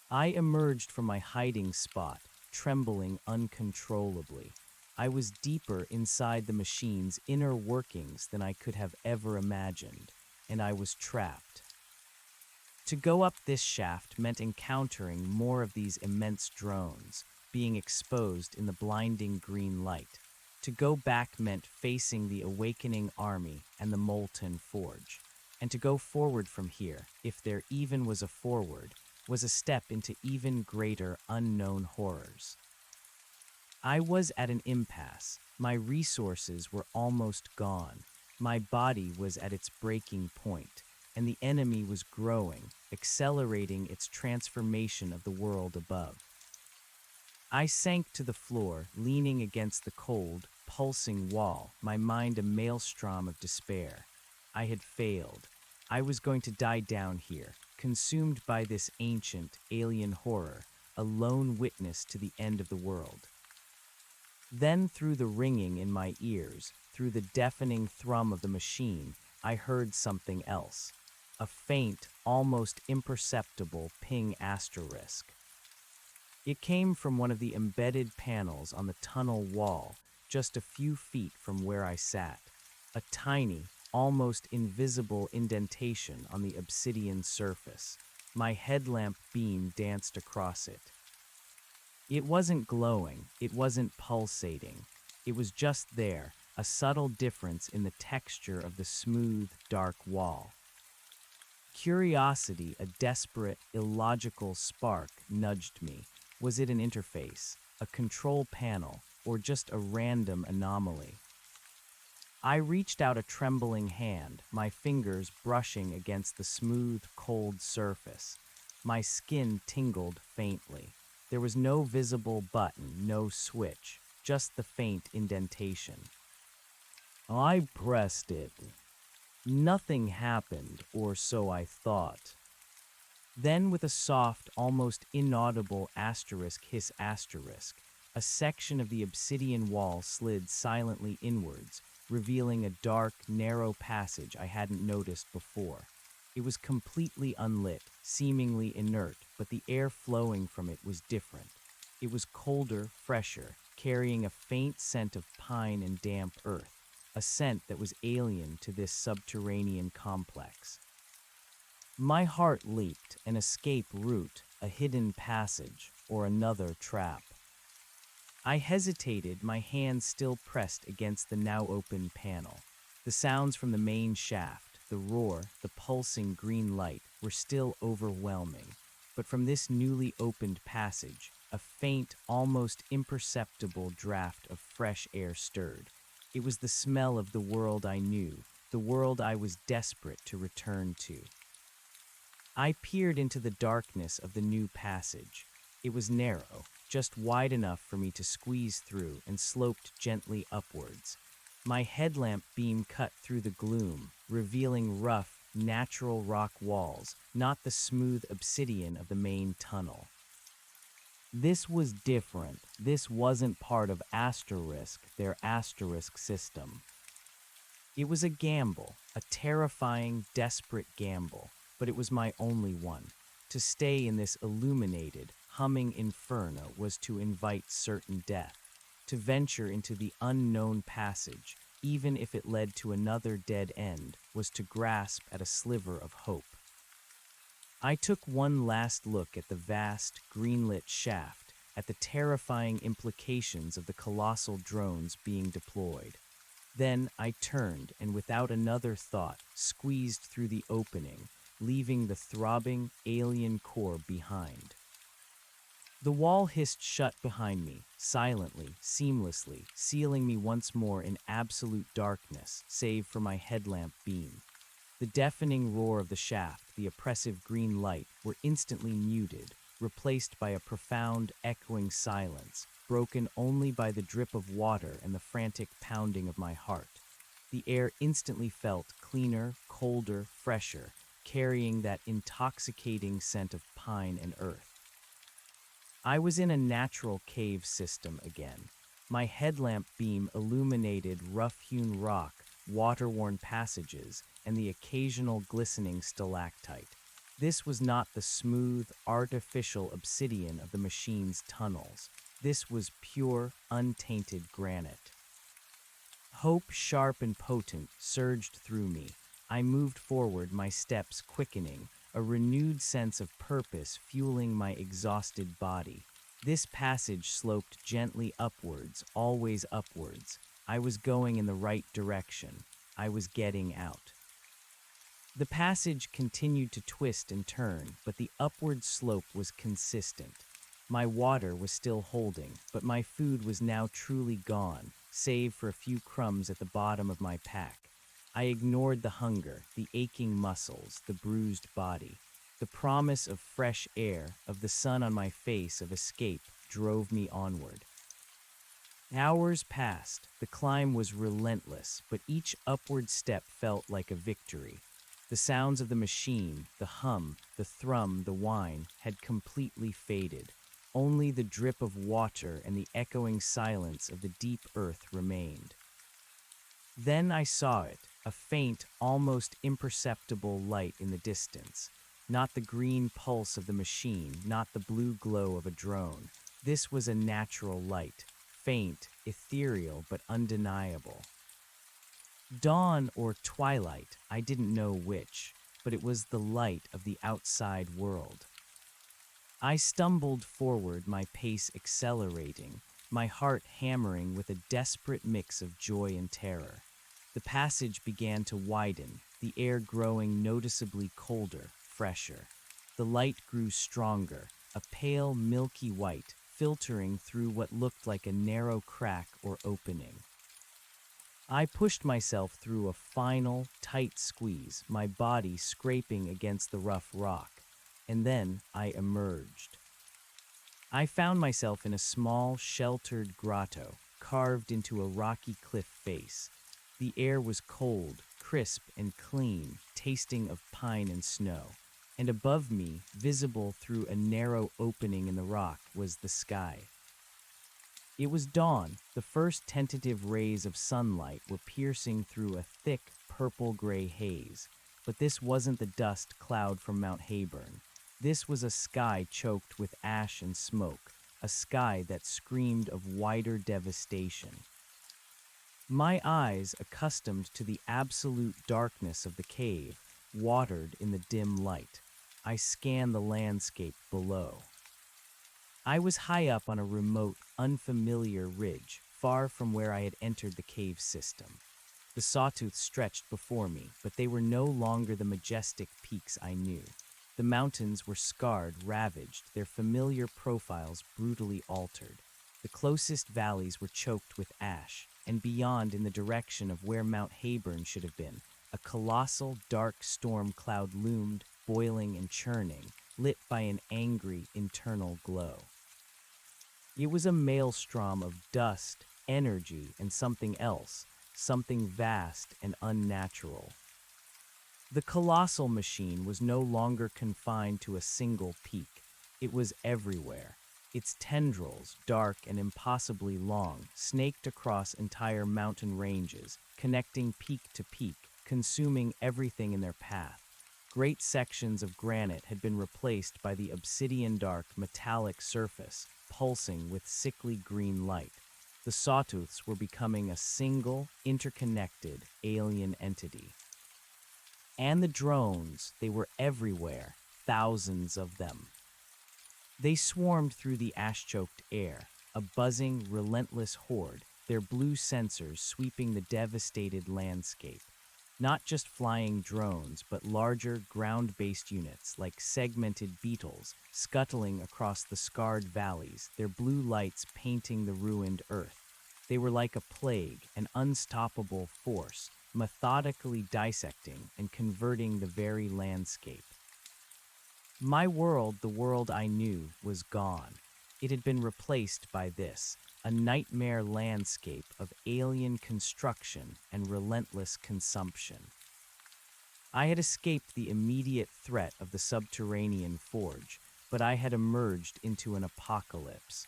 I emerged from my hiding spot, trembling uncontrollably. I was deeper inside the machine's inner workings than I could have ever imagined, and I was trapped. To go up this shaft meant encountering more of these immense drones, being exposed in the blinding green light. To go back meant facing the awakening army and the molten forge. And to go forward from here, if there even was a forward, was a step into even greater unknown horrors. I was at an impasse. My resources were almost gone. My body was at its breaking point, and the enemy was growing, accelerating its transformation of the world above. I sank to the floor, leaning against the cold, pulsing wall, my mind a maelstrom of despair. I had failed. I was going to die down here, consumed by this ancient, alien horror, a lone witness to the end of the world. Then, through the ringing in my ears, through the deafening thrum of the machine, I heard something else. A faint, almost imperceptible ping asterisk. It came from one of the embedded panels on the tunnel wall, just a few feet from where I sat. A tiny, almost invisible indentation on the obsidian surface. My headlamp beam danced across it. It wasn't glowing, it wasn't pulsating. It was just there, a subtle difference in the texture of the smooth, dark wall. Curiosity, a desperate, illogical spark, nudged me. Was it an interface, a control panel, or just a random anomaly? I reached out a trembling hand, my fingers brushing against the smooth, cold surface. My skin tingled faintly. There was no visible button, no switch, just the faint indentation. I pressed it. Nothing happened, or so I thought. Then, with a soft, almost inaudible asterisk hiss asterisk, a section of the obsidian wall slid silently inwards, revealing a dark, narrow passage I hadn't noticed before. It was completely unlit, seemingly inert, but the air flowing from it was different. It was colder, fresher, carrying a faint scent of pine and damp earth, a scent that was alien to this subterranean complex. My heart leaped, an escape route, a hidden passage, or another trap. I hesitated, my hands still pressed against the now open panel. The sounds from the main shaft, the roar, the pulsing green light, were still overwhelming. But from this newly opened passage, a faint, almost imperceptible draft of fresh air stirred. It was the smell of the world I knew, the world I was desperate to return to. I peered into the darkness of the new passage. It was narrow, just wide enough for me to squeeze through, and sloped gently upwards. My headlamp beam cut through the gloom, revealing rough, natural rock walls, not the smooth obsidian of the main tunnel. This was different. This wasn't part of their asterisk system. It was a gamble, a terrifying, desperate gamble, but it was my only one. To stay in this illuminated, humming inferno was to invite certain death. To venture into the unknown passage, even if it led to another dead end, was to grasp at a sliver of hope. I took one last look at the vast, greenlit shaft, at the terrifying implications of the colossal drones being deployed. Then I turned and without another thought squeezed through the opening, leaving the throbbing, alien core behind. The wall hissed shut behind me, silently, seamlessly, sealing me once more in absolute darkness, save for my headlamp beam. The deafening roar of the shaft, the oppressive green light, were instantly muted, replaced by a profound, echoing silence, broken only by the drip of water and the frantic pounding of my heart. The air instantly felt cleaner, colder, fresher, carrying that intoxicating scent of pine and earth. I was in a natural cave system again. My headlamp beam illuminated rough-hewn rock, water-worn passages, and the occasional glistening stalactite. This was not the smooth, artificial obsidian of the machine's tunnels. This was pure, untainted granite. Hope, sharp and potent, surged through me. I moved forward, my steps quickening, a renewed sense of purpose fueling my exhausted body. This passage sloped gently upwards, always upwards. I was going in the right direction. I was getting out. The passage continued to twist and turn, but the upward slope was consistent. My water was still holding, but my food was now truly gone, save for a few crumbs at the bottom of my pack. I ignored the hunger, the aching muscles, the bruised body. The promise of fresh air, of the sun on my face, of escape, drove me onward. Hours passed. The climb was relentless, but each upward step felt like a victory. The sounds of the machine, the hum, the thrum, the whine, had completely faded. Only the drip of water and the echoing silence of the deep earth remained. Then I saw it, a faint, almost imperceptible light in the distance. Not the green pulse of the machine, not the blue glow of a drone. This was a natural light, faint, ethereal, but undeniable. Dawn or twilight, I didn't know which, but it was the light of the outside world. I stumbled forward, my pace accelerating, my heart hammering with a desperate mix of joy and terror. The passage began to widen, the air growing noticeably colder, fresher. The light grew stronger, a pale, milky white, filtering through what looked like a narrow crack or opening. I pushed myself through a final, tight squeeze, my body scraping against the rough rock, and then I emerged. I found myself in a small, sheltered grotto, carved into a rocky cliff face. The air was cold, crisp and clean, tasting of pine and snow, and above me, visible through a narrow opening in the rock, was the sky. It was dawn. The first tentative rays of sunlight were piercing through a thick, purple-gray haze. But this wasn't the dust cloud from Mount Hayburn. This was a sky choked with ash and smoke, a sky that screamed of wider devastation. My eyes, accustomed to the absolute darkness of the cave, watered in the dim light. I scanned the landscape below. I was high up on a remote, unfamiliar ridge, far from where I had entered the cave system. The sawtooths stretched before me, but they were no longer the majestic peaks I knew. The mountains were scarred, ravaged, their familiar profiles brutally altered. The closest valleys were choked with ash, and beyond, in the direction of where Mount Hayburn should have been, a colossal, dark storm cloud loomed, boiling and churning, lit by an angry, internal glow. It was a maelstrom of dust, energy, and something else, something vast and unnatural. The colossal machine was no longer confined to a single peak. It was everywhere. Its tendrils, dark and impossibly long, snaked across entire mountain ranges, connecting peak to peak, consuming everything in their path. Great sections of granite had been replaced by the obsidian-dark metallic surface, pulsing with sickly green light. The sawtooths were becoming a single, interconnected, alien entity. And the drones, they were everywhere, thousands of them. They swarmed through the ash-choked air, a buzzing, relentless horde, their blue sensors sweeping the devastated landscape. Not just flying drones, but larger, ground-based units like segmented beetles scuttling across the scarred valleys, their blue lights painting the ruined earth. They were like a plague, an unstoppable force, methodically dissecting and converting the very landscape. My world, the world I knew, was gone. It had been replaced by this, a nightmare landscape of alien construction and relentless consumption. I had escaped the immediate threat of the subterranean forge, but I had emerged into an apocalypse.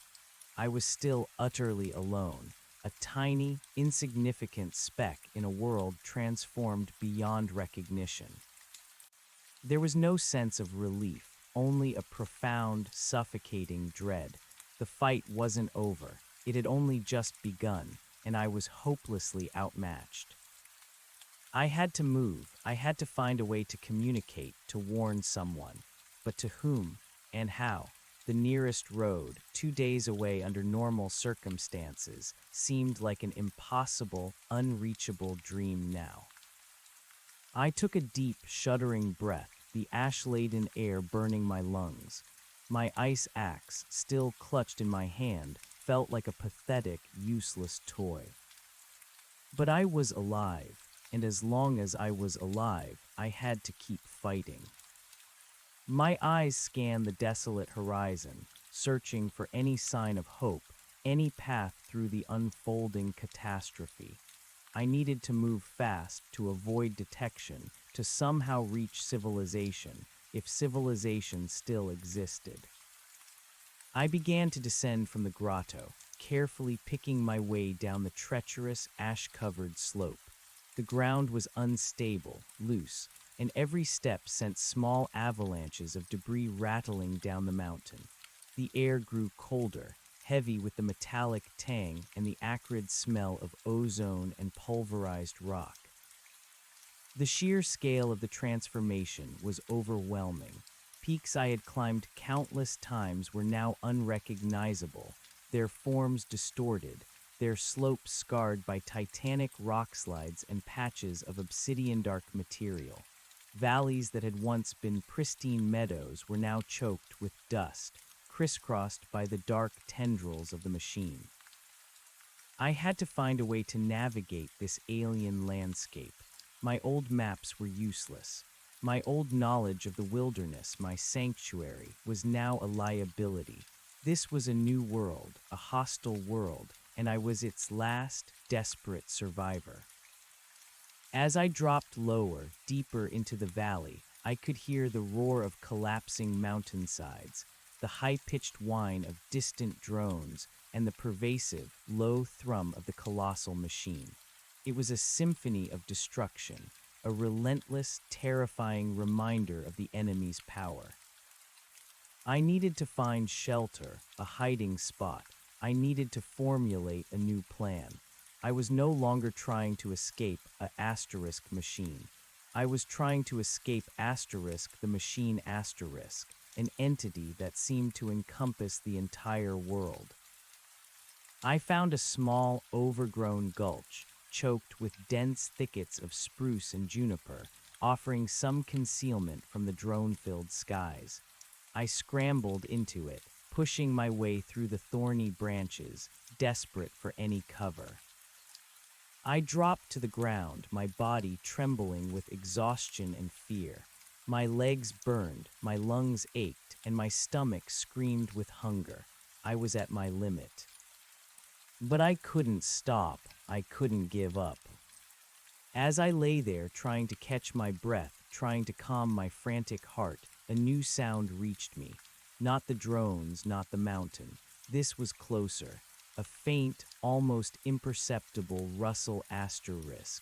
I was still utterly alone, a tiny, insignificant speck in a world transformed beyond recognition. There was no sense of relief, only a profound, suffocating dread. The fight wasn't over. It had only just begun, and I was hopelessly outmatched. I had to move. I had to find a way to communicate, to warn someone. But to whom and how? The nearest road, 2 days away under normal circumstances, seemed like an impossible, unreachable dream now. I took a deep, shuddering breath, the ash-laden air burning my lungs. My ice axe, still clutched in my hand, felt like a pathetic, useless toy. But I was alive, and as long as I was alive, I had to keep fighting. My eyes scanned the desolate horizon, searching for any sign of hope, any path through the unfolding catastrophe. I needed to move fast to avoid detection, to somehow reach civilization, if civilization still existed. I began to descend from the grotto, carefully picking my way down the treacherous, ash-covered slope. The ground was unstable, loose, and every step sent small avalanches of debris rattling down the mountain. The air grew colder, heavy with the metallic tang and the acrid smell of ozone and pulverized rock. The sheer scale of the transformation was overwhelming. Peaks I had climbed countless times were now unrecognizable, their forms distorted, their slopes scarred by titanic rock slides and patches of obsidian-dark material. Valleys that had once been pristine meadows were now choked with dust, crisscrossed by the dark tendrils of the machine. I had to find a way to navigate this alien landscape. My old maps were useless. My old knowledge of the wilderness, my sanctuary, was now a liability. This was a new world, a hostile world, and I was its last, desperate survivor. As I dropped lower, deeper into the valley, I could hear the roar of collapsing mountainsides. the high-pitched whine of distant drones, and the pervasive, low thrum of the colossal machine. It was a symphony of destruction, a relentless, terrifying reminder of the enemy's power. I needed to find shelter, a hiding spot. I needed to formulate a new plan. I was no longer trying to escape a asterisk machine. I was trying to escape asterisk the machine asterisk, an entity that seemed to encompass the entire world. I found a small, overgrown gulch, choked with dense thickets of spruce and juniper, offering some concealment from the drone-filled skies. I scrambled into it, pushing my way through the thorny branches, desperate for any cover. I dropped to the ground, my body trembling with exhaustion and fear. My legs burned, my lungs ached, and my stomach screamed with hunger. I was at my limit. But I couldn't stop. I couldn't give up. As I lay there trying to catch my breath, trying to calm my frantic heart, a new sound reached me. Not the drones, not the mountain. This was closer. A faint, almost imperceptible rustle asterisk.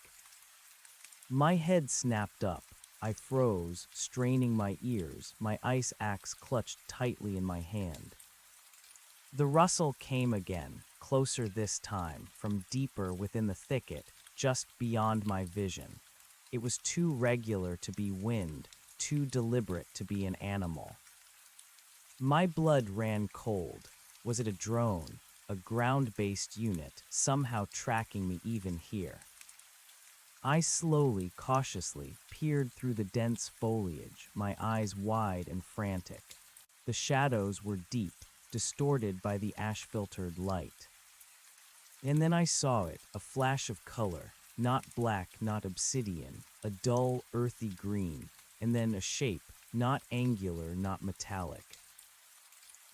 My head snapped up. I froze, straining my ears, my ice axe clutched tightly in my hand. The rustle came again, closer this time, from deeper within the thicket, just beyond my vision. It was too regular to be wind, too deliberate to be an animal. My blood ran cold. Was it a drone, a ground-based unit, somehow tracking me even here? I slowly, cautiously, peered through the dense foliage, my eyes wide and frantic. The shadows were deep, distorted by the ash-filtered light. And then I saw it, a flash of color, not black, not obsidian, a dull, earthy green, and then a shape, not angular, not metallic.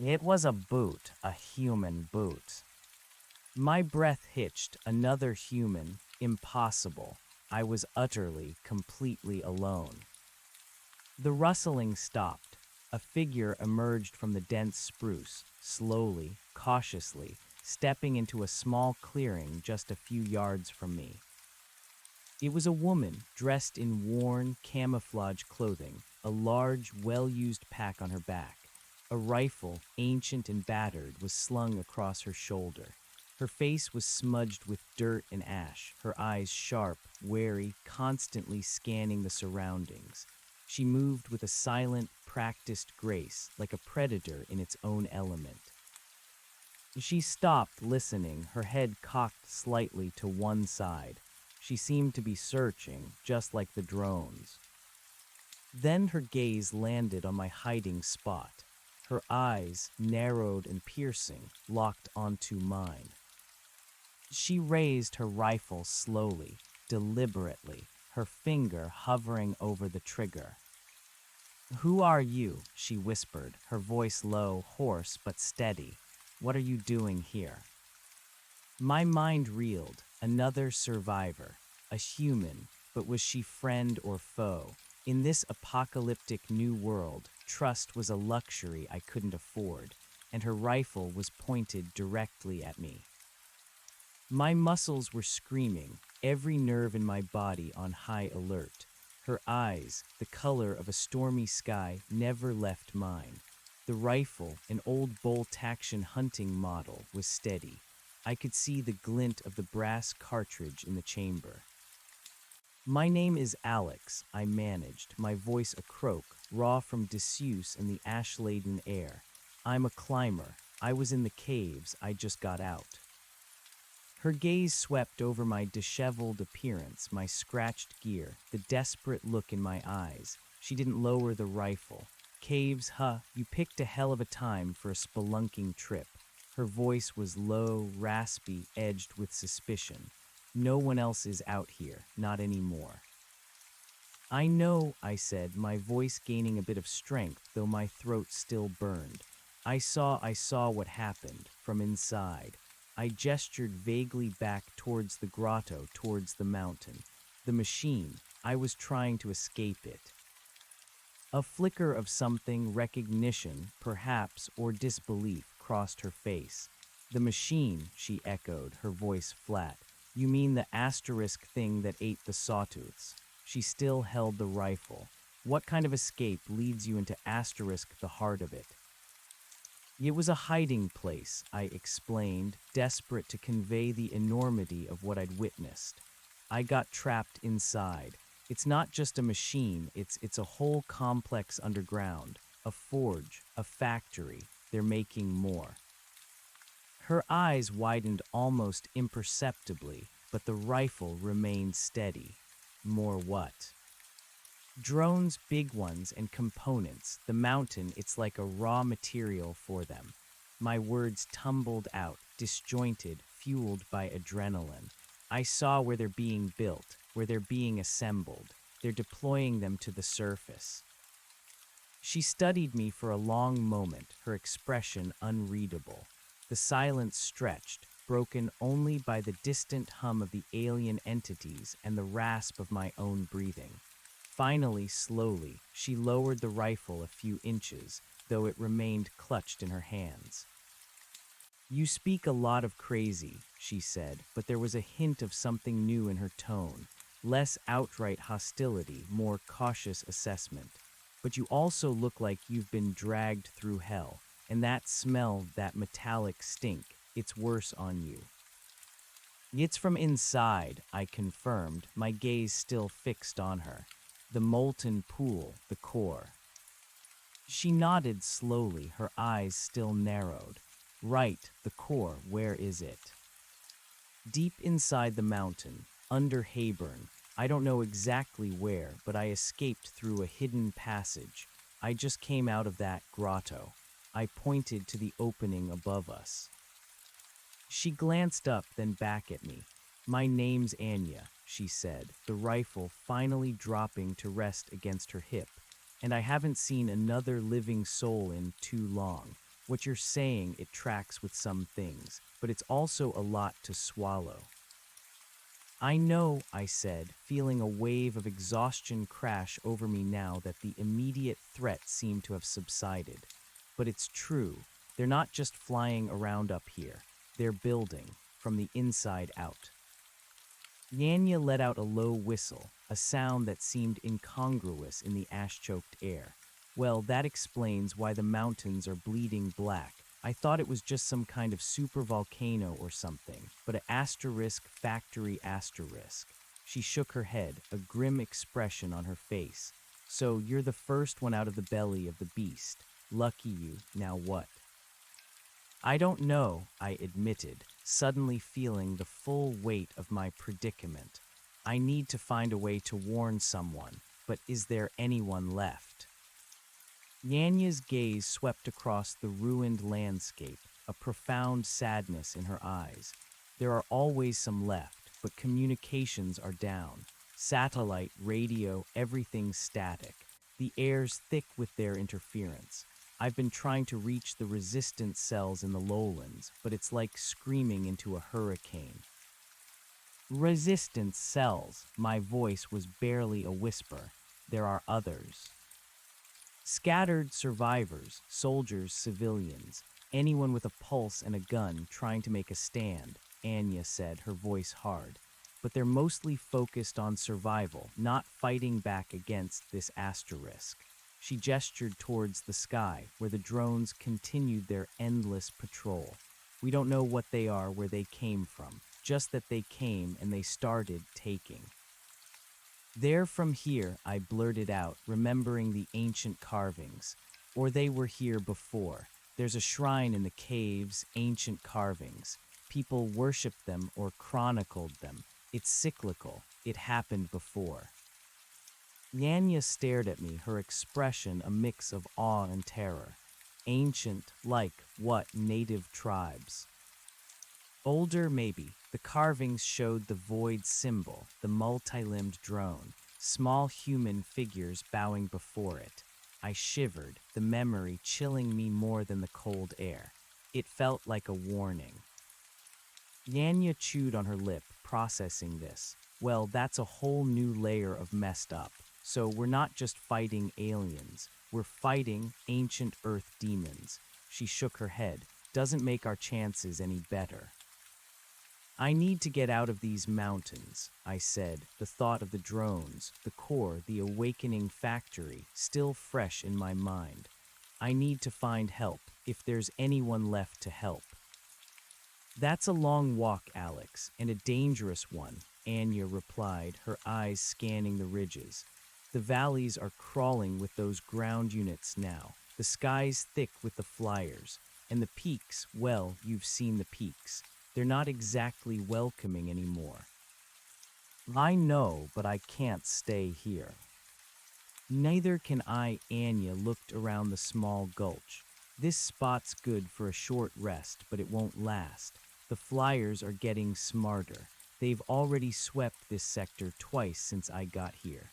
It was a boot, a human boot. My breath hitched, another human, impossible. I was utterly, completely alone. The rustling stopped. A figure emerged from the dense spruce, slowly, cautiously, stepping into a small clearing just a few yards from me. It was a woman dressed in worn, camouflage clothing, a large, well-used pack on her back. A rifle, ancient and battered, was slung across her shoulder. Her face was smudged with dirt and ash, her eyes sharp, wary, constantly scanning the surroundings. She moved with a silent, practiced grace, like a predator in its own element. She stopped, listening, her head cocked slightly to one side. She seemed to be searching, just like the drones. Then her gaze landed on my hiding spot. Her eyes, narrowed and piercing, locked onto mine. She raised her rifle slowly, deliberately, her finger hovering over the trigger. "Who are you?" she whispered, her voice low, hoarse but steady. "What are you doing here?" My mind reeled. Another survivor, a human, but was she friend or foe? In this apocalyptic new world, trust was a luxury I couldn't afford, and her rifle was pointed directly at me. My muscles were screaming, every nerve in my body on high alert. Her eyes, the color of a stormy sky, never left mine. The rifle, an old bolt-action hunting model, was steady. I could see the glint of the brass cartridge in the chamber. "My name is Alex," I managed, my voice a croak, raw from disuse in the ash-laden air. "I'm a climber. I was in the caves. I just got out." Her gaze swept over my disheveled appearance, my scratched gear, the desperate look in my eyes. She didn't lower the rifle. "Caves, huh? You picked a hell of a time for a spelunking trip." Her voice was low, raspy, edged with suspicion. "No one else is out here, not anymore." "I know," I said, my voice gaining a bit of strength, though my throat still burned. I saw what happened, from inside." I gestured vaguely back towards the grotto, towards the mountain. "The machine. I was trying to escape it." A flicker of something, recognition, perhaps, or disbelief, crossed her face. The machine, she echoed, her voice flat. You mean the asterisk thing that ate the sawtooths? She still held the rifle. What kind of escape leads you into asterisk, the heart of it? It was a hiding place, I explained, desperate to convey the enormity of what I'd witnessed. I got trapped inside. It's not just a machine, it's a whole complex underground. A forge, a factory. They're making more. Her eyes widened almost imperceptibly, but the rifle remained steady. More what? Drones, big ones, and components. The mountain, it's like a raw material for them. My words tumbled out, disjointed, fueled by adrenaline. I saw where they're being built, where they're being assembled. They're deploying them to the surface. She studied me for a long moment, her expression unreadable. The silence stretched, broken only by the distant hum of the alien entities and the rasp of my own breathing. Finally, slowly, she lowered the rifle a few inches, though it remained clutched in her hands. You speak a lot of crazy, she said, but there was a hint of something new in her tone. Less outright hostility, more cautious assessment. But you also look like you've been dragged through hell, and that smell, that metallic stink, it's worse on you. It's from inside, I confirmed, my gaze still fixed on her. The molten pool, the core. She nodded slowly, her eyes still narrowed. Right, the core, where is it? Deep inside the mountain, under Hayburn. I don't know exactly where, but I escaped through a hidden passage. I just came out of that grotto. I pointed to the opening above us. She glanced up, then back at me. My name's Anya, she said, the rifle finally dropping to rest against her hip. And I haven't seen another living soul in too long. What you're saying, it tracks with some things, but it's also a lot to swallow. I know, I said, feeling a wave of exhaustion crash over me now that the immediate threat seemed to have subsided. But it's true, they're not just flying around up here. They're building, from the inside out. Yanya let out a low whistle, a sound that seemed incongruous in the ash-choked air. Well, that explains why the mountains are bleeding black. I thought it was just some kind of supervolcano or something, but an asterisk factory asterisk. She shook her head, a grim expression on her face. So you're the first one out of the belly of the beast. Lucky you, now what? I don't know, I admitted, suddenly feeling the full weight of my predicament. I need to find a way to warn someone, but is there anyone left? Yanya's gaze swept across the ruined landscape, a profound sadness in her eyes. There are always some left, but communications are down. Satellite, radio, everything's static. The air's thick with their interference. I've been trying to reach the resistance cells in the lowlands, but it's like screaming into a hurricane. Resistance cells, my voice was barely a whisper. There are others. Scattered survivors, soldiers, civilians, anyone with a pulse and a gun trying to make a stand, Anya said, her voice hard. But they're mostly focused on survival, not fighting back against this asterisk. She gestured towards the sky, where the drones continued their endless patrol. We don't know what they are, where they came from, just that they came and they started taking. They're from here, I blurted out, remembering the ancient carvings. Or they were here before. There's a shrine in the caves, ancient carvings. People worshipped them or chronicled them. It's cyclical. It happened before. Yanya stared at me, her expression a mix of awe and terror. Ancient, like what, native tribes? Older, maybe. The carvings showed the void symbol, the multi-limbed drone, small human figures bowing before it. I shivered, the memory chilling me more than the cold air. It felt like a warning. Yanya chewed on her lip, processing this. Well, that's a whole new layer of messed up. So we're not just fighting aliens, we're fighting ancient Earth demons. She shook her head. Doesn't make our chances any better. I need to get out of these mountains, I said, the thought of the drones, the core, the awakening factory, still fresh in my mind. I need to find help, if there's anyone left to help. That's a long walk, Alex, and a dangerous one, Anya replied, her eyes scanning the ridges. The valleys are crawling with those ground units now, the sky's thick with the flyers, and the peaks, well, you've seen the peaks. They're not exactly welcoming anymore. I know, but I can't stay here. Neither can I, Anya looked around the small gulch. This spot's good for a short rest, but it won't last. The flyers are getting smarter. They've already swept this sector twice since I got here.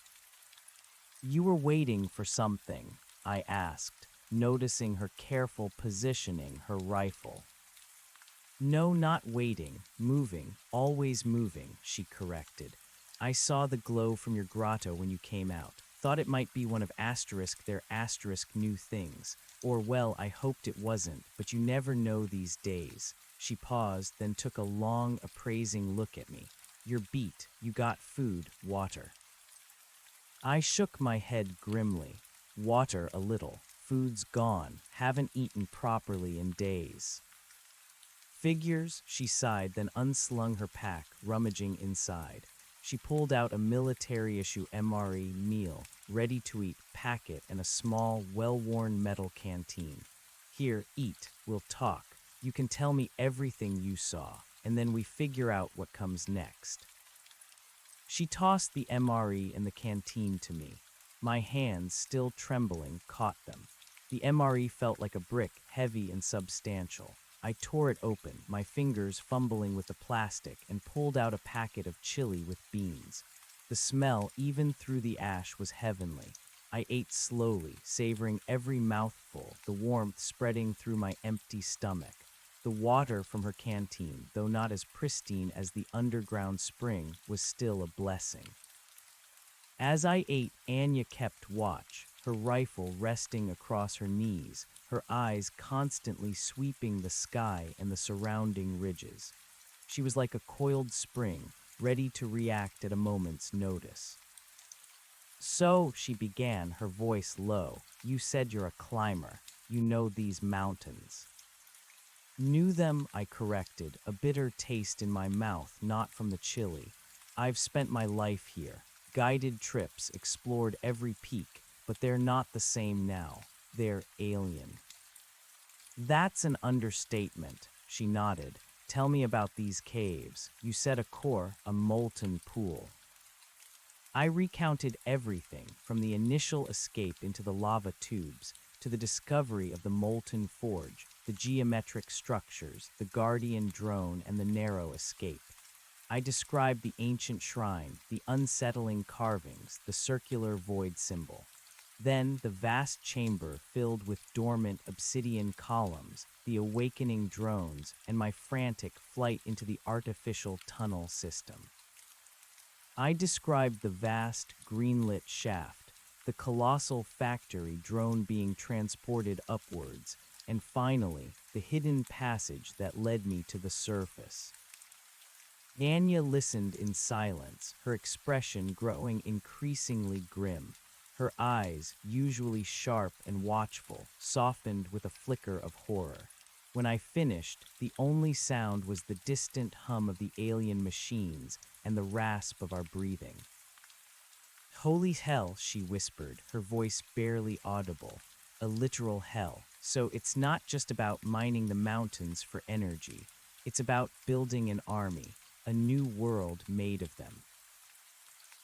You were waiting for something, I asked, noticing her careful positioning her rifle. No, not waiting, moving, always moving, she corrected. I saw the glow from your grotto when you came out. Thought it might be one of their new things. Or, well, I hoped it wasn't, but you never know these days. She paused, then took a long, appraising look at me. You're beat. You got food, water. I shook my head grimly. Water a little. Food's gone. Haven't eaten properly in days. Figures, she sighed, then unslung her pack, rummaging inside. She pulled out a military-issue MRE meal, ready-to-eat packet and a small, well-worn metal canteen. Here, eat. We'll talk. You can tell me everything you saw, and then we figure out what comes next. She tossed the MRE and the canteen to me. My hands, still trembling, caught them. The MRE felt like a brick, heavy and substantial. I tore it open, my fingers fumbling with the plastic, and pulled out a packet of chili with beans. The smell, even through the ash, was heavenly. I ate slowly, savoring every mouthful, the warmth spreading through my empty stomach. The water from her canteen, though not as pristine as the underground spring, was still a blessing. As I ate, Anya kept watch, her rifle resting across her knees, her eyes constantly sweeping the sky and the surrounding ridges. She was like a coiled spring, ready to react at a moment's notice. So, she began, her voice low, you said you're a climber. You know these mountains. Knew them, I corrected, a bitter taste in my mouth, not from the chili. I've spent my life here. Guided trips, explored every peak, but they're not the same now. They're alien. That's an understatement, she nodded. Tell me about these caves. You said a core, a molten pool. I recounted everything, from the initial escape into the lava tubes, to the discovery of the molten forge, the geometric structures, the guardian drone, and the narrow escape. I described the ancient shrine, the unsettling carvings, the circular void symbol. Then the vast chamber filled with dormant obsidian columns, the awakening drones, and my frantic flight into the artificial tunnel system. I described the vast, green-lit shaft, the colossal factory drone being transported upwards, and finally, the hidden passage that led me to the surface. Anya listened in silence, her expression growing increasingly grim. Her eyes, usually sharp and watchful, softened with a flicker of horror. When I finished, the only sound was the distant hum of the alien machines and the rasp of our breathing. Holy hell, she whispered, her voice barely audible. A literal hell. So it's not just about mining the mountains for energy. It's about building an army, a new world made of them.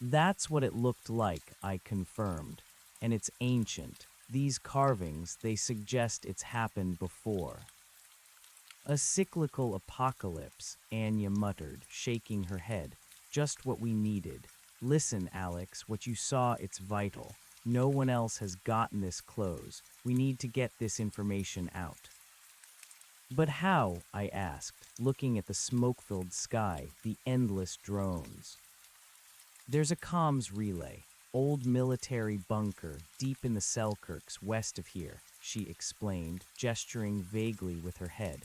That's what it looked like, I confirmed. And it's ancient. These carvings, they suggest it's happened before. A cyclical apocalypse, Anya muttered, shaking her head. Just what we needed. Listen, Alex, what you saw, it's vital. No one else has gotten this close. We need to get this information out. But how? I asked, looking at the smoke-filled sky, the endless drones. There's a comms relay. Old military bunker deep in the Selkirks west of here, she explained, gesturing vaguely with her head.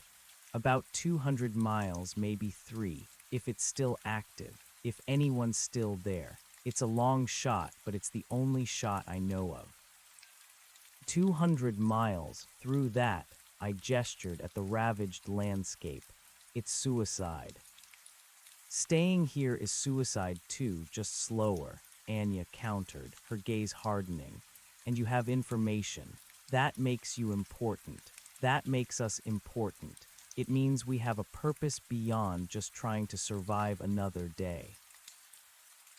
About 200 miles, maybe 3, if it's still active, if anyone's still there. It's a long shot, but it's the only shot I know of. 200 miles through that, I gestured at the ravaged landscape. It's suicide. Staying here is suicide too, just slower, Anya countered, her gaze hardening. And you have information. That makes you important. That makes us important. It means we have a purpose beyond just trying to survive another day.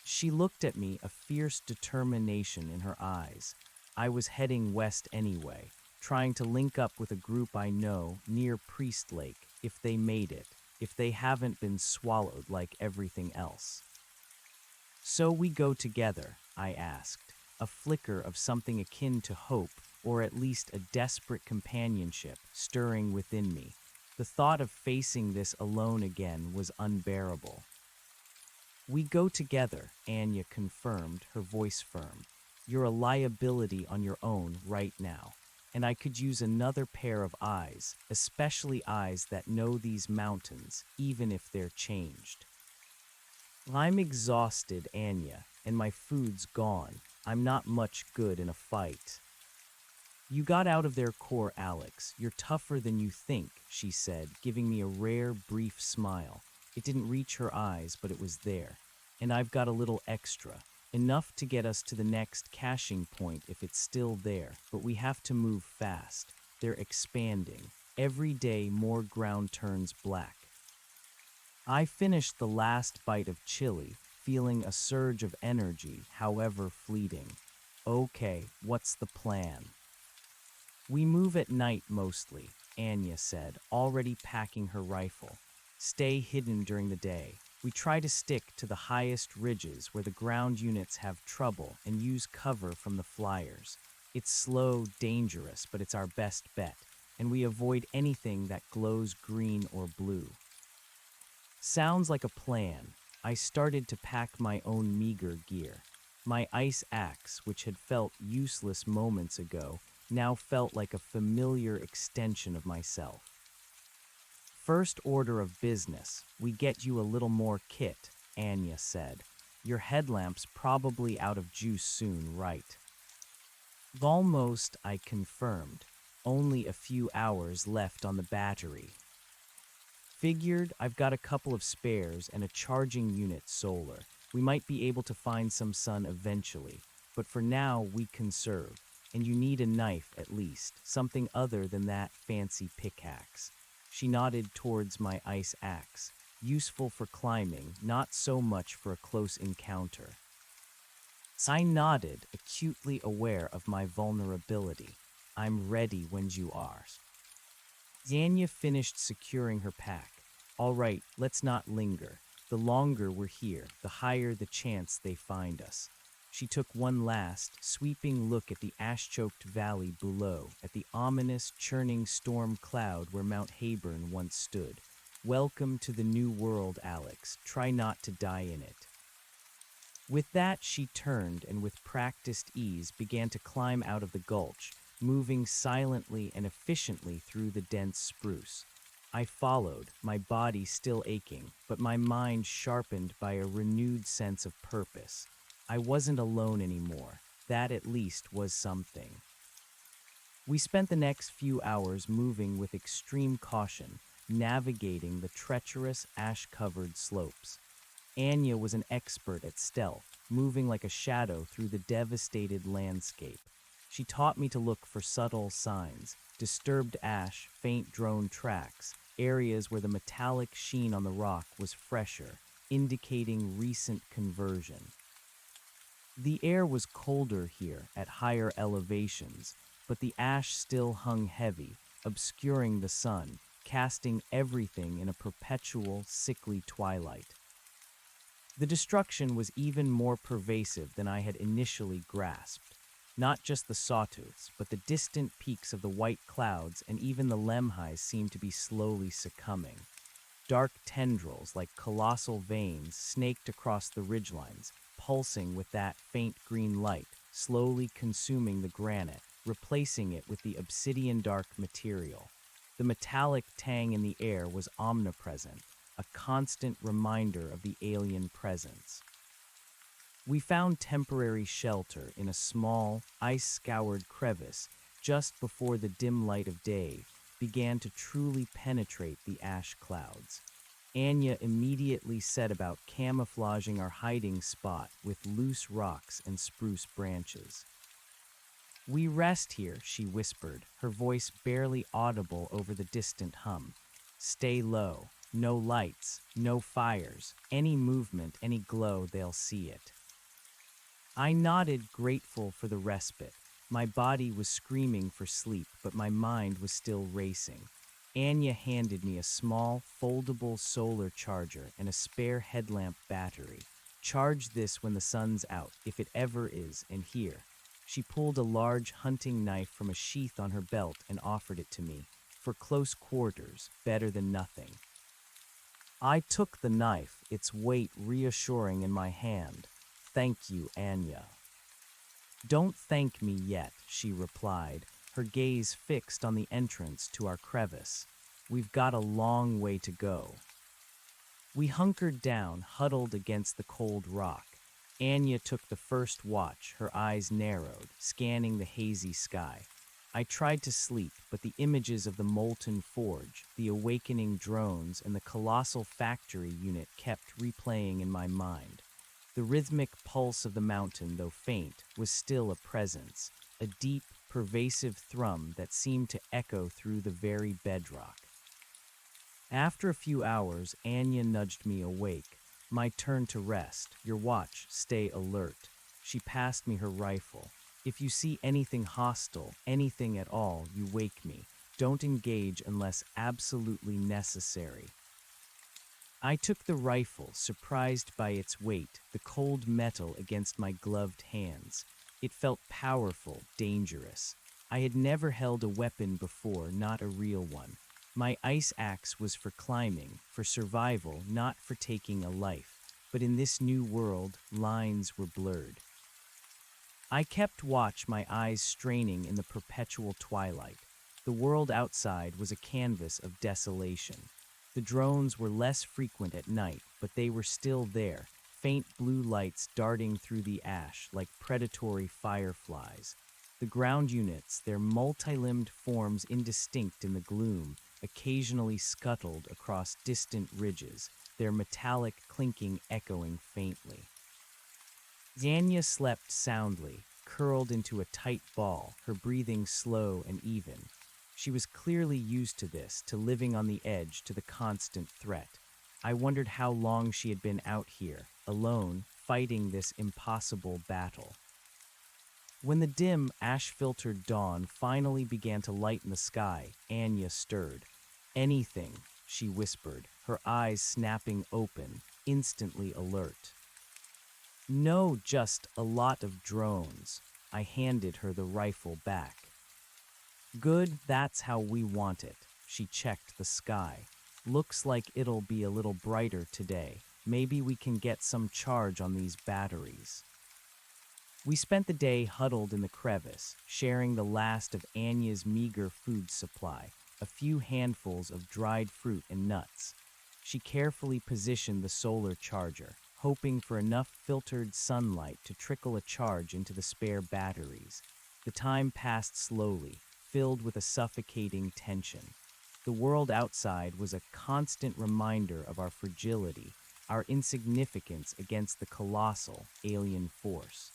She looked at me, a fierce determination in her eyes. I was heading west anyway, trying to link up with a group I know near Priest Lake, if they made it, if they haven't been swallowed like everything else. So we go together, I asked, a flicker of something akin to hope, or at least a desperate companionship, stirring within me. The thought of facing this alone again was unbearable. We go together, Anya confirmed, her voice firm. You're a liability on your own right now, and I could use another pair of eyes, especially eyes that know these mountains, even if they're changed. I'm exhausted, Anya, and my food's gone. I'm not much good in a fight. You got out of their core, Alex. You're tougher than you think, she said, giving me a rare, brief smile. It didn't reach her eyes, but it was there. And I've got a little extra. Enough to get us to the next caching point if it's still there, but we have to move fast. They're expanding. Every day more ground turns black. I finished the last bite of chili, feeling a surge of energy, however fleeting. Okay, what's the plan? We move at night mostly, Anya said, already packing her rifle. Stay hidden during the day. We try to stick to the highest ridges where the ground units have trouble and use cover from the flyers. It's slow, dangerous, but it's our best bet, and we avoid anything that glows green or blue. Sounds like a plan. I started to pack my own meager gear. My ice axe, which had felt useless moments ago, now felt like a familiar extension of myself. First order of business, we get you a little more kit, Anya said. Your headlamp's probably out of juice soon, right? Almost, I confirmed. Only a few hours left on the battery. Figured I've got a couple of spares and a charging unit solar. We might be able to find some sun eventually, but for now we conserve. And you need a knife at least, something other than that fancy pickaxe. She nodded towards my ice axe, useful for climbing, not so much for a close encounter. I nodded, acutely aware of my vulnerability. I'm ready when you are. Anya finished securing her pack. All right, let's not linger. The longer we're here, the higher the chance they find us. She took one last, sweeping look at the ash-choked valley below, at the ominous, churning storm cloud where Mount Hayburn once stood. Welcome to the new world, Alex. Try not to die in it. With that, she turned and with practiced ease began to climb out of the gulch, moving silently and efficiently through the dense spruce. I followed, my body still aching, but my mind sharpened by a renewed sense of purpose. I wasn't alone anymore. That at least was something. We spent the next few hours moving with extreme caution, navigating the treacherous, ash-covered slopes. Anya was an expert at stealth, moving like a shadow through the devastated landscape. She taught me to look for subtle signs, disturbed ash, faint drone tracks, areas where the metallic sheen on the rock was fresher, indicating recent conversion. The air was colder here at higher elevations, but the ash still hung heavy, obscuring the sun, casting everything in a perpetual, sickly twilight. The destruction was even more pervasive than I had initially grasped. Not just the sawtooths, but the distant peaks of the white clouds and even the lemhis seemed to be slowly succumbing. Dark tendrils like colossal veins snaked across the ridgelines, pulsing with that faint green light, slowly consuming the granite, replacing it with the obsidian dark material. The metallic tang in the air was omnipresent, a constant reminder of the alien presence. We found temporary shelter in a small, ice-scoured crevice just before the dim light of day began to truly penetrate the ash clouds. Anya immediately set about camouflaging our hiding spot with loose rocks and spruce branches. "We rest here," she whispered, her voice barely audible over the distant hum. "Stay low. No lights, no fires. Any movement, any glow, they'll see it." I nodded, grateful for the respite. My body was screaming for sleep, but my mind was still racing. Anya handed me a small, foldable solar charger and a spare headlamp battery. "Charge this when the sun's out, if it ever is, and here." She pulled a large hunting knife from a sheath on her belt and offered it to me. "For close quarters, better than nothing." I took the knife, its weight reassuring in my hand. "Thank you, Anya." "Don't thank me yet," she replied, her gaze fixed on the entrance to our crevice. "We've got a long way to go." We hunkered down, huddled against the cold rock. Anya took the first watch, her eyes narrowed, scanning the hazy sky. I tried to sleep, but the images of the molten forge, the awakening drones, and the colossal factory unit kept replaying in my mind. The rhythmic pulse of the mountain, though faint, was still a presence, a deep, pervasive thrum that seemed to echo through the very bedrock. After a few hours, Anya nudged me awake. "My turn to rest. Your watch, stay alert." She passed me her rifle. "If you see anything hostile, anything at all, you wake me. Don't engage unless absolutely necessary." I took the rifle, surprised by its weight, the cold metal against my gloved hands. It felt powerful, dangerous. I had never held a weapon before, not a real one. My ice axe was for climbing, for survival, not for taking a life. But in this new world, lines were blurred. I kept watch, my eyes straining in the perpetual twilight. The world outside was a canvas of desolation. The drones were less frequent at night, but they were still there, faint blue lights darting through the ash like predatory fireflies. The ground units, their multi-limbed forms indistinct in the gloom, occasionally scuttled across distant ridges, their metallic clinking echoing faintly. Anya slept soundly, curled into a tight ball, her breathing slow and even. She was clearly used to this, to living on the edge, to the constant threat. I wondered how long she had been out here, alone, fighting this impossible battle. When the dim, ash-filtered dawn finally began to lighten the sky, Anya stirred. "Anything," she whispered, her eyes snapping open, instantly alert. "No, just a lot of drones." I handed her the rifle back. "Good, that's how we want it." She checked the sky. "Looks like it'll be a little brighter today. Maybe we can get some charge on these batteries." We spent the day huddled in the crevice, sharing the last of Anya's meager food supply, a few handfuls of dried fruit and nuts. She carefully positioned the solar charger, hoping for enough filtered sunlight to trickle a charge into the spare batteries. The time passed slowly, filled with a suffocating tension. The world outside was a constant reminder of our fragility, our insignificance against the colossal alien force.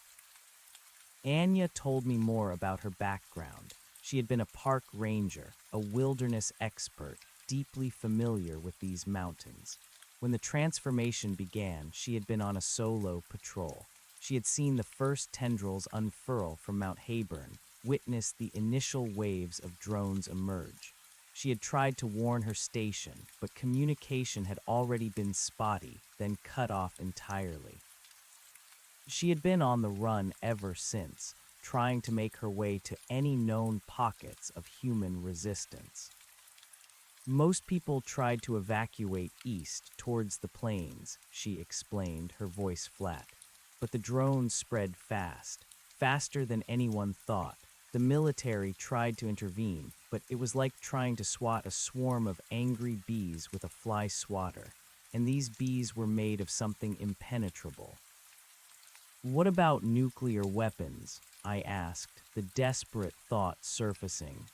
Anya told me more about her background. She had been a park ranger, a wilderness expert, deeply familiar with these mountains. When the transformation began, she had been on a solo patrol. She had seen the first tendrils unfurl from Mount Hayburn, witnessed the initial waves of drones emerge. She had tried to warn her station, but communication had already been spotty, then cut off entirely. She had been on the run ever since, trying to make her way to any known pockets of human resistance. "Most people tried to evacuate east towards the plains," she explained, her voice flat. but the drone spread fast, faster than anyone thought. The military tried to intervene, but it was like trying to swat a swarm of angry bees with a fly swatter, and these bees were made of something impenetrable. "What about nuclear weapons?" I asked, the desperate thought surfacing.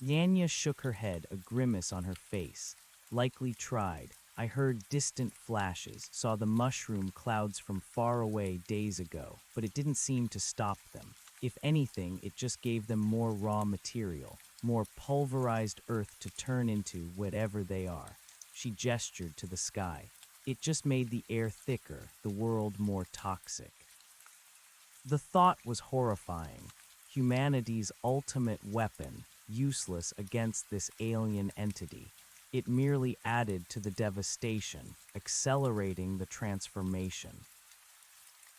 Yanya shook her head, a grimace on her face. "Likely tried. I heard distant flashes, saw the mushroom clouds from far away days ago, but it didn't seem to stop them. If anything, it just gave them more raw material, more pulverized earth to turn into whatever they are." She gestured to the sky. "It just made the air thicker, the world more toxic." The thought was horrifying. Humanity's ultimate weapon, useless against this alien entity. It merely added to the devastation, accelerating the transformation.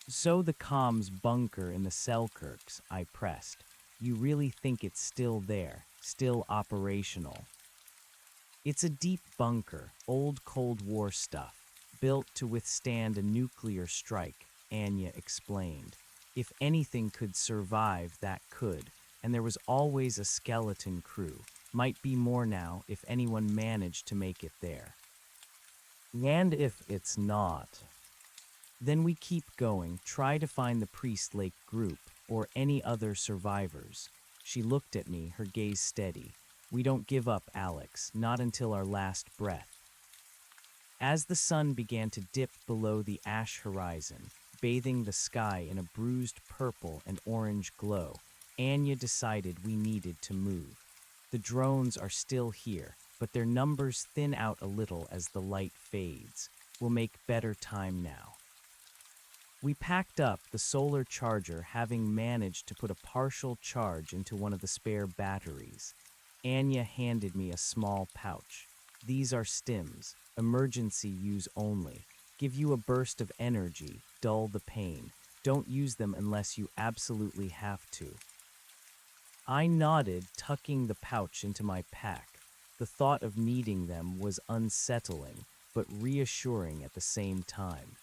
"So the comms bunker in the Selkirks," I pressed. "You really think it's still there, still operational?" "It's a deep bunker, old Cold War stuff, built to withstand a nuclear strike," Anya explained. "If anything could survive, that could, and there was always a skeleton crew. Might be more now if anyone managed to make it there." "And if it's not?" "Then we keep going, try to find the Priest Lake group, or any other survivors." She looked at me, her gaze steady. "We don't give up, Alex, not until our last breath." As the sun began to dip below the ash horizon, bathing the sky in a bruised purple and orange glow, Anya decided we needed to move. "The drones are still here, but their numbers thin out a little as the light fades. We'll make better time now." We packed up the solar charger, having managed to put a partial charge into one of the spare batteries. Anya handed me a small pouch. "These are stims, emergency use only. Give you a burst of energy, dull the pain. Don't use them unless you absolutely have to." I nodded, tucking the pouch into my pack. The thought of needing them was unsettling, but reassuring at the same time.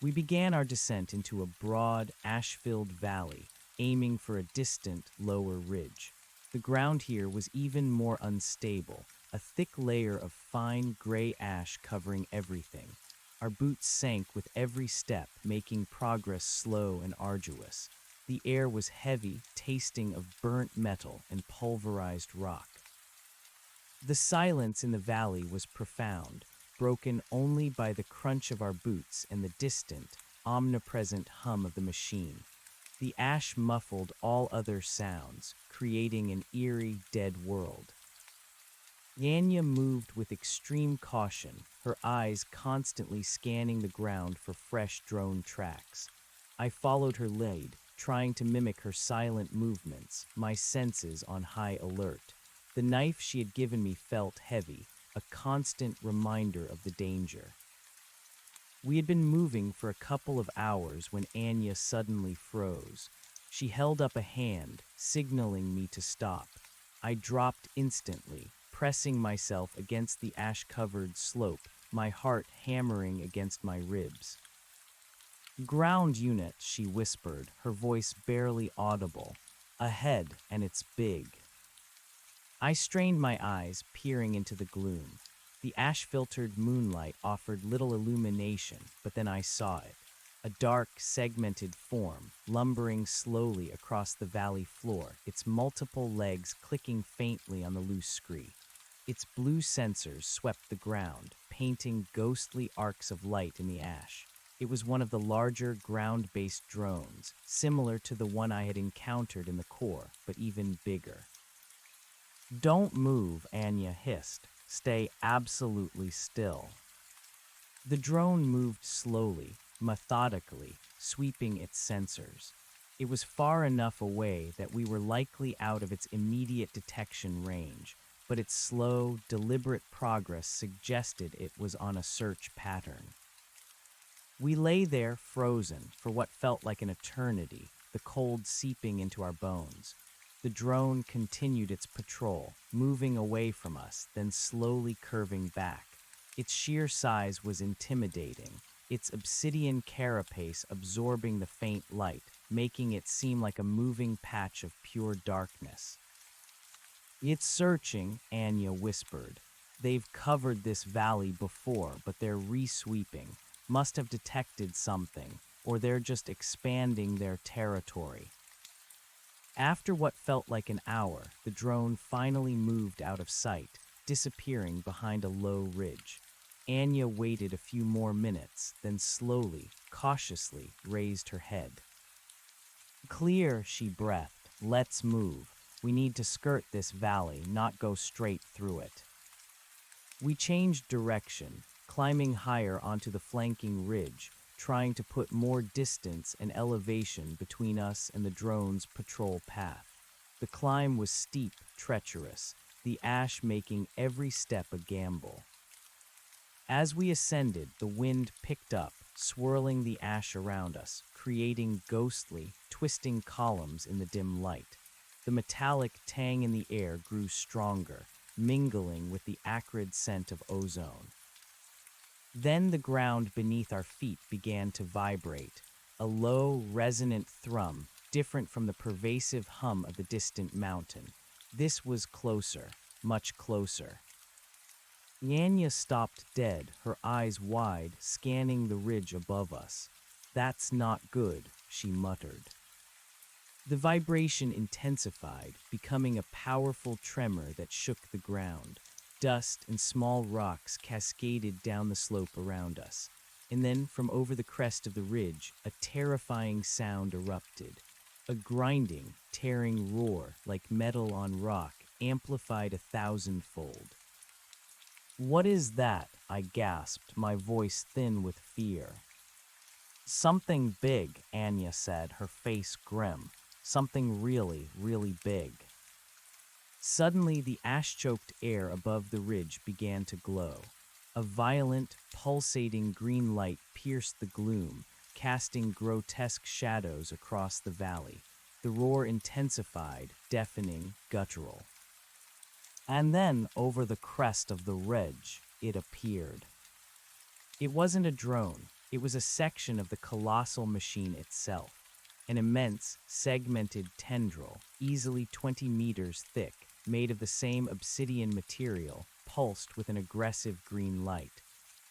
We began our descent into a broad, ash-filled valley, aiming for a distant, lower ridge. The ground here was even more unstable, a thick layer of fine gray ash covering everything. Our boots sank with every step, making progress slow and arduous. The air was heavy, tasting of burnt metal and pulverized rock. The silence in the valley was profound, broken only by the crunch of our boots and the distant, omnipresent hum of the machine. The ash muffled all other sounds, creating an eerie, dead world. Yanya moved with extreme caution, her eyes constantly scanning the ground for fresh drone tracks. I followed her lead, trying to mimic her silent movements, my senses on high alert. The knife she had given me felt heavy, a constant reminder of the danger. We had been moving for a couple of hours when Anya suddenly froze. She held up a hand, signaling me to stop. I dropped instantly, pressing myself against the ash-covered slope, my heart hammering against my ribs. "Ground unit," she whispered, her voice barely audible. "Ahead, and it's big." I strained my eyes, peering into the gloom. The ash-filtered moonlight offered little illumination, but then I saw it. A dark, segmented form, lumbering slowly across the valley floor, its multiple legs clicking faintly on the loose scree. Its blue sensors swept the ground, painting ghostly arcs of light in the ash. It was one of the larger ground-based drones, similar to the one I had encountered in the core, but even bigger. "Don't move," Anya hissed. "Stay absolutely still." The drone moved slowly, methodically, sweeping its sensors. It was far enough away that we were likely out of its immediate detection range, but its slow, deliberate progress suggested it was on a search pattern. We lay there, frozen, for what felt like an eternity, the cold seeping into our bones. The drone continued its patrol, moving away from us, then slowly curving back. Its sheer size was intimidating, its obsidian carapace absorbing the faint light, making it seem like a moving patch of pure darkness. "It's searching," Anya whispered. "They've covered this valley before, but they're re-sweeping. Must have detected something, or they're just expanding their territory." After what felt like an hour, the drone finally moved out of sight, disappearing behind a low ridge. Anya waited a few more minutes, then slowly, cautiously raised her head. "Clear," she breathed. "Let's move. We need to skirt this valley, not go straight through it." We changed direction, climbing higher onto the flanking ridge, trying to put more distance and elevation between us and the drone's patrol path. The climb was steep, treacherous, the ash making every step a gamble. As we ascended, the wind picked up, swirling the ash around us, creating ghostly, twisting columns in the dim light. The metallic tang in the air grew stronger, mingling with the acrid scent of ozone. Then the ground beneath our feet began to vibrate, a low, resonant thrum, different from the pervasive hum of the distant mountain. This was closer, much closer. Yanya stopped dead, her eyes wide, scanning the ridge above us. "That's not good," she muttered. The vibration intensified, becoming a powerful tremor that shook the ground. Dust and small rocks cascaded down the slope around us. And then, from over the crest of the ridge, a terrifying sound erupted. A grinding, tearing roar, like metal on rock, amplified 1,000-fold. "What is that?" I gasped, my voice thin with fear. "Something big," Anya said, her face grim. "Something really, really big." Suddenly, the ash-choked air above the ridge began to glow. A violent, pulsating green light pierced the gloom, casting grotesque shadows across the valley. The roar intensified, deafening, guttural. And then, over the crest of the ridge, it appeared. It wasn't a drone. It was a section of the colossal machine itself. An immense, segmented tendril, easily 20 meters thick, made of the same obsidian material, pulsed with an aggressive green light.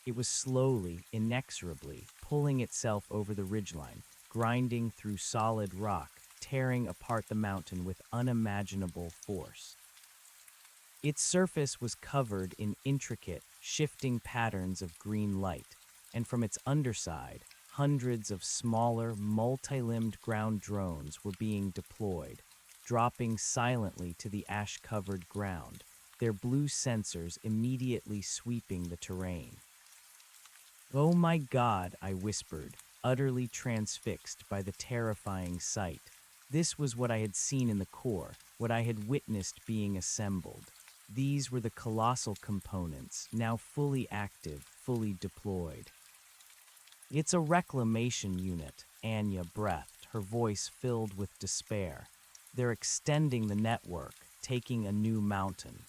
It was slowly, inexorably, pulling itself over the ridgeline, grinding through solid rock, tearing apart the mountain with unimaginable force. Its surface was covered in intricate, shifting patterns of green light, and from its underside, hundreds of smaller, multi-limbed ground drones were being deployed, dropping silently to the ash-covered ground, their blue sensors immediately sweeping the terrain. "Oh my God," I whispered, utterly transfixed by the terrifying sight. This was what I had seen in the core, what I had witnessed being assembled. These were the colossal components, now fully active, fully deployed. "It's a reclamation unit," Anya breathed, her voice filled with despair. "They're extending the network, taking a new mountain."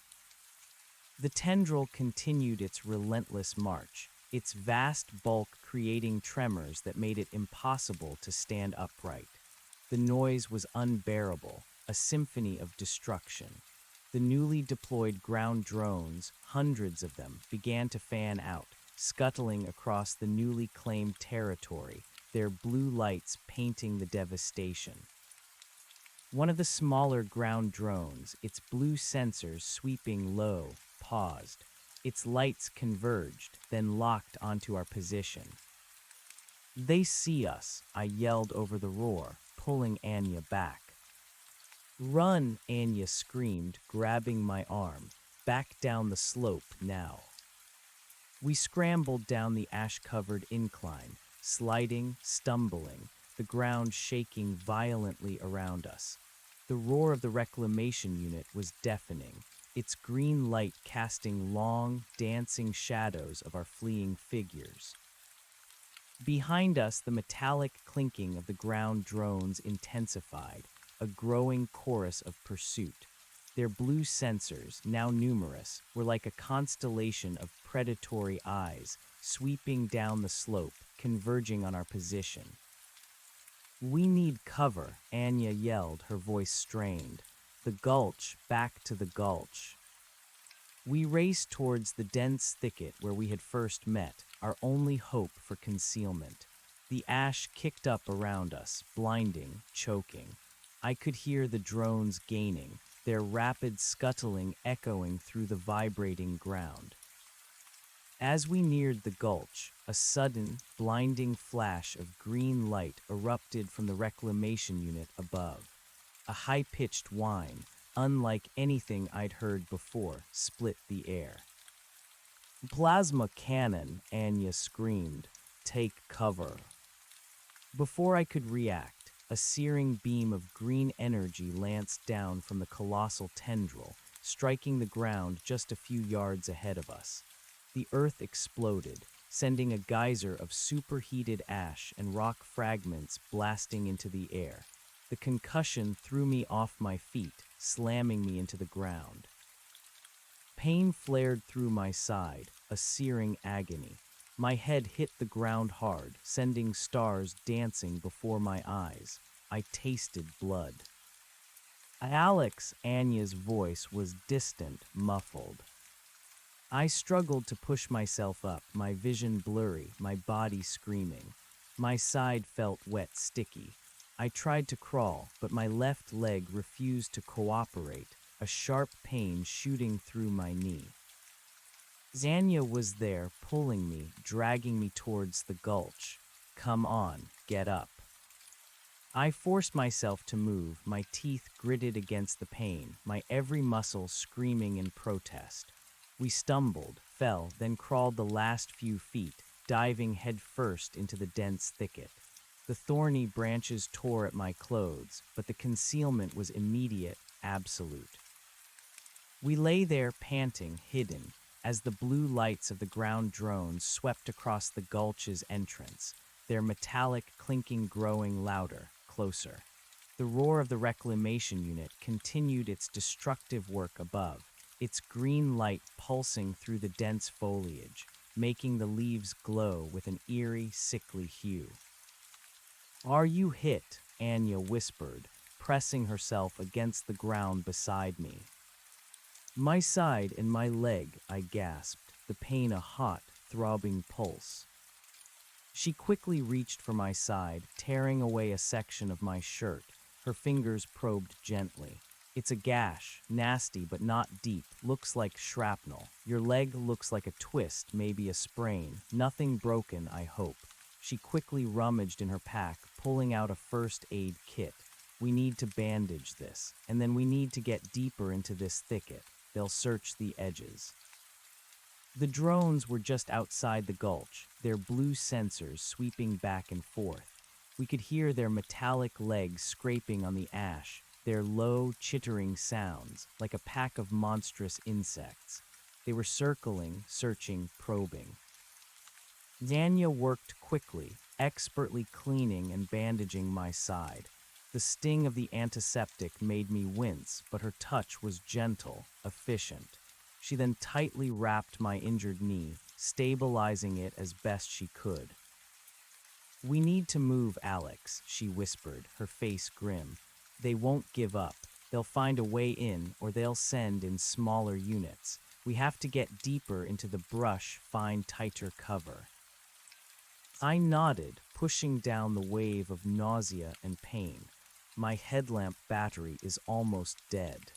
The tendril continued its relentless march, its vast bulk creating tremors that made it impossible to stand upright. The noise was unbearable, a symphony of destruction. The newly deployed ground drones, hundreds of them, began to fan out, scuttling across the newly claimed territory, their blue lights painting the devastation. One of the smaller ground drones, its blue sensors sweeping low, paused. Its lights converged, then locked onto our position. "They see us," I yelled over the roar, pulling Anya back. "Run!" Anya screamed, grabbing my arm. "Back down the slope now." We scrambled down the ash-covered incline, sliding, stumbling, the ground shaking violently around us. The roar of the reclamation unit was deafening, its green light casting long, dancing shadows of our fleeing figures. Behind us, the metallic clinking of the ground drones intensified, a growing chorus of pursuit. Their blue sensors, now numerous, were like a constellation of predatory eyes, sweeping down the slope, converging on our position. "We need cover," Anya yelled, her voice strained. "The gulch, back to the gulch." We raced towards the dense thicket where we had first met, our only hope for concealment. The ash kicked up around us, blinding, choking. I could hear the drones gaining, their rapid scuttling echoing through the vibrating ground. As we neared the gulch, a sudden, blinding flash of green light erupted from the reclamation unit above. A high-pitched whine, unlike anything I'd heard before, split the air. "Plasma cannon," Anya screamed. "Take cover." Before I could react, a searing beam of green energy lanced down from the colossal tendril, striking the ground just a few yards ahead of us. The earth exploded, sending a geyser of superheated ash and rock fragments blasting into the air. The concussion threw me off my feet, slamming me into the ground. Pain flared through my side, a searing agony. My head hit the ground hard, sending stars dancing before my eyes. I tasted blood. "Alex," Anya's voice was distant, muffled. I struggled to push myself up, my vision blurry, my body screaming. My side felt wet, sticky. I tried to crawl, but my left leg refused to cooperate, a sharp pain shooting through my knee. Zanya was there, pulling me, dragging me towards the gulch. "Come on, get up." I forced myself to move, my teeth gritted against the pain, my every muscle screaming in protest. We stumbled, fell, then crawled the last few feet, diving headfirst into the dense thicket. The thorny branches tore at my clothes, but the concealment was immediate, absolute. We lay there panting, hidden, as the blue lights of the ground drones swept across the gulch's entrance, their metallic clinking growing louder, closer. The roar of the reclamation unit continued its destructive work above, its green light pulsing through the dense foliage, making the leaves glow with an eerie, sickly hue. "Are you hit?" Anya whispered, pressing herself against the ground beside me. "My side and my leg," I gasped, the pain a hot, throbbing pulse. She quickly reached for my side, tearing away a section of my shirt. Her fingers probed gently. "It's a gash, nasty but not deep, looks like shrapnel. Your leg looks like a twist, maybe a sprain. Nothing broken, I hope." She quickly rummaged in her pack, pulling out a first aid kit. "We need to bandage this, and then we need to get deeper into this thicket. They'll search the edges." The drones were just outside the gulch, their blue sensors sweeping back and forth. We could hear their metallic legs scraping on the ash, their low, chittering sounds, like a pack of monstrous insects. They were circling, searching, probing. Zanya worked quickly, expertly cleaning and bandaging my side. The sting of the antiseptic made me wince, but her touch was gentle, efficient. She then tightly wrapped my injured knee, stabilizing it as best she could. "We need to move, Alex," she whispered, her face grim. "They won't give up. They'll find a way in, or they'll send in smaller units. We have to get deeper into the brush, find tighter cover." I nodded, pushing down the wave of nausea and pain. My headlamp battery is almost dead.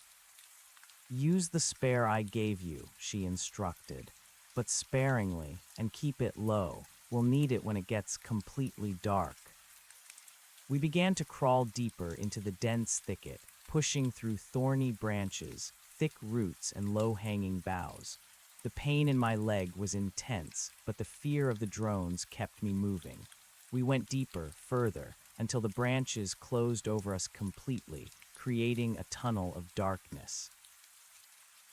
"Use the spare I gave you," she instructed, "but sparingly, and keep it low. We'll need it when it gets completely dark." We began to crawl deeper into the dense thicket, pushing through thorny branches, thick roots, and low-hanging boughs. The pain in my leg was intense, but the fear of the drones kept me moving. We went deeper, further, until the branches closed over us completely, creating a tunnel of darkness.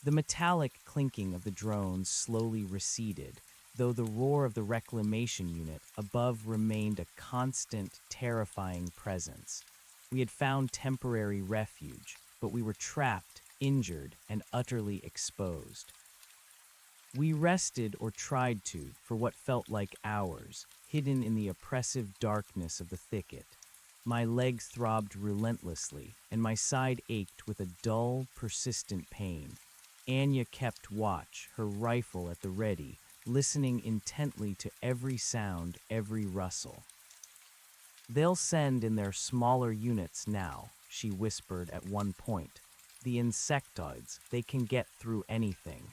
The metallic clinking of the drones slowly receded, though the roar of the reclamation unit above remained a constant, terrifying presence. We had found temporary refuge, but we were trapped injured and utterly exposed. We rested or tried to for what felt like hours, hidden in the oppressive darkness of the thicket. My legs throbbed relentlessly, and my side ached with a dull, persistent pain. Anya kept watch, her rifle at the ready, listening intently to every sound, every rustle. "They'll send in their smaller units now," she whispered at one point. "The insectoids, they can get through anything."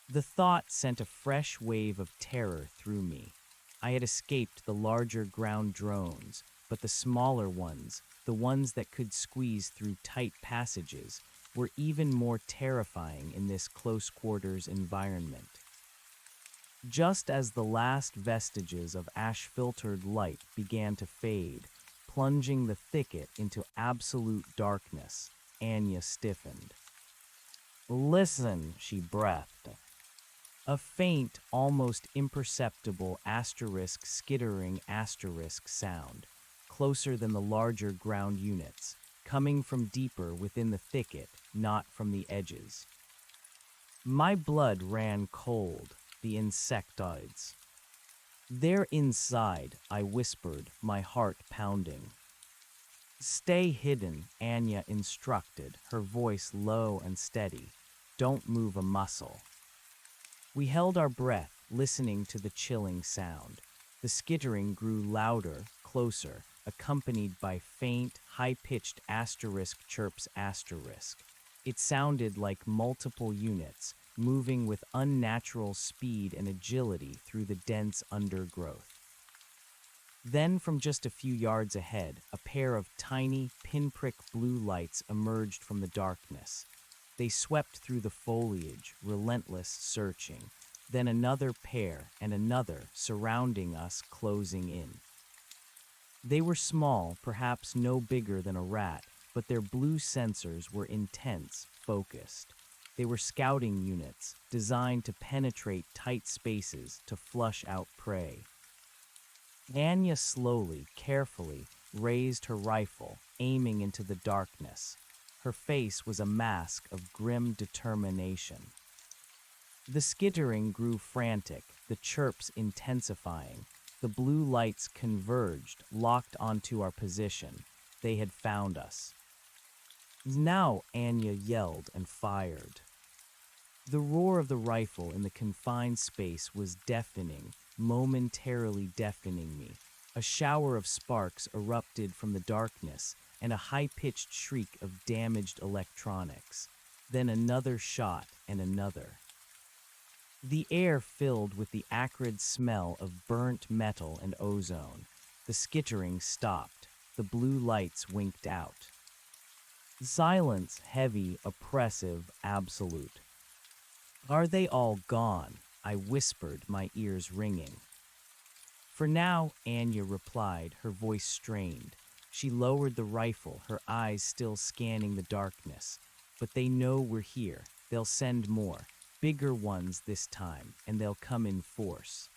The thought sent a fresh wave of terror through me. I had escaped the larger ground drones, but the smaller ones, the ones that could squeeze through tight passages, were even more terrifying in this close-quarters environment. Just as the last vestiges of ash-filtered light began to fade, plunging the thicket into absolute darkness, Anya stiffened. "Listen," she breathed. A faint, almost imperceptible skittering sound, closer than the larger ground units, coming from deeper within the thicket, not from the edges. My blood ran cold. The insectoids. "They're inside," I whispered, my heart pounding. "Stay hidden," Anya instructed, her voice low and steady. "Don't move a muscle." We held our breath, listening to the chilling sound. The skittering grew louder, closer, accompanied by faint, high-pitched chirps. It sounded like multiple units, moving with unnatural speed and agility through the dense undergrowth. Then, from just a few yards ahead, a pair of tiny, pinprick blue lights emerged from the darkness. They swept through the foliage, relentless searching. Then another pair and another, surrounding us, closing in. They were small, perhaps no bigger than a rat, but their blue sensors were intense, focused. They were scouting units, designed to penetrate tight spaces to flush out prey. Anya slowly, carefully, raised her rifle, aiming into the darkness. Her face was a mask of grim determination. The skittering grew frantic, the chirps intensifying. The blue lights converged, locked onto our position. They had found us. "Now!" Anya yelled and fired. The roar of the rifle in the confined space was deafening, momentarily deafening me. A shower of sparks erupted from the darkness, and a high-pitched shriek of damaged electronics. Then another shot and another. The air filled with the acrid smell of burnt metal and ozone. The skittering stopped. The blue lights winked out. Silence, heavy, oppressive, absolute. "Are they all gone?" I whispered, my ears ringing. "For now," Anya replied, her voice strained. She lowered the rifle, her eyes still scanning the darkness. "But they know we're here. They'll send more, bigger ones this time, and they'll come in force."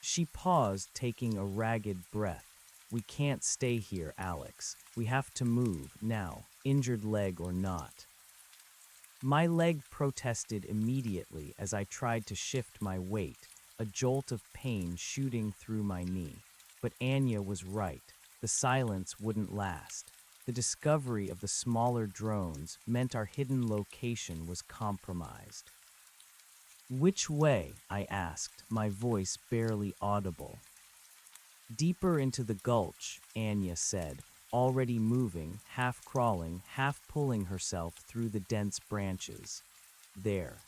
She paused, taking a ragged breath. "We can't stay here, Alex. We have to move, now, injured leg or not." My leg protested immediately as I tried to shift my weight, a jolt of pain shooting through my knee. But Anya was right. The silence wouldn't last. The discovery of the smaller drones meant our hidden location was compromised. "Which way?" I asked, my voice barely audible. "Deeper into the gulch," Anya said, already moving, half crawling, half pulling herself through the dense branches. "There."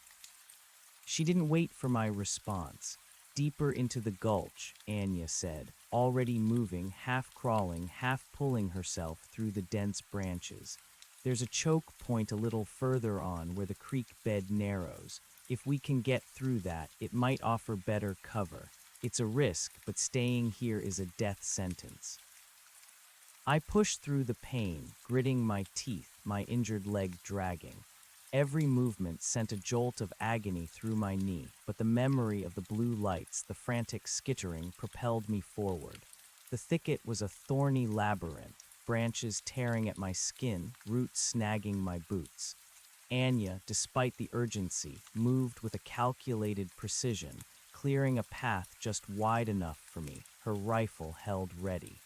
She didn't wait for my response. "Deeper into the gulch," Anya said, already moving, half crawling, half pulling herself through the dense branches. "There's a choke point a little further on where the creek bed narrows. If we can get through that, it might offer better cover. It's a risk, but staying here is a death sentence." I pushed through the pain, gritting my teeth, my injured leg dragging. Every movement sent a jolt of agony through my knee, but the memory of the blue lights, the frantic skittering, propelled me forward. The thicket was a thorny labyrinth, branches tearing at my skin, roots snagging my boots. Anya, despite the urgency, moved with a calculated precision, clearing a path just wide enough for me, her rifle held ready.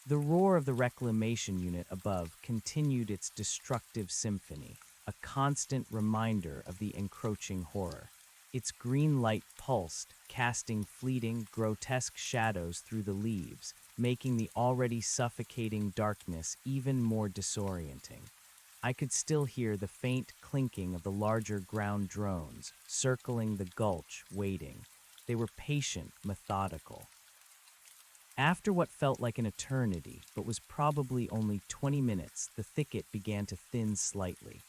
The roar of the reclamation unit above continued its destructive symphony, a constant reminder of the encroaching horror. Its green light pulsed, casting fleeting, grotesque shadows through the leaves, making the already suffocating darkness even more disorienting. I could still hear the faint clinking of the larger ground drones, circling the gulch, waiting. They were patient, methodical. After what felt like an eternity, but was probably only 20 minutes, the thicket began to thin slightly.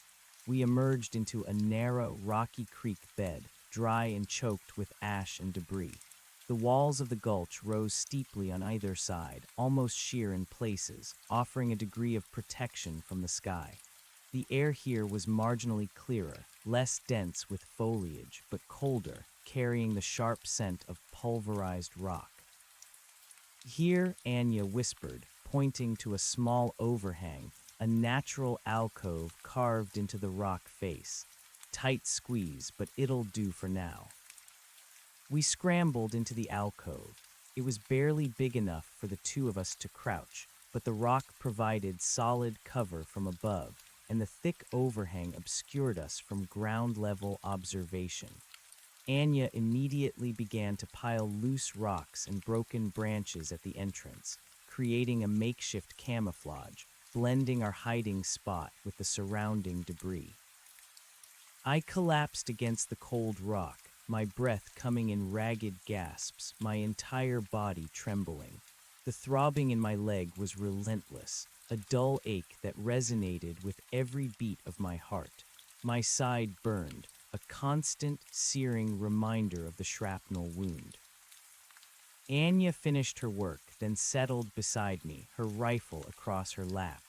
We emerged into a narrow, rocky creek bed, dry and choked with ash and debris. The walls of the gulch rose steeply on either side, almost sheer in places, offering a degree of protection from the sky. The air here was marginally clearer, less dense with foliage, but colder, carrying the sharp scent of pulverized rock. Here, Anya whispered, pointing to a small overhang, a natural alcove carved into the rock face. Tight squeeze, but it'll do for now. We scrambled into the alcove. It was barely big enough for the two of us to crouch, but the rock provided solid cover from above, and the thick overhang obscured us from ground-level observation. Anya immediately began to pile loose rocks and broken branches at the entrance, creating a makeshift camouflage, blending our hiding spot with the surrounding debris. I collapsed against the cold rock, my breath coming in ragged gasps, my entire body trembling. The throbbing in my leg was relentless, a dull ache that resonated with every beat of my heart. My side burned, a constant, searing reminder of the shrapnel wound. Anya finished her work, then settled beside me, her rifle across her lap.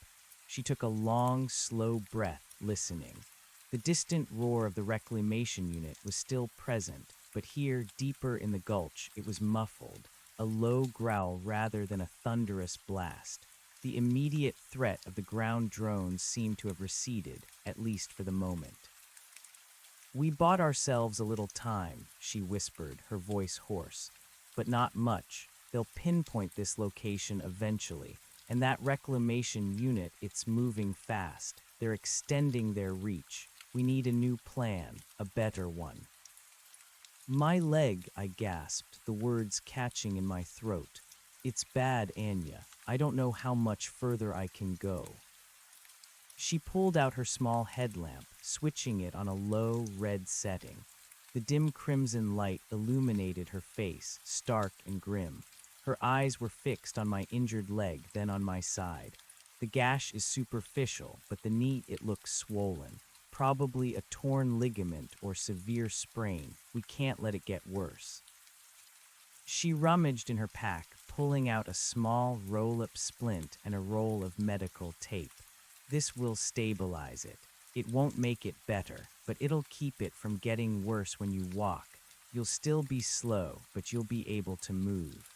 She took a long, slow breath, listening. The distant roar of the reclamation unit was still present, but here, deeper in the gulch, it was muffled, a low growl rather than a thunderous blast. The immediate threat of the ground drones seemed to have receded, at least for the moment. "We bought ourselves a little time," she whispered, her voice hoarse. "But not much. They'll pinpoint this location eventually. And that reclamation unit, it's moving fast. They're extending their reach. We need a new plan, a better one." "My leg," I gasped, the words catching in my throat. "It's bad, Anya. I don't know how much further I can go." She pulled out her small headlamp, switching it on a low, red setting. The dim crimson light illuminated her face, stark and grim. Her eyes were fixed on my injured leg, then on my side. The gash is superficial, but the knee, it looks swollen. Probably a torn ligament or severe sprain. We can't let it get worse. She rummaged in her pack, pulling out a small roll-up splint and a roll of medical tape. "This will stabilize it. It won't make it better, but it'll keep it from getting worse when you walk. You'll still be slow, but you'll be able to move."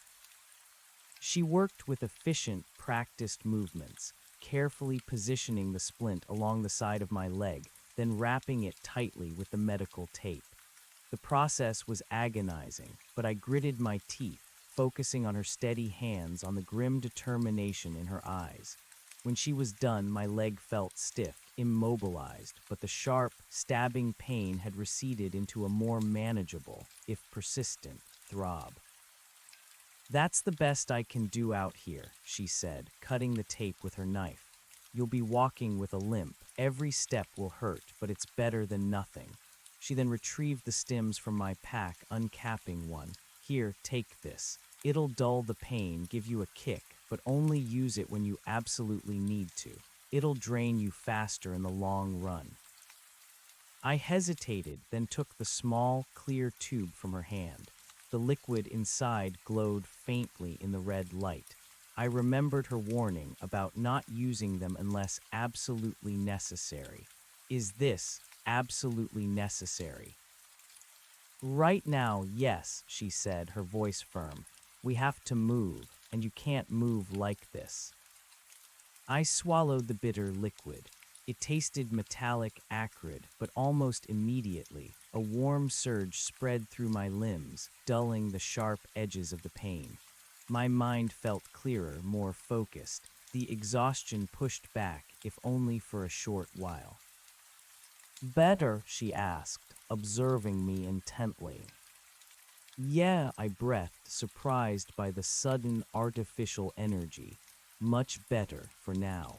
She worked with efficient, practiced movements, carefully positioning the splint along the side of my leg, then wrapping it tightly with the medical tape. The process was agonizing, but I gritted my teeth, focusing on her steady hands, on the grim determination in her eyes. When she was done, my leg felt stiff, immobilized, but the sharp, stabbing pain had receded into a more manageable, if persistent, throb. "That's the best I can do out here," she said, cutting the tape with her knife. "You'll be walking with a limp. Every step will hurt, but it's better than nothing." She then retrieved the stims from my pack, uncapping one. "Here, take this. It'll dull the pain, give you a kick, but only use it when you absolutely need to. It'll drain you faster in the long run." I hesitated, then took the small, clear tube from her hand. The liquid inside glowed faintly in the red light. I remembered her warning about not using them unless absolutely necessary. Is this absolutely necessary? "Right now, yes," she said, her voice firm. "We have to move, and you can't move like this." I swallowed the bitter liquid. It tasted metallic, acrid, but almost immediately, a warm surge spread through my limbs, dulling the sharp edges of the pain. My mind felt clearer, more focused. The exhaustion pushed back, if only for a short while. Better, she asked, observing me intently. Yeah, I breathed, surprised by the sudden artificial energy. Much better for now.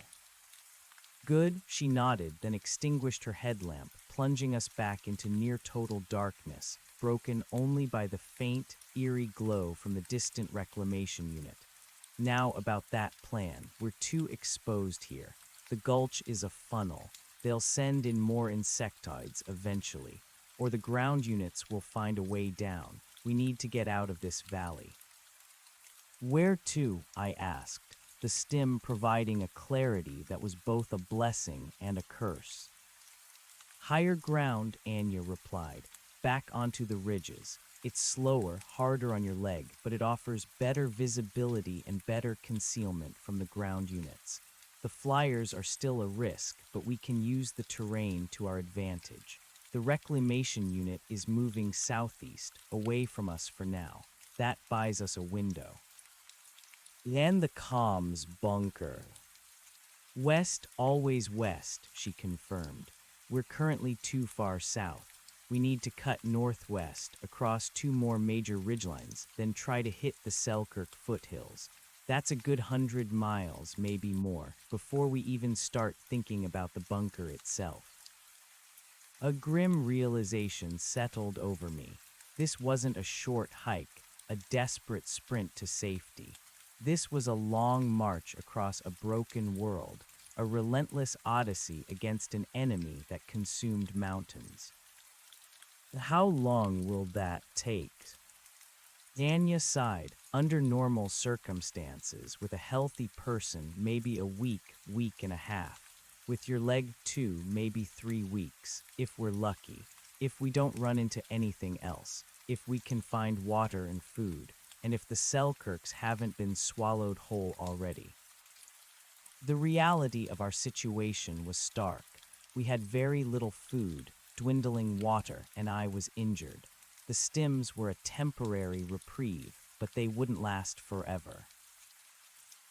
Good, she nodded, then extinguished her headlamp, plunging us back into near total darkness, broken only by the faint, eerie glow from the distant reclamation unit. Now about that plan, we're too exposed here. The gulch is a funnel. They'll send in more insectoids eventually, or the ground units will find a way down. We need to get out of this valley. Where to? I asked, the stim providing a clarity that was both a blessing and a curse. Higher ground, Anya replied, back onto the ridges. It's slower, harder on your leg, but it offers better visibility and better concealment from the ground units. The flyers are still a risk, but we can use the terrain to our advantage. The reclamation unit is moving southeast, away from us for now. That buys us a window. And the comms bunker. West, always west, she confirmed. We're currently too far south. We need to cut northwest, across two more major ridgelines, then try to hit the Selkirk foothills. That's a good 100 miles, maybe more, before we even start thinking about the bunker itself. A grim realization settled over me. This wasn't a short hike, a desperate sprint to safety. This was a long march across a broken world, a relentless odyssey against an enemy that consumed mountains. How long will that take? Anya sighed. Under normal circumstances, with a healthy person, maybe a week, week and a half. With your leg too, maybe 3 weeks, if we're lucky. If we don't run into anything else. If we can find water and food. And if the Selkirks haven't been swallowed whole already. The reality of our situation was stark. We had very little food, dwindling water, and I was injured. The stims were a temporary reprieve, but they wouldn't last forever.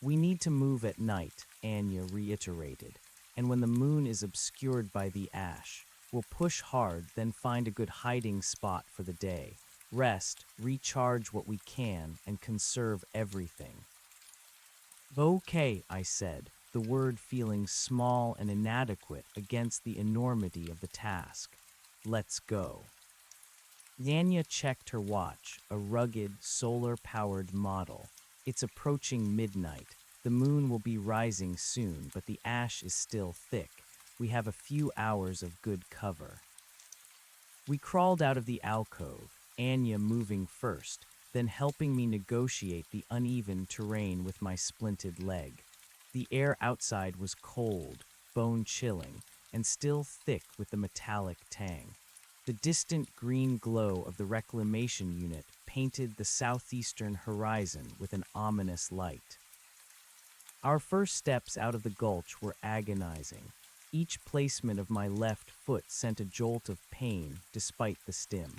We need to move at night, Anya reiterated, and when the moon is obscured by the ash, we'll push hard, then find a good hiding spot for the day. Rest, recharge what we can, and conserve everything. Okay, I said, the word feeling small and inadequate against the enormity of the task. Let's go. Anya checked her watch, a rugged, solar-powered model. It's approaching midnight. The moon will be rising soon, but the ash is still thick. We have a few hours of good cover. We crawled out of the alcove, Anya moving first, then helping me negotiate the uneven terrain with my splinted leg. The air outside was cold, bone-chilling, and still thick with the metallic tang. The distant green glow of the reclamation unit painted the southeastern horizon with an ominous light. Our first steps out of the gulch were agonizing. Each placement of my left foot sent a jolt of pain despite the stim.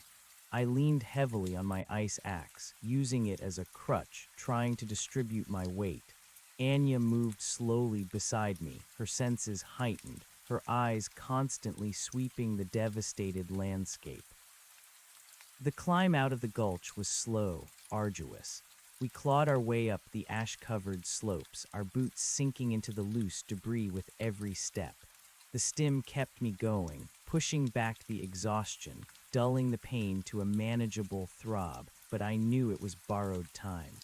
I leaned heavily on my ice axe, using it as a crutch, trying to distribute my weight. Anya moved slowly beside me, her senses heightened, her eyes constantly sweeping the devastated landscape. The climb out of the gulch was slow, arduous. We clawed our way up the ash-covered slopes, our boots sinking into the loose debris with every step. The stim kept me going, pushing back the exhaustion, dulling the pain to a manageable throb, but I knew it was borrowed time.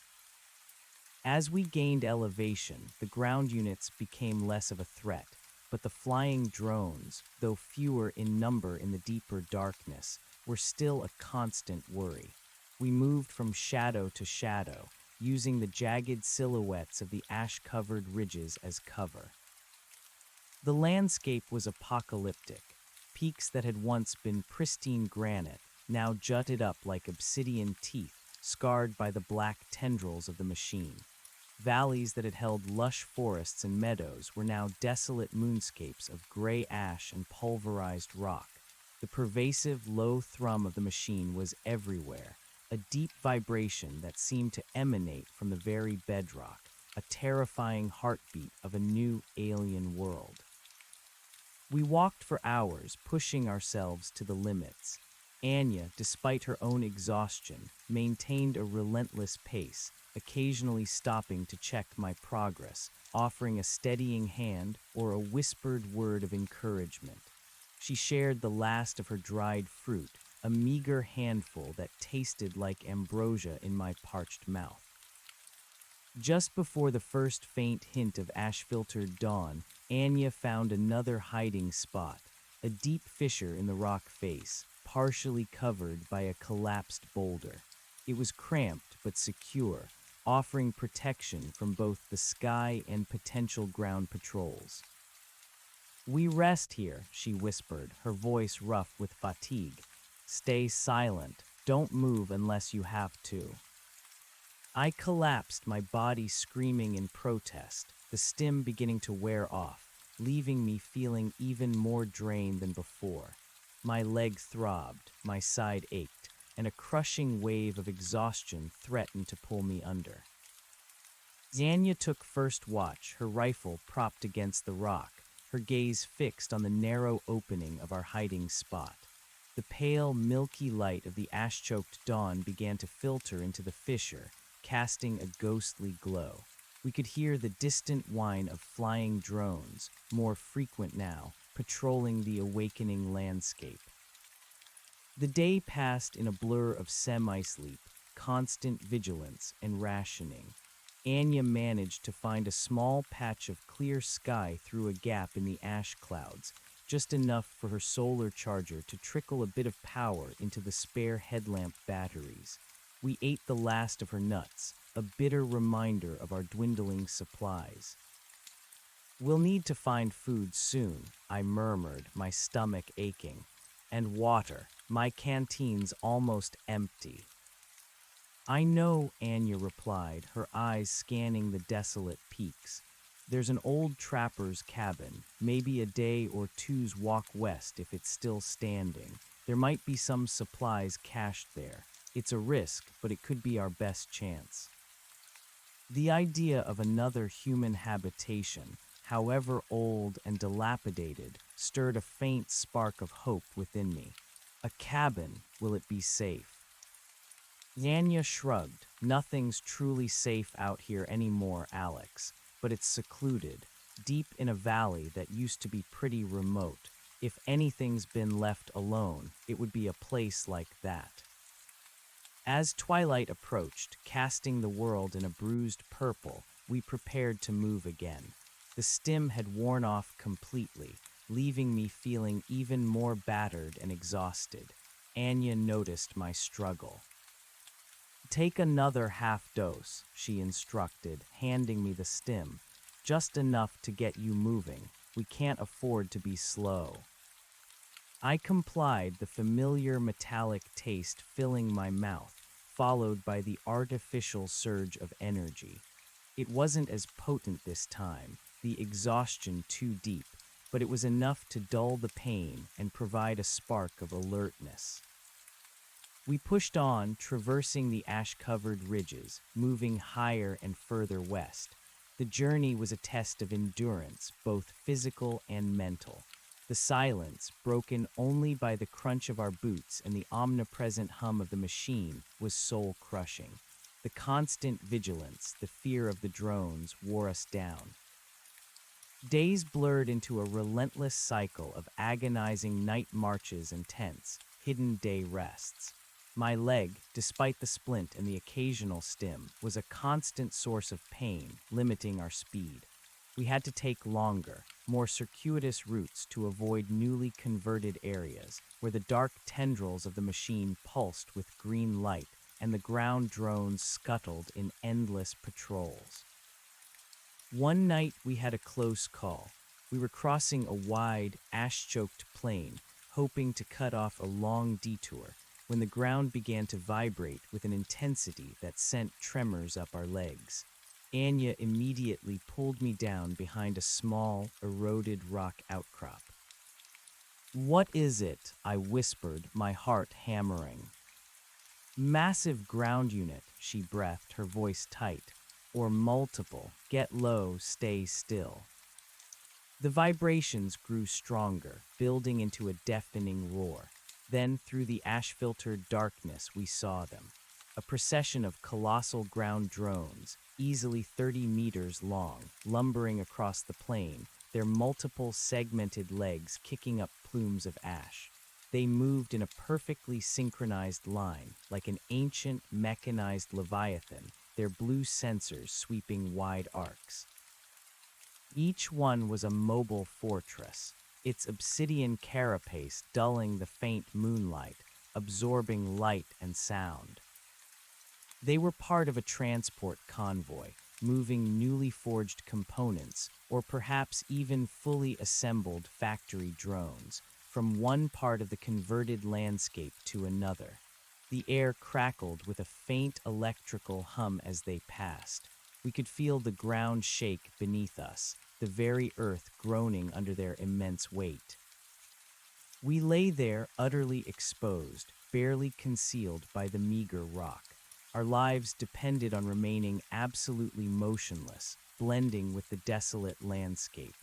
As we gained elevation, the ground units became less of a threat, but the flying drones, though fewer in number in the deeper darkness, were still a constant worry. We moved from shadow to shadow, using the jagged silhouettes of the ash-covered ridges as cover. The landscape was apocalyptic. Peaks that had once been pristine granite now jutted up like obsidian teeth, scarred by the black tendrils of the machine. Valleys that had held lush forests and meadows were now desolate moonscapes of gray ash and pulverized rock. The pervasive, low thrum of the machine was everywhere, a deep vibration that seemed to emanate from the very bedrock, a terrifying heartbeat of a new alien world. We walked for hours, pushing ourselves to the limits. Anya, despite her own exhaustion, maintained a relentless pace, occasionally stopping to check my progress, offering a steadying hand or a whispered word of encouragement. She shared the last of her dried fruit, a meager handful that tasted like ambrosia in my parched mouth. Just before the first faint hint of ash-filtered dawn, Anya found another hiding spot, a deep fissure in the rock face, partially covered by a collapsed boulder. It was cramped but secure, offering protection from both the sky and potential ground patrols. "We rest here," she whispered, her voice rough with fatigue. "Stay silent. Don't move unless you have to." I collapsed, my body screaming in protest, the stim beginning to wear off, leaving me feeling even more drained than before. My leg throbbed, my side ached, and a crushing wave of exhaustion threatened to pull me under. Anya took first watch, her rifle propped against the rock, her gaze fixed on the narrow opening of our hiding spot. The pale, milky light of the ash-choked dawn began to filter into the fissure, casting a ghostly glow. We could hear the distant whine of flying drones, more frequent now, patrolling the awakening landscape. The day passed in a blur of semi-sleep, constant vigilance, and rationing. Anya managed to find a small patch of clear sky through a gap in the ash clouds, just enough for her solar charger to trickle a bit of power into the spare headlamp batteries. We ate the last of her nuts, a bitter reminder of our dwindling supplies. "We'll need to find food soon," I murmured, my stomach aching. "And water. My canteen's almost empty." "I know," Anya replied, her eyes scanning the desolate peaks. "There's an old trapper's cabin, maybe a day or two's walk west if it's still standing. There might be some supplies cached there. It's a risk, but it could be our best chance." The idea of another human habitation, however old and dilapidated, stirred a faint spark of hope within me. A cabin, will it be safe? Anya shrugged. "Nothing's truly safe out here anymore, Alex, but it's secluded, deep in a valley that used to be pretty remote. If anything's been left alone, it would be a place like that." As twilight approached, casting the world in a bruised purple, we prepared to move again. The stim had worn off completely, leaving me feeling even more battered and exhausted. Anya noticed my struggle. "Take another half dose," she instructed, handing me the stim. "Just enough to get you moving. We can't afford to be slow." I complied, the familiar metallic taste filling my mouth, followed by the artificial surge of energy. It wasn't as potent this time, the exhaustion too deep, but it was enough to dull the pain and provide a spark of alertness. We pushed on, traversing the ash-covered ridges, moving higher and further west. The journey was a test of endurance, both physical and mental. The silence, broken only by the crunch of our boots and the omnipresent hum of the machine, was soul-crushing. The constant vigilance, the fear of the drones, wore us down. Days blurred into a relentless cycle of agonizing night marches and tense, hidden day rests. My leg, despite the splint and the occasional stim, was a constant source of pain, limiting our speed. We had to take longer, more circuitous routes to avoid newly converted areas, where the dark tendrils of the machine pulsed with green light and the ground drones scuttled in endless patrols. One night we had a close call. We were crossing a wide, ash-choked plain, hoping to cut off a long detour, when the ground began to vibrate with an intensity that sent tremors up our legs. Anya immediately pulled me down behind a small, eroded rock outcrop. "What is it?" I whispered, my heart hammering. "Massive ground unit," she breathed, her voice tight. "Or multiple. Get low, stay still." The vibrations grew stronger, building into a deafening roar. Then, through the ash-filtered darkness, we saw them. A procession of colossal ground drones, easily 30 meters long, lumbering across the plain, their multiple segmented legs kicking up plumes of ash. They moved in a perfectly synchronized line, like an ancient mechanized leviathan, their blue sensors sweeping wide arcs. Each one was a mobile fortress, its obsidian carapace dulling the faint moonlight, absorbing light and sound. They were part of a transport convoy, moving newly forged components, or perhaps even fully assembled factory drones, from one part of the converted landscape to another. The air crackled with a faint electrical hum as they passed. We could feel the ground shake beneath us, the very earth groaning under their immense weight. We lay there utterly exposed, barely concealed by the meager rock. Our lives depended on remaining absolutely motionless, blending with the desolate landscape.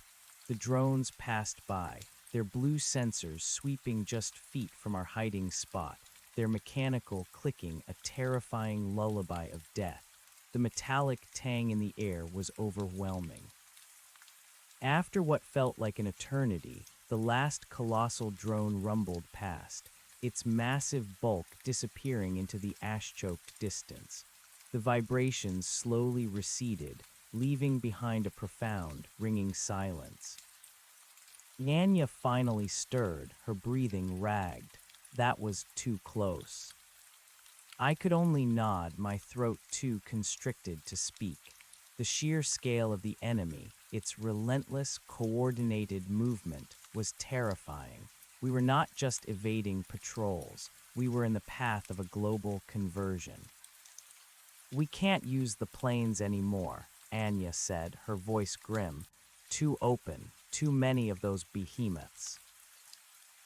The drones passed by, their blue sensors sweeping just feet from our hiding spot, their mechanical clicking a terrifying lullaby of death. The metallic tang in the air was overwhelming. After what felt like an eternity, the last colossal drone rumbled past, its massive bulk disappearing into the ash-choked distance. The vibrations slowly receded, leaving behind a profound, ringing silence. Anya finally stirred, her breathing ragged. That was too close. I could only nod, my throat too constricted to speak. The sheer scale of the enemy, its relentless, coordinated movement, was terrifying. We were not just evading patrols, we were in the path of a global conversion. "We can't use the planes anymore," Anya said, her voice grim. "Too open, too many of those behemoths."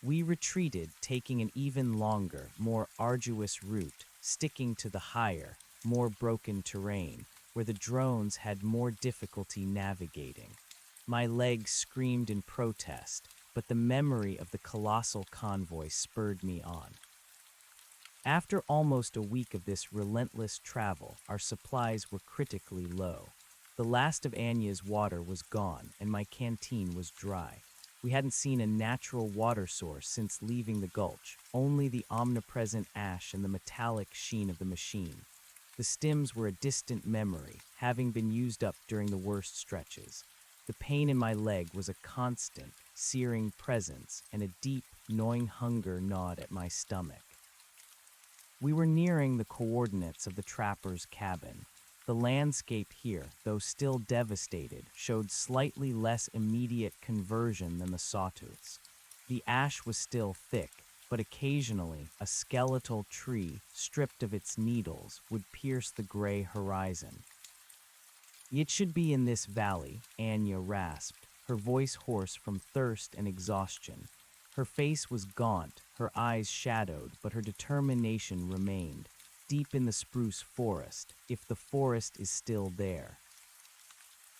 We retreated, taking an even longer, more arduous route, sticking to the higher, more broken terrain, where the drones had more difficulty navigating. My legs screamed in protest, but the memory of the colossal convoy spurred me on. After almost a week of this relentless travel, our supplies were critically low. The last of Anya's water was gone, and my canteen was dry. We hadn't seen a natural water source since leaving the gulch, only the omnipresent ash and the metallic sheen of the machine. The stims were a distant memory, having been used up during the worst stretches. The pain in my leg was a constant, searing presence, and a deep, gnawing hunger gnawed at my stomach. We were nearing the coordinates of the trapper's cabin. The landscape here, though still devastated, showed slightly less immediate conversion than the sawtooths. The ash was still thick, but occasionally a skeletal tree, stripped of its needles, would pierce the gray horizon. "It should be in this valley," Anya rasped, her voice hoarse from thirst and exhaustion. Her face was gaunt, her eyes shadowed, but her determination remained. "Deep in the spruce forest, if the forest is still there."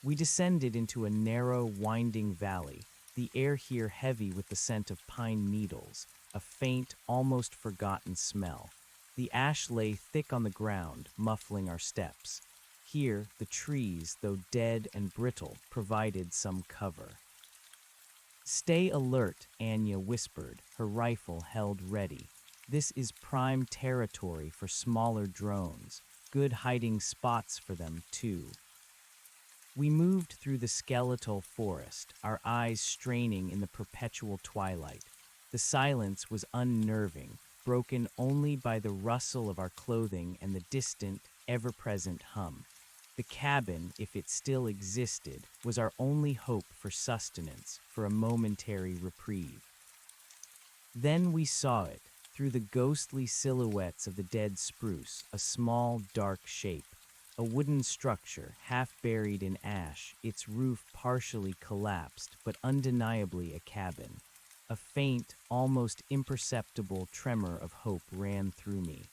We descended into a narrow, winding valley, the air here heavy with the scent of pine needles, a faint, almost forgotten smell. The ash lay thick on the ground, muffling our steps. Here, the trees, though dead and brittle, provided some cover. "Stay alert," Anya whispered, her rifle held ready. "This is prime territory for smaller drones. Good hiding spots for them, too." We moved through the skeletal forest, our eyes straining in the perpetual twilight. The silence was unnerving, broken only by the rustle of our clothing and the distant, ever-present hum. The cabin, if it still existed, was our only hope for sustenance, for a momentary reprieve. Then we saw it, through the ghostly silhouettes of the dead spruce, a small, dark shape. a wooden structure half buried in ash, its roof partially collapsed, but undeniably a cabin. A faint, almost imperceptible tremor of hope ran through me.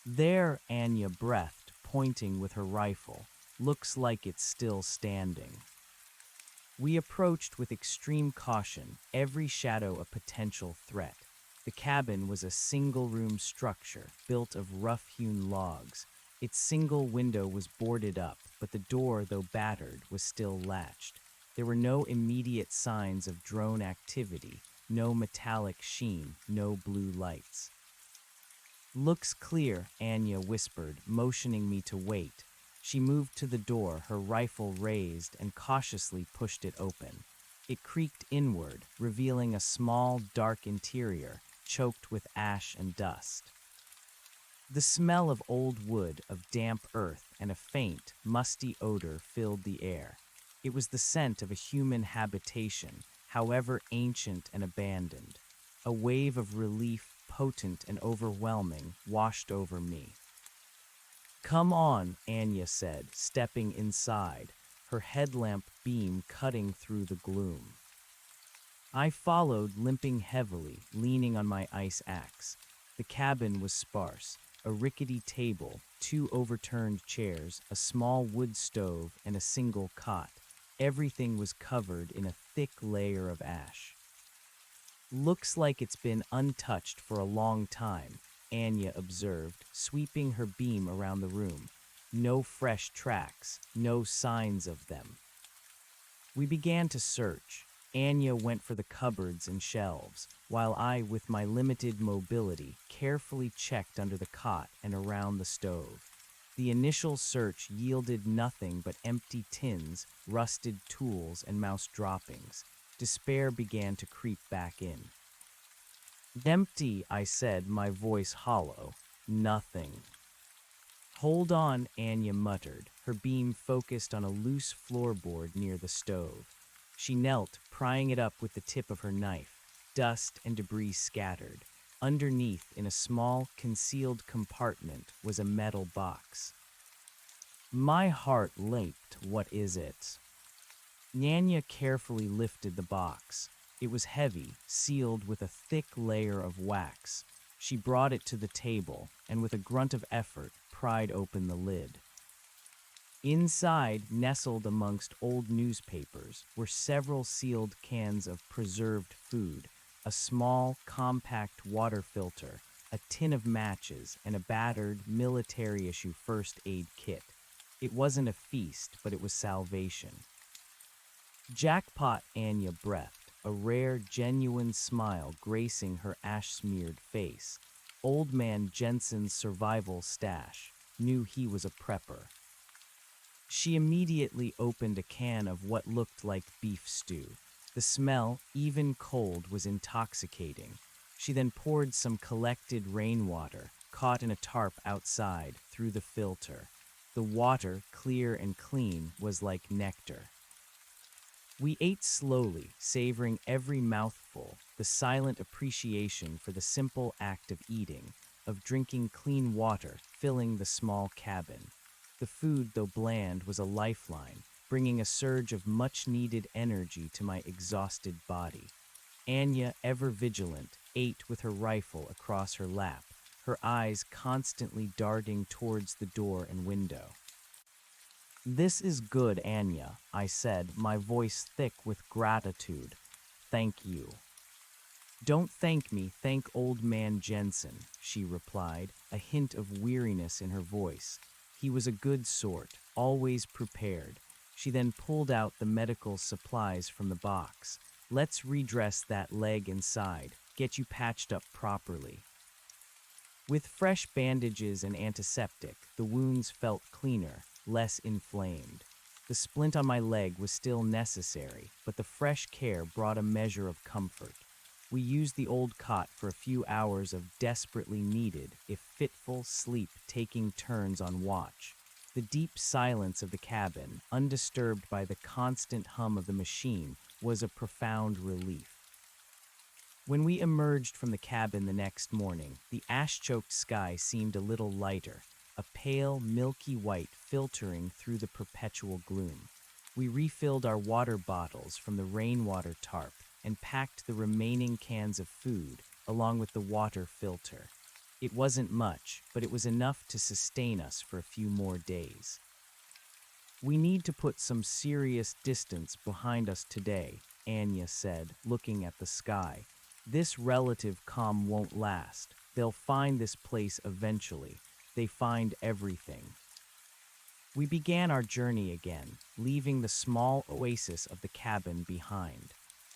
There, Anya breathed, pointing with her rifle. Looks like it's still standing. We approached with extreme caution, every shadow a potential threat. The cabin was a single-room structure built of rough-hewn logs. Its single window was boarded up, but the door, though battered, was still latched. There were no immediate signs of drone activity, no metallic sheen, no blue lights. "Looks clear," Anya whispered, motioning me to wait. She moved to the door, her rifle raised, and cautiously pushed it open. It creaked inward, revealing a small, dark interior, choked with ash and dust. The smell of old wood, of damp earth, and a faint, musty odor filled the air. It was the scent of a human habitation, however ancient and abandoned. A wave of relief, potent and overwhelming, washed over me. "Come on," Anya said, stepping inside, her headlamp beam cutting through the gloom. I followed, limping heavily, leaning on my ice axe. The cabin was sparse: a rickety table, 2 overturned chairs, a small wood stove, and a single cot. Everything was covered in a thick layer of ash. "Looks like it's been untouched for a long time," Anya observed, sweeping her beam around the room. "No fresh tracks, no signs of them." We began to search. Anya went for the cupboards and shelves, while I, with my limited mobility, carefully checked under the cot and around the stove. The initial search yielded nothing but empty tins, rusted tools, and mouse droppings. Despair began to creep back in. "Empty," I said, my voice hollow. "Nothing." "Hold on," Anya muttered, her beam focused on a loose floorboard near the stove. She knelt, prying it up with the tip of her knife. Dust and debris scattered. Underneath, in a small, concealed compartment, was a metal box. My heart leaped. "What is it?" Anya carefully lifted the box. It was heavy, sealed with a thick layer of wax. She brought it to the table, and with a grunt of effort, pried open the lid. Inside, nestled amongst old newspapers, were several sealed cans of preserved food, a small, compact water filter, a tin of matches, and a battered, military-issue first aid kit. It wasn't a feast, but it was salvation. "Jackpot," Anya breathed, a rare, genuine smile gracing her ash-smeared face. Old man Jensen's survival stash. Knew he was a prepper. She immediately opened a can of what looked like beef stew. The smell, even cold, was intoxicating. She then poured some collected rainwater, caught in a tarp outside, through the filter. The water, clear and clean, was like nectar. We ate slowly, savoring every mouthful, the silent appreciation for the simple act of eating, of drinking clean water, filling the small cabin. The food, though bland, was a lifeline, bringing a surge of much-needed energy to my exhausted body. Anya, ever vigilant, ate with her rifle across her lap, her eyes constantly darting towards the door and window. "This is good, Anya," I said, my voice thick with gratitude. "Thank you." "Don't thank me, thank old man Jensen," she replied, a hint of weariness in her voice. "He was a good sort, always prepared." She then pulled out the medical supplies from the box. "Let's redress that leg inside, get you patched up properly." With fresh bandages and antiseptic, the wounds felt cleaner, less inflamed. The splint on my leg was still necessary, but the fresh care brought a measure of comfort. We used the old cot for a few hours of desperately needed, if fitful, sleep, taking turns on watch. The deep silence of the cabin, undisturbed by the constant hum of the machine, was a profound relief. When we emerged from the cabin the next morning, the ash-choked sky seemed a little lighter. a pale, milky white filtering through the perpetual gloom. We refilled our water bottles from the rainwater tarp and packed the remaining cans of food along with the water filter. It wasn't much, but it was enough to sustain us for a few more days. We need to put some serious distance behind us today, Anya said, looking at the sky. This relative calm won't last. They'll find this place eventually. They find everything. We began our journey again, leaving the small oasis of the cabin behind.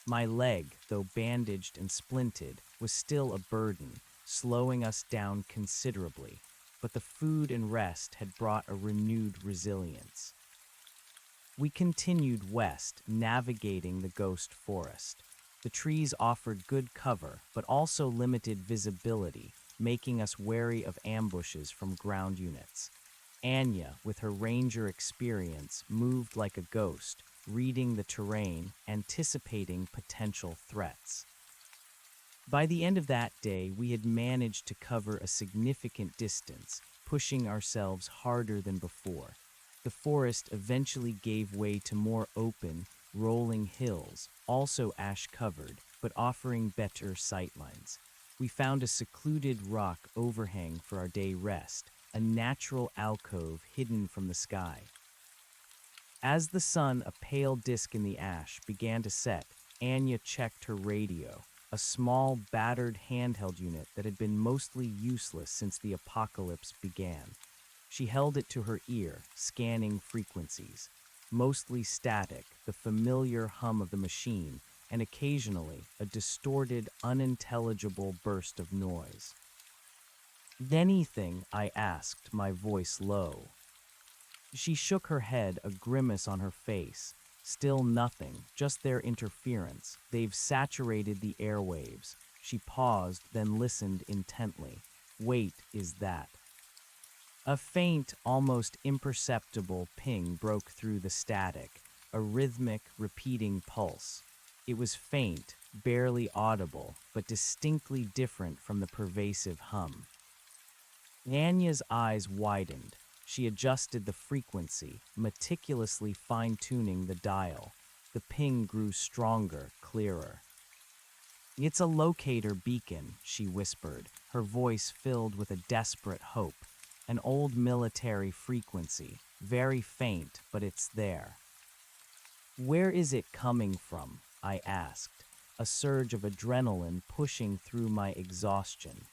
My leg, though bandaged and splinted, was still a burden, slowing us down considerably, but the food and rest had brought a renewed resilience. We continued west, navigating the ghost forest. The trees offered good cover, but also limited visibility, making us wary of ambushes from ground units. Anya, with her ranger experience, moved like a ghost, reading the terrain, anticipating potential threats. By the end of that day, we had managed to cover a significant distance, pushing ourselves harder than before. The forest eventually gave way to more open, rolling hills, also ash-covered, but offering better sightlines. We found a secluded rock overhang for our day rest, a natural alcove hidden from the sky. As the sun, a pale disk in the ash, began to set, Anya checked her radio, a small, battered handheld unit that had been mostly useless since the apocalypse began. She held it to her ear, scanning frequencies. Mostly static, the familiar hum of the machine, and occasionally a distorted, unintelligible burst of noise. "Anything?" I asked, my voice low. She shook her head, a grimace on her face. "Still nothing, just their interference. They've saturated the airwaves." She paused, then listened intently. "Wait, is that?" A faint, almost imperceptible ping broke through the static, a rhythmic, repeating pulse. It was faint, barely audible, but distinctly different from the pervasive hum. Anya's eyes widened. She adjusted the frequency, meticulously fine-tuning the dial. The ping grew stronger, clearer. "It's a locator beacon," she whispered, her voice filled with a desperate hope. "An old military frequency, very faint, but it's there." "Where is it coming from?" I asked, a surge of adrenaline pushing through my exhaustion.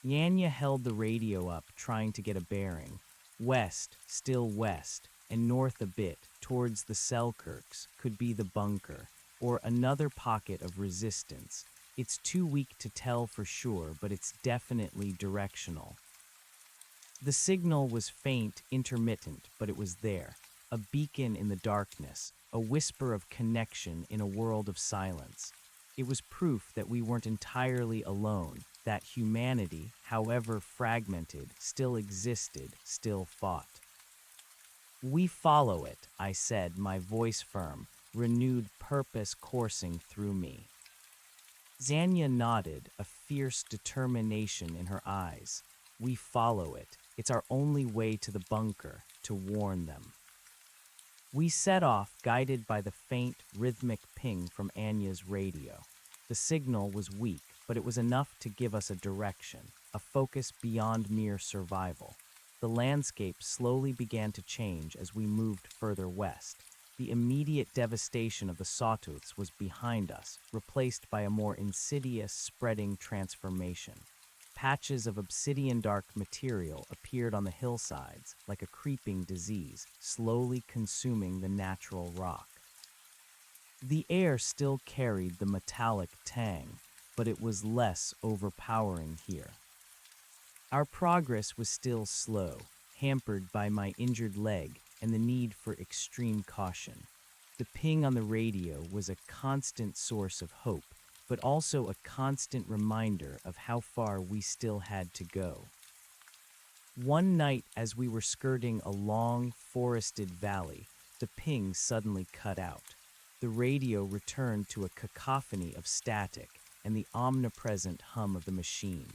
Yanya held the radio up, trying to get a bearing. West, still west, and north a bit, towards the Selkirks, could be the bunker, or another pocket of resistance. It's too weak to tell for sure, but it's definitely directional. The signal was faint, intermittent, but it was there. A beacon in the darkness, a whisper of connection in a world of silence. It was proof that we weren't entirely alone, that humanity, however fragmented, still existed, still fought. "We follow it," I said, my voice firm, renewed purpose coursing through me. Zanya nodded, a fierce determination in her eyes. "We follow it. It's our only way to the bunker, to warn them." We set off, guided by the faint, rhythmic ping from Anya's radio. The signal was weak, but it was enough to give us a direction, a focus beyond mere survival. The landscape slowly began to change as we moved further west. The immediate devastation of the sawtooths was behind us, replaced by a more insidious, spreading transformation. Patches of obsidian-dark material appeared on the hillsides, like a creeping disease, slowly consuming the natural rock. The air still carried the metallic tang, but it was less overpowering here. Our progress was still slow, hampered by my injured leg and the need for extreme caution. The ping on the radio was a constant source of hope, but also a constant reminder of how far we still had to go. One night, as we were skirting a long, forested valley, the ping suddenly cut out. The radio returned to a cacophony of static and the omnipresent hum of the machine.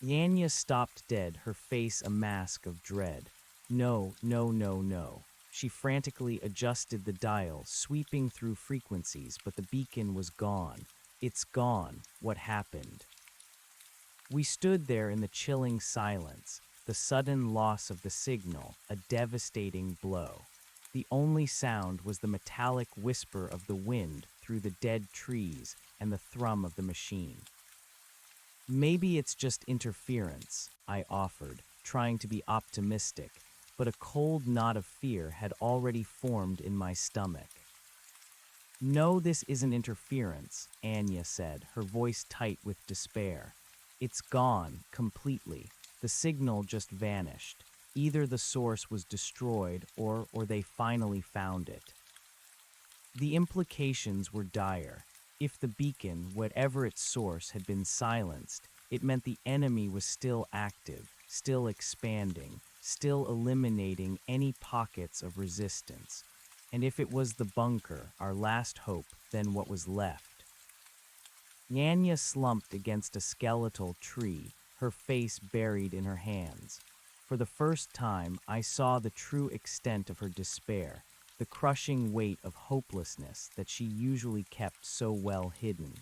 Yanya stopped dead, her face a mask of dread. No, no, no, no. She frantically adjusted the dial, sweeping through frequencies, but the beacon was gone. It's gone. What happened? We stood there in the chilling silence, the sudden loss of the signal, a devastating blow. The only sound was the metallic whisper of the wind through the dead trees and the thrum of the machine. Maybe it's just interference, I offered, trying to be optimistic, but a cold knot of fear had already formed in my stomach. No, this isn't interference, Anya said, her voice tight with despair. It's gone, completely. The signal just vanished. Either the source was destroyed or they finally found it. The implications were dire. If the beacon, whatever its source, had been silenced, it meant the enemy was still active, still expanding, still eliminating any pockets of resistance. And if it was the bunker, our last hope, then what was left? Nyanya slumped against a skeletal tree, her face buried in her hands. For the first time, I saw the true extent of her despair, the crushing weight of hopelessness that she usually kept so well hidden.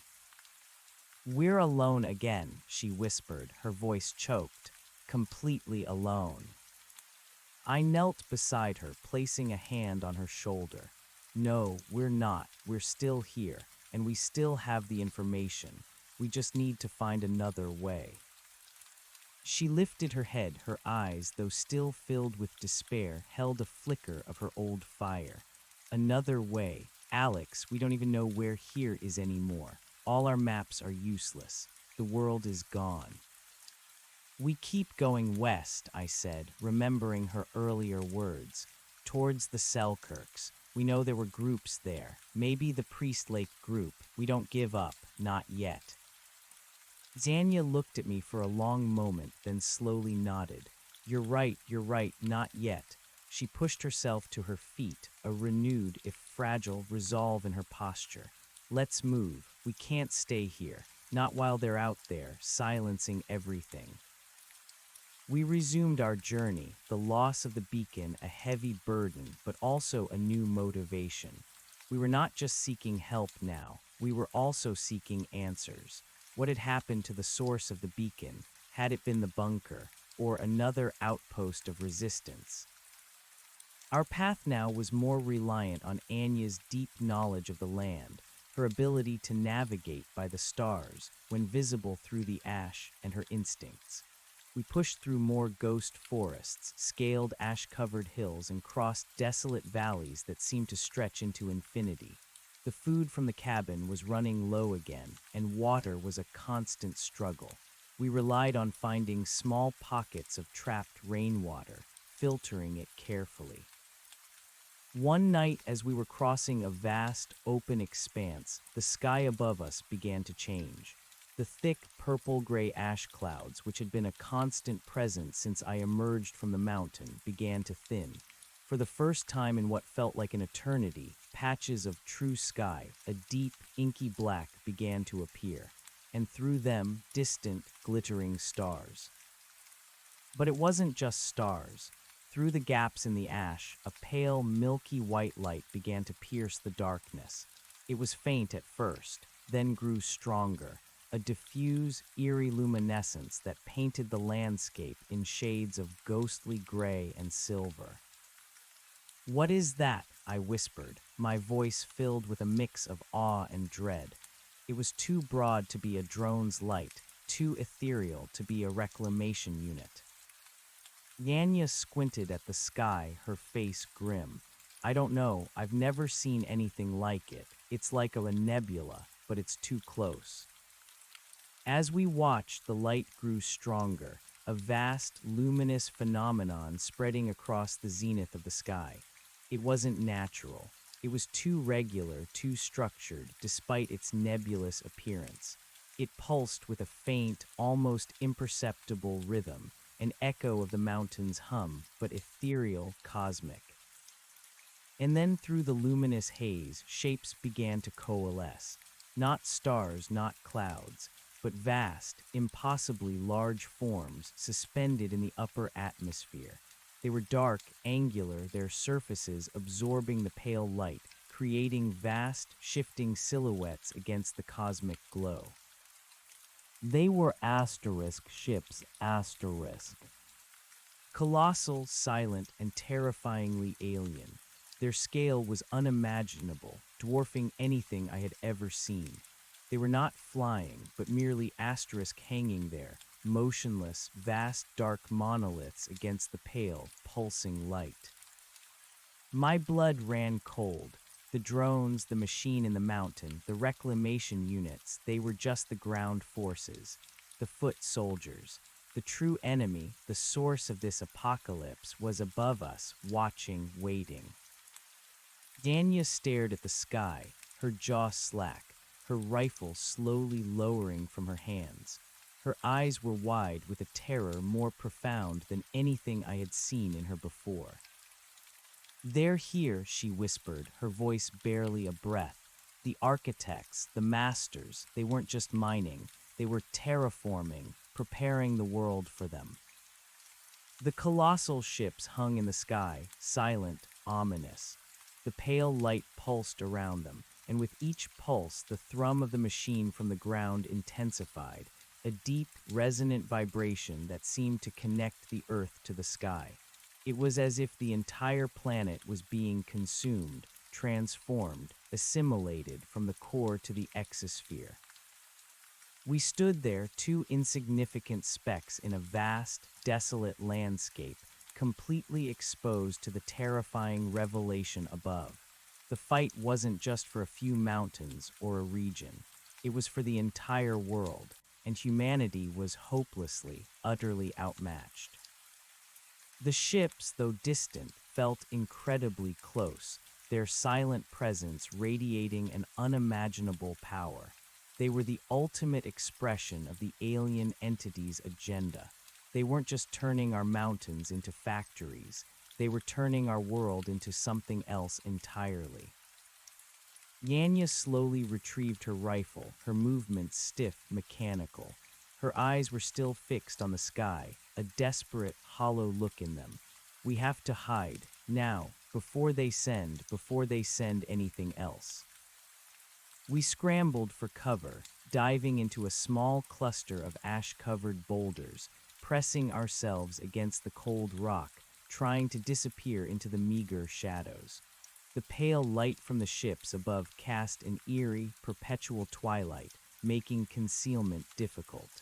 "We're alone again," she whispered, her voice choked. "Completely alone." I knelt beside her, placing a hand on her shoulder. "No, we're not. We're still here, and we still have the information. We just need to find another way." She lifted her head, her eyes, though still filled with despair, held a flicker of her old fire. "Another way. Alex, we don't even know where here is anymore. All our maps are useless. The world is gone." "We keep going west," I said, remembering her earlier words. "Towards the Selkirks. We know there were groups there. Maybe the Priest Lake group. We don't give up. Not yet." Zanya looked at me for a long moment, then slowly nodded. You're right, not yet." She pushed herself to her feet, a renewed, if fragile, resolve in her posture. "Let's move. We can't stay here. Not while they're out there, silencing everything." We resumed our journey, the loss of the beacon a heavy burden, but also a new motivation. We were not just seeking help now, we were also seeking answers. What had happened to the source of the beacon? Had it been the bunker, or another outpost of resistance? Our path now was more reliant on Anya's deep knowledge of the land, her ability to navigate by the stars when visible through the ash, and her instincts. We pushed through more ghost forests, scaled ash-covered hills, and crossed desolate valleys that seemed to stretch into infinity. The food from the cabin was running low again, and water was a constant struggle. We relied on finding small pockets of trapped rainwater, filtering it carefully. One night, as we were crossing a vast, open expanse, the sky above us began to change. The thick, purple-gray ash clouds, which had been a constant presence since I emerged from the mountain, began to thin. For the first time in what felt like an eternity, patches of true sky, a deep, inky black, began to appear, and through them, distant, glittering stars. But it wasn't just stars. Through the gaps in the ash, a pale, milky white light began to pierce the darkness. It was faint at first, then grew stronger, a diffuse, eerie luminescence that painted the landscape in shades of ghostly gray and silver. "What is that?" I whispered, my voice filled with a mix of awe and dread. It was too broad to be a drone's light, too ethereal to be a reclamation unit. Yanya squinted at the sky, her face grim. "I don't know, I've never seen anything like it. It's like a nebula, but it's too close." As we watched, the light grew stronger, a vast, luminous phenomenon spreading across the zenith of the sky. It wasn't natural. It was too regular, too structured, despite its nebulous appearance. It pulsed with a faint, almost imperceptible rhythm, an echo of the mountain's hum, but ethereal, cosmic. And then through the luminous haze, shapes began to coalesce. Not stars, not clouds. but vast, impossibly large forms suspended in the upper atmosphere. They were dark, angular, their surfaces absorbing the pale light, creating vast, shifting silhouettes against the cosmic glow. They were asterisk ships, asterisk. Colossal, silent, and terrifyingly alien. Their scale was unimaginable, dwarfing anything I had ever seen. They were not flying, but merely asterisk hanging there, motionless, vast dark monoliths against the pale, pulsing light. My blood ran cold. The drones, the machine in the mountain, the reclamation units, they were just the ground forces, the foot soldiers. The true enemy, the source of this apocalypse, was above us, watching, waiting. Danya stared at the sky, her jaw slack, her rifle slowly lowering from her hands. Her eyes were wide with a terror more profound than anything I had seen in her before. "They're here," she whispered, her voice barely a breath. "The architects, the masters, they weren't just mining, they were terraforming, preparing the world for them." The colossal ships hung in the sky, silent, ominous. The pale light pulsed around them, and with each pulse the thrum of the machine from the ground intensified, a deep, resonant vibration that seemed to connect the earth to the sky. It was as if the entire planet was being consumed, transformed, assimilated from the core to the exosphere. We stood there, two insignificant specks in a vast, desolate landscape, completely exposed to the terrifying revelation above. The fight wasn't just for a few mountains or a region. It was for the entire world, and humanity was hopelessly, utterly outmatched. The ships, though distant, felt incredibly close, their silent presence radiating an unimaginable power. They were the ultimate expression of the alien entity's agenda. They weren't just turning our mountains into factories, they were turning our world into something else entirely. Yanya slowly retrieved her rifle, her movements stiff, mechanical. Her eyes were still fixed on the sky, a desperate, hollow look in them. "We have to hide, now, before they send anything else." We scrambled for cover, diving into a small cluster of ash-covered boulders, pressing ourselves against the cold rock, trying to disappear into the meager shadows. The pale light from the ships above cast an eerie, perpetual twilight, making concealment difficult.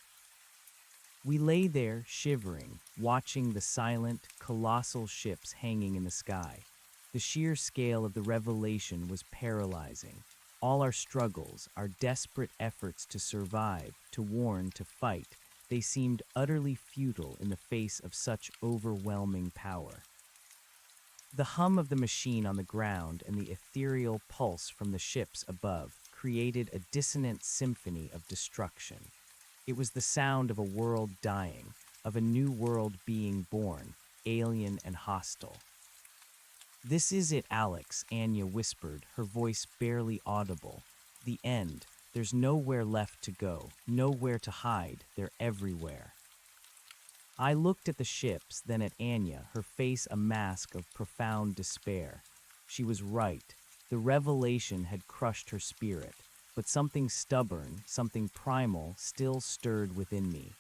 We lay there, shivering, watching the silent, colossal ships hanging in the sky. The sheer scale of the revelation was paralyzing. All our struggles, our desperate efforts to survive, to warn, to fight, they seemed utterly futile in the face of such overwhelming power. The hum of the machine on the ground and the ethereal pulse from the ships above created a dissonant symphony of destruction. It was the sound of a world dying, of a new world being born, alien and hostile. "This is it, Alex," Anya whispered, her voice barely audible. "The end. There's nowhere left to go, nowhere to hide. They're everywhere." I looked at the ships, then at Anya, her face a mask of profound despair. She was right. The revelation had crushed her spirit, but something stubborn, something primal, still stirred within me.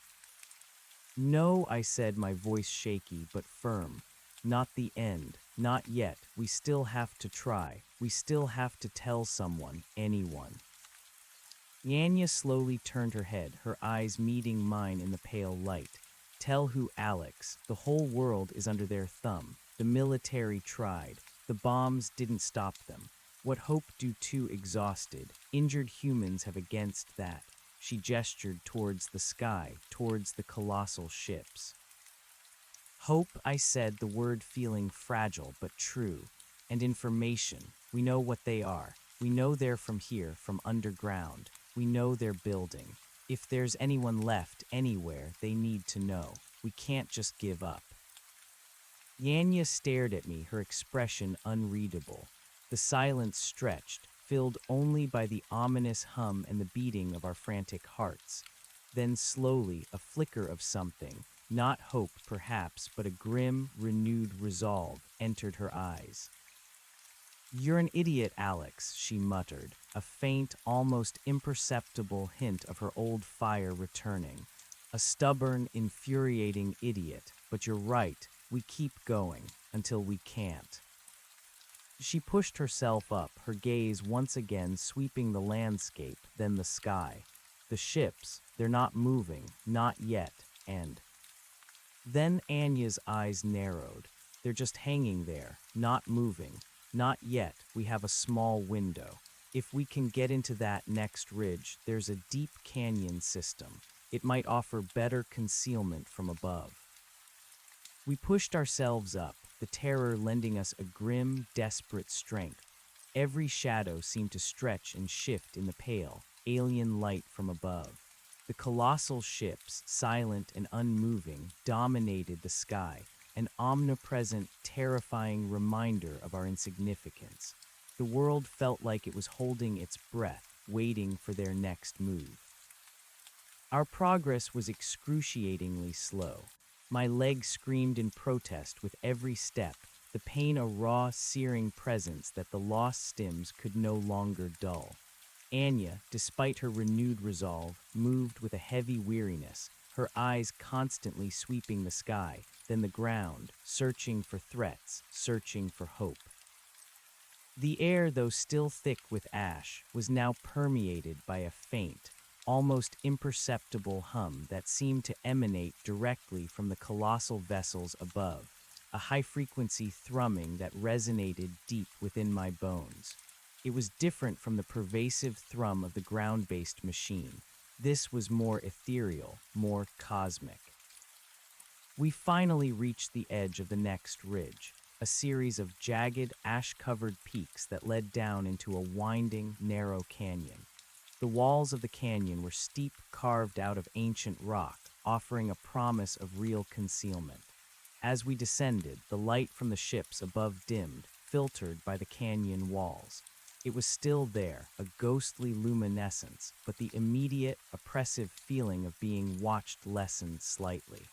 "No," I said, my voice shaky but firm. "Not the end. Not yet. We still have to try. We still have to tell someone, anyone." Yanya slowly turned her head, her eyes meeting mine in the pale light. "Tell who, Alex? The whole world is under their thumb. The military tried. The bombs didn't stop them. What hope do two exhausted, injured humans have against that?" She gestured towards the sky, towards the colossal ships. "Hope," I said, the word feeling fragile but true. "And information. We know what they are. We know they're from here, from underground. We know they're building. If there's anyone left, anywhere, they need to know. We can't just give up." Yanya stared at me, her expression unreadable. The silence stretched, filled only by the ominous hum and the beating of our frantic hearts. Then slowly, a flicker of something, not hope perhaps, but a grim, renewed resolve, entered her eyes. "You're an idiot, Alex," she muttered, a faint, almost imperceptible hint of her old fire returning. "A stubborn, infuriating idiot, but you're right, we keep going, until we can't." She pushed herself up, her gaze once again sweeping the landscape, then the sky. The ships, they're not moving, not yet, and then Anya's eyes narrowed. "They're just hanging there, not moving. Not yet, we have a small window. If we can get into that next ridge, there's a deep canyon system. It might offer better concealment from above." We pushed ourselves up, the terror lending us a grim, desperate strength. Every shadow seemed to stretch and shift in the pale, alien light from above. The colossal ships, silent and unmoving, dominated the sky, an omnipresent, terrifying reminder of our insignificance. The world felt like it was holding its breath, waiting for their next move. Our progress was excruciatingly slow. My legs screamed in protest with every step, the pain a raw, searing presence that the lost stims could no longer dull. Anya, despite her renewed resolve, moved with a heavy weariness, her eyes constantly sweeping the sky, then the ground, searching for threats, searching for hope. The air, though still thick with ash, was now permeated by a faint, almost imperceptible hum that seemed to emanate directly from the colossal vessels above, a high-frequency thrumming that resonated deep within my bones. It was different from the pervasive thrum of the ground-based machine. This was more ethereal, more cosmic. We finally reached the edge of the next ridge, a series of jagged, ash-covered peaks that led down into a winding, narrow canyon. The walls of the canyon were steep, carved out of ancient rock, offering a promise of real concealment. As we descended, the light from the ships above dimmed, filtered by the canyon walls. It was still there, a ghostly luminescence, but the immediate, oppressive feeling of being watched lessened slightly.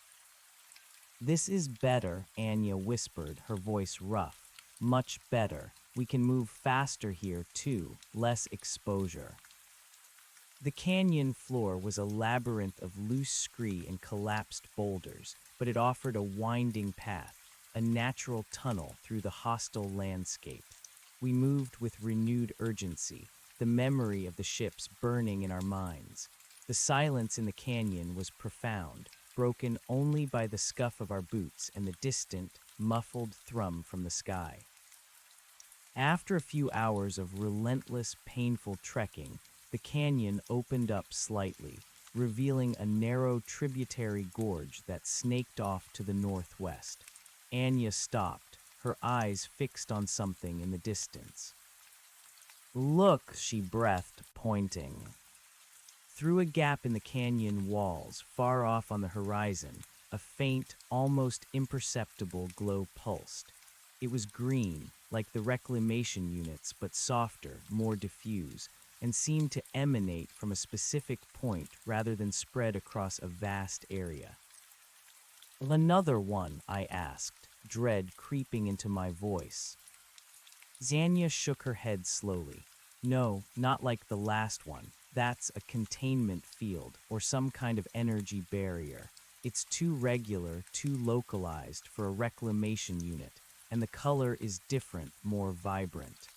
"This is better," Anya whispered, her voice rough. "Much better. We can move faster here, too, less exposure." The canyon floor was a labyrinth of loose scree and collapsed boulders, but it offered a winding path, a natural tunnel through the hostile landscape. We moved with renewed urgency, the memory of the ships burning in our minds. The silence in the canyon was profound, broken only by the scuff of our boots and the distant, muffled thrum from the sky. After a few hours of relentless, painful trekking, the canyon opened up slightly, revealing a narrow tributary gorge that snaked off to the northwest. Anya stopped, her eyes fixed on something in the distance. "Look," she breathed, pointing. Through a gap in the canyon walls, far off on the horizon, a faint, almost imperceptible glow pulsed. It was green, like the reclamation units, but softer, more diffuse, and seemed to emanate from a specific point rather than spread across a vast area. "Another one?" I asked, dread creeping into my voice. Xania shook her head slowly. "No, not like the last one. That's a containment field, or some kind of energy barrier. It's too regular, too localized for a reclamation unit, and the color is different, more vibrant."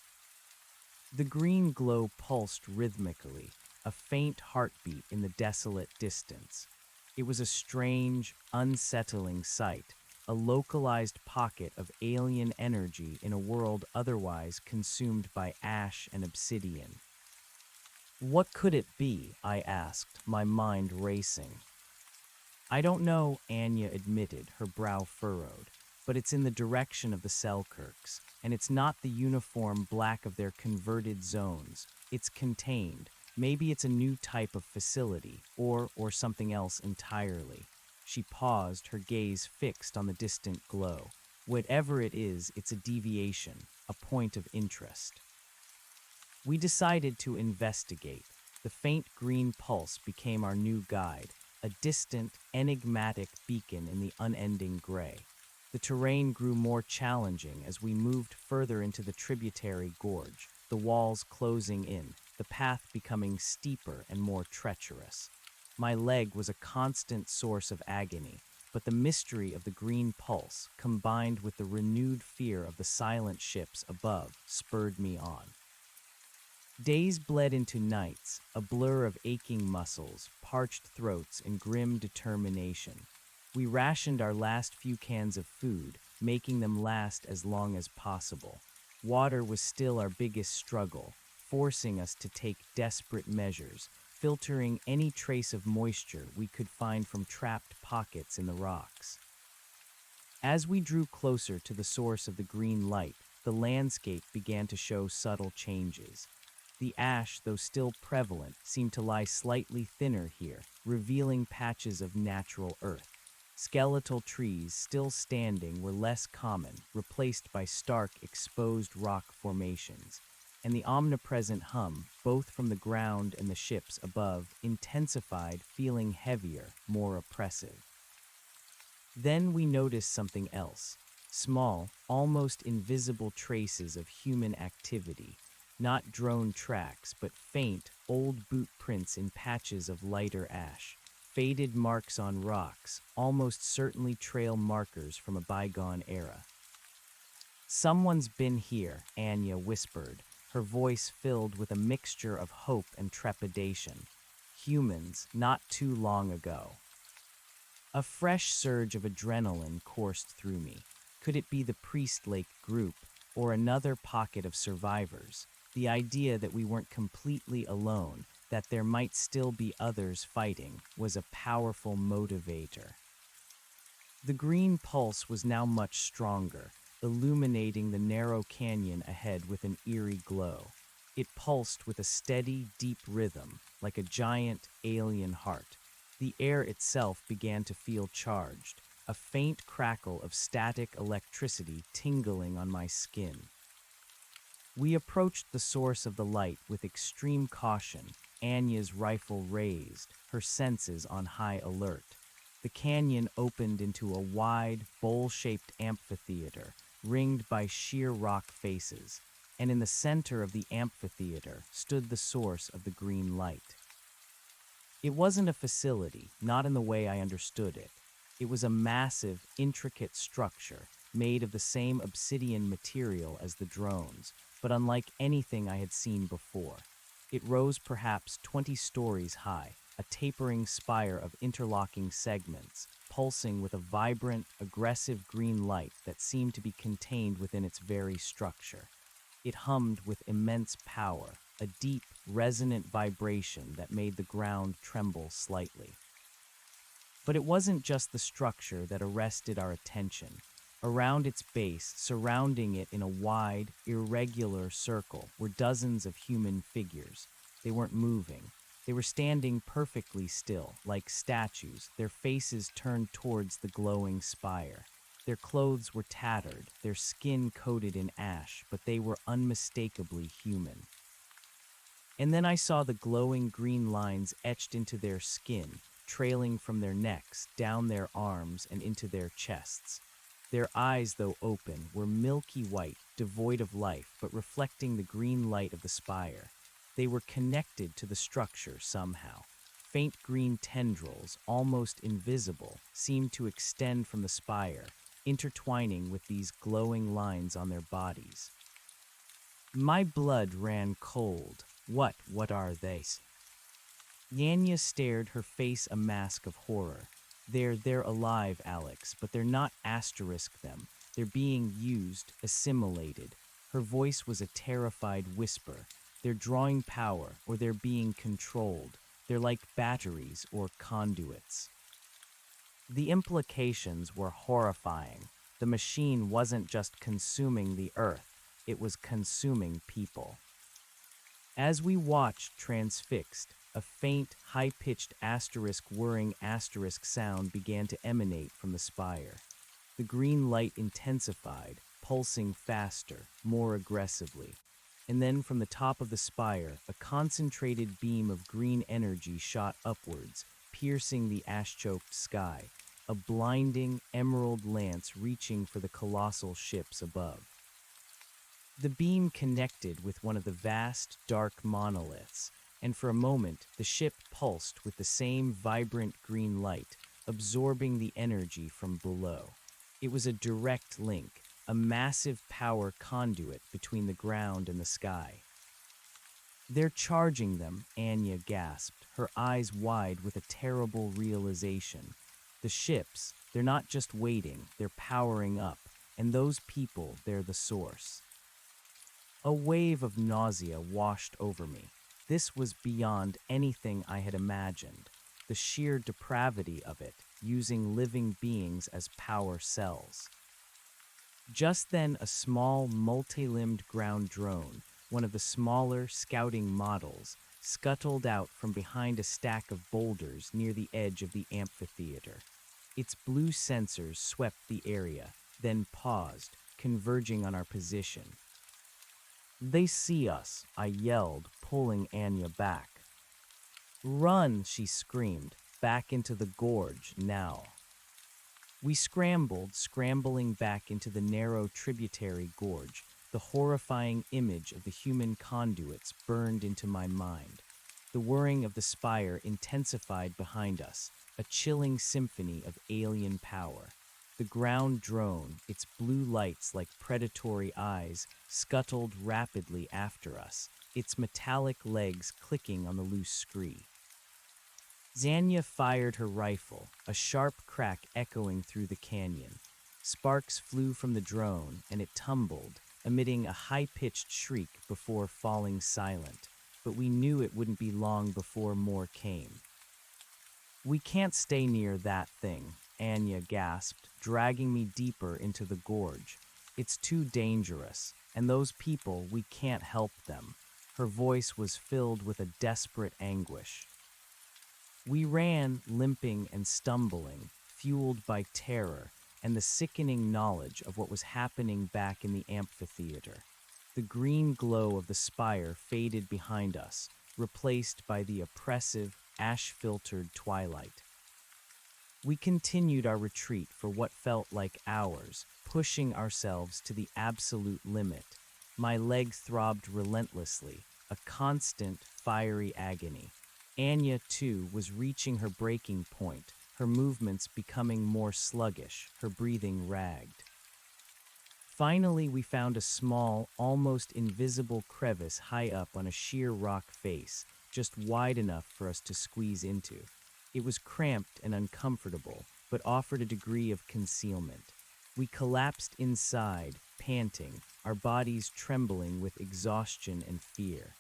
The green glow pulsed rhythmically, a faint heartbeat in the desolate distance. It was a strange, unsettling sight, a localized pocket of alien energy in a world otherwise consumed by ash and obsidian. "What could it be?" I asked, my mind racing. "I don't know," Anya admitted, her brow furrowed, "but it's in the direction of the Selkirks, and it's not the uniform black of their converted zones. It's contained. Maybe it's a new type of facility, or something else entirely." She paused, her gaze fixed on the distant glow. "Whatever it is, it's a deviation, a point of interest." We decided to investigate. The The faint green pulse became our new guide, a distant, enigmatic beacon in the unending gray. The terrain grew more challenging as we moved further into the tributary gorge, the walls closing in, the path becoming steeper and more treacherous. My leg was a constant source of agony, but the mystery of the green pulse, combined with the renewed fear of the silent ships above, spurred me on. Days bled into nights, a blur of aching muscles, parched throats, and grim determination. We rationed our last few cans of food, making them last as long as possible. Water was still our biggest struggle, forcing us to take desperate measures, filtering any trace of moisture we could find from trapped pockets in the rocks. As we drew closer to the source of the green light, the landscape began to show subtle changes. The ash, though still prevalent, seemed to lie slightly thinner here, revealing patches of natural earth. Skeletal trees, still standing, were less common, replaced by stark, exposed rock formations. And the omnipresent hum, both from the ground and the ships above, intensified, feeling heavier, more oppressive. Then we noticed something else. Small, almost invisible traces of human activity. Not drone tracks, but faint, old boot prints in patches of lighter ash. Faded marks on rocks, almost certainly trail markers from a bygone era. "Someone's been here," Anya whispered, her voice filled with a mixture of hope and trepidation. "Humans, not too long ago." A fresh surge of adrenaline coursed through me. Could it be the Priest Lake group, or another pocket of survivors? The idea that we weren't completely alone, that there might still be others fighting, was a powerful motivator. The green pulse was now much stronger, illuminating the narrow canyon ahead with an eerie glow. It pulsed with a steady, deep rhythm, like a giant, alien heart. The air itself began to feel charged, a faint crackle of static electricity tingling on my skin. We approached the source of the light with extreme caution, Anya's rifle raised, her senses on high alert. The canyon opened into a wide, bowl-shaped amphitheater, ringed by sheer rock faces, and in the center of the amphitheater stood the source of the green light. It wasn't a facility, not in the way I understood it. It was a massive, intricate structure, made of the same obsidian material as the drones, but unlike anything I had seen before. It rose perhaps 20 stories high, a tapering spire of interlocking segments, pulsing with a vibrant, aggressive green light that seemed to be contained within its very structure. It hummed with immense power, a deep, resonant vibration that made the ground tremble slightly. But it wasn't just the structure that arrested our attention. Around its base, surrounding it in a wide, irregular circle, were dozens of human figures. They weren't moving. They were standing perfectly still, like statues, their faces turned towards the glowing spire. Their clothes were tattered, their skin coated in ash, but they were unmistakably human. And then I saw the glowing green lines etched into their skin, trailing from their necks, down their arms, and into their chests. Their eyes, though open, were milky white, devoid of life, but reflecting the green light of the spire. They were connected to the structure somehow. Faint green tendrils, almost invisible, seemed to extend from the spire, intertwining with these glowing lines on their bodies. My blood ran cold. What are they? Yanya stared, her face a mask of horror. They're alive, Alex, but they're not asterisk them. They're being used, assimilated. Her voice was a terrified whisper. They're drawing power, or they're being controlled. They're like batteries or conduits. The implications were horrifying. The machine wasn't just consuming the earth, it was consuming people. As we watched, transfixed, a faint, high-pitched asterisk whirring asterisk sound began to emanate from the spire. The green light intensified, pulsing faster, more aggressively. and then from the top of the spire, a concentrated beam of green energy shot upwards, piercing the ash-choked sky, a blinding emerald lance reaching for the colossal ships above. The beam connected with one of the vast, dark monoliths, and for a moment the ship pulsed with the same vibrant green light, absorbing the energy from below. It was a direct link, a massive power conduit between the ground and the sky. "They're charging them," Anya gasped, her eyes wide with a terrible realization. "The ships, they're not just waiting, they're powering up, and those people, they're the source." A wave of nausea washed over me. This was beyond anything I had imagined. The sheer depravity of it, using living beings as power cells. Just then, a small, multi-limbed ground drone, one of the smaller scouting models, scuttled out from behind a stack of boulders near the edge of the amphitheater. Its blue sensors swept the area, then paused, converging on our position. "They see us," I yelled, pulling Anya back. "Run," she screamed, "back into the gorge, now." We scrambling back into the narrow tributary gorge. The horrifying image of the human conduits burned into my mind. The whirring of the spire intensified behind us, a chilling symphony of alien power. The ground drone, its blue lights like predatory eyes, scuttled rapidly after us, its metallic legs clicking on the loose scree. Xania fired her rifle, a sharp crack echoing through the canyon. Sparks flew from the drone, and it tumbled, emitting a high-pitched shriek before falling silent, but we knew it wouldn't be long before more came. "We can't stay near that thing," Anya gasped, dragging me deeper into the gorge. "It's too dangerous, and those people, we can't help them." Her voice was filled with a desperate anguish. We ran, limping and stumbling, fueled by terror and the sickening knowledge of what was happening back in the amphitheater. The green glow of the spire faded behind us, replaced by the oppressive, ash-filtered twilight. We continued our retreat for what felt like hours, pushing ourselves to the absolute limit. My leg throbbed relentlessly, a constant, fiery agony. Anya, too, was reaching her breaking point, her movements becoming more sluggish, her breathing ragged. Finally, we found a small, almost invisible crevice high up on a sheer rock face, just wide enough for us to squeeze into. It was cramped and uncomfortable, but offered a degree of concealment. We collapsed inside, panting, our bodies trembling with exhaustion and fear.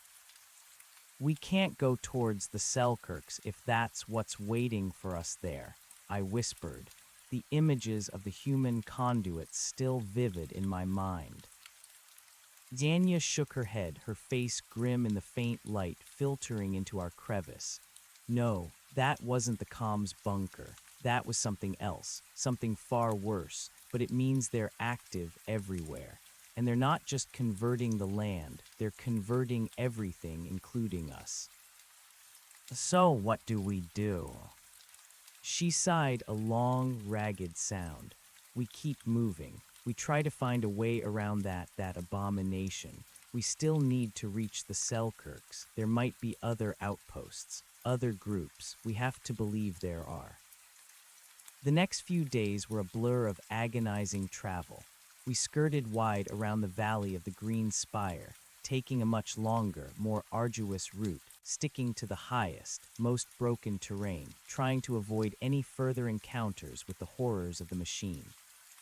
"We can't go towards the Selkirks if that's what's waiting for us there," I whispered, the images of the human conduits still vivid in my mind. Dania shook her head, her face grim in the faint light filtering into our crevice. "No, that wasn't the comms bunker. That was something else, something far worse, but it means they're active everywhere. And they're not just converting the land, they're converting everything, including us." "So what do we do?" She sighed, a long, ragged sound. "We keep moving. We try to find a way around that abomination. We still need to reach the Selkirks. There might be other outposts, other groups. We have to believe there are." The next few days were a blur of agonizing travel. We skirted wide around the valley of the Green Spire, taking a much longer, more arduous route, sticking to the highest, most broken terrain, trying to avoid any further encounters with the horrors of the machine.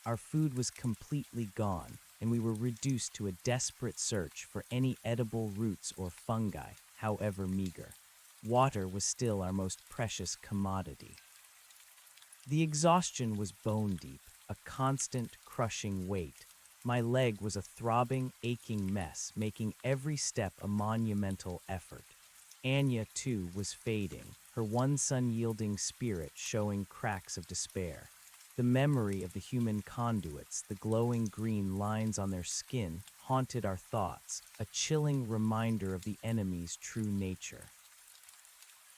Our food was completely gone, and we were reduced to a desperate search for any edible roots or fungi, however meager. Water was still our most precious commodity. The exhaustion was bone deep, a constant, crushing weight. My leg was a throbbing, aching mess, making every step a monumental effort. Anya, too, was fading, her one sun-yielding spirit showing cracks of despair. The memory of the human conduits, the glowing green lines on their skin, haunted our thoughts, a chilling reminder of the enemy's true nature.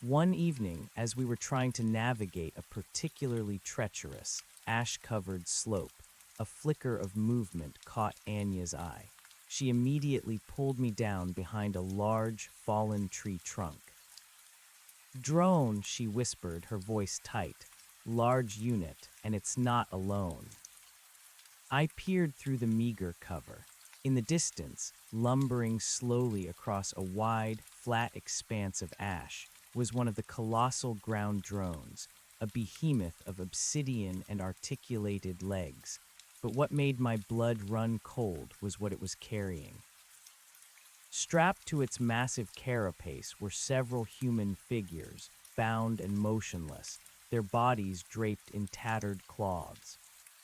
One evening, as we were trying to navigate a particularly treacherous, ash-covered slope, a flicker of movement caught Anya's eye. She immediately pulled me down behind a large, fallen tree trunk. "Drone," she whispered, her voice tight. "Large unit, and it's not alone." I peered through the meager cover. In the distance, lumbering slowly across a wide, flat expanse of ash, was one of the colossal ground drones, a behemoth of obsidian and articulated legs. But what made my blood run cold was what it was carrying. Strapped to its massive carapace were several human figures, bound and motionless, their bodies draped in tattered cloths.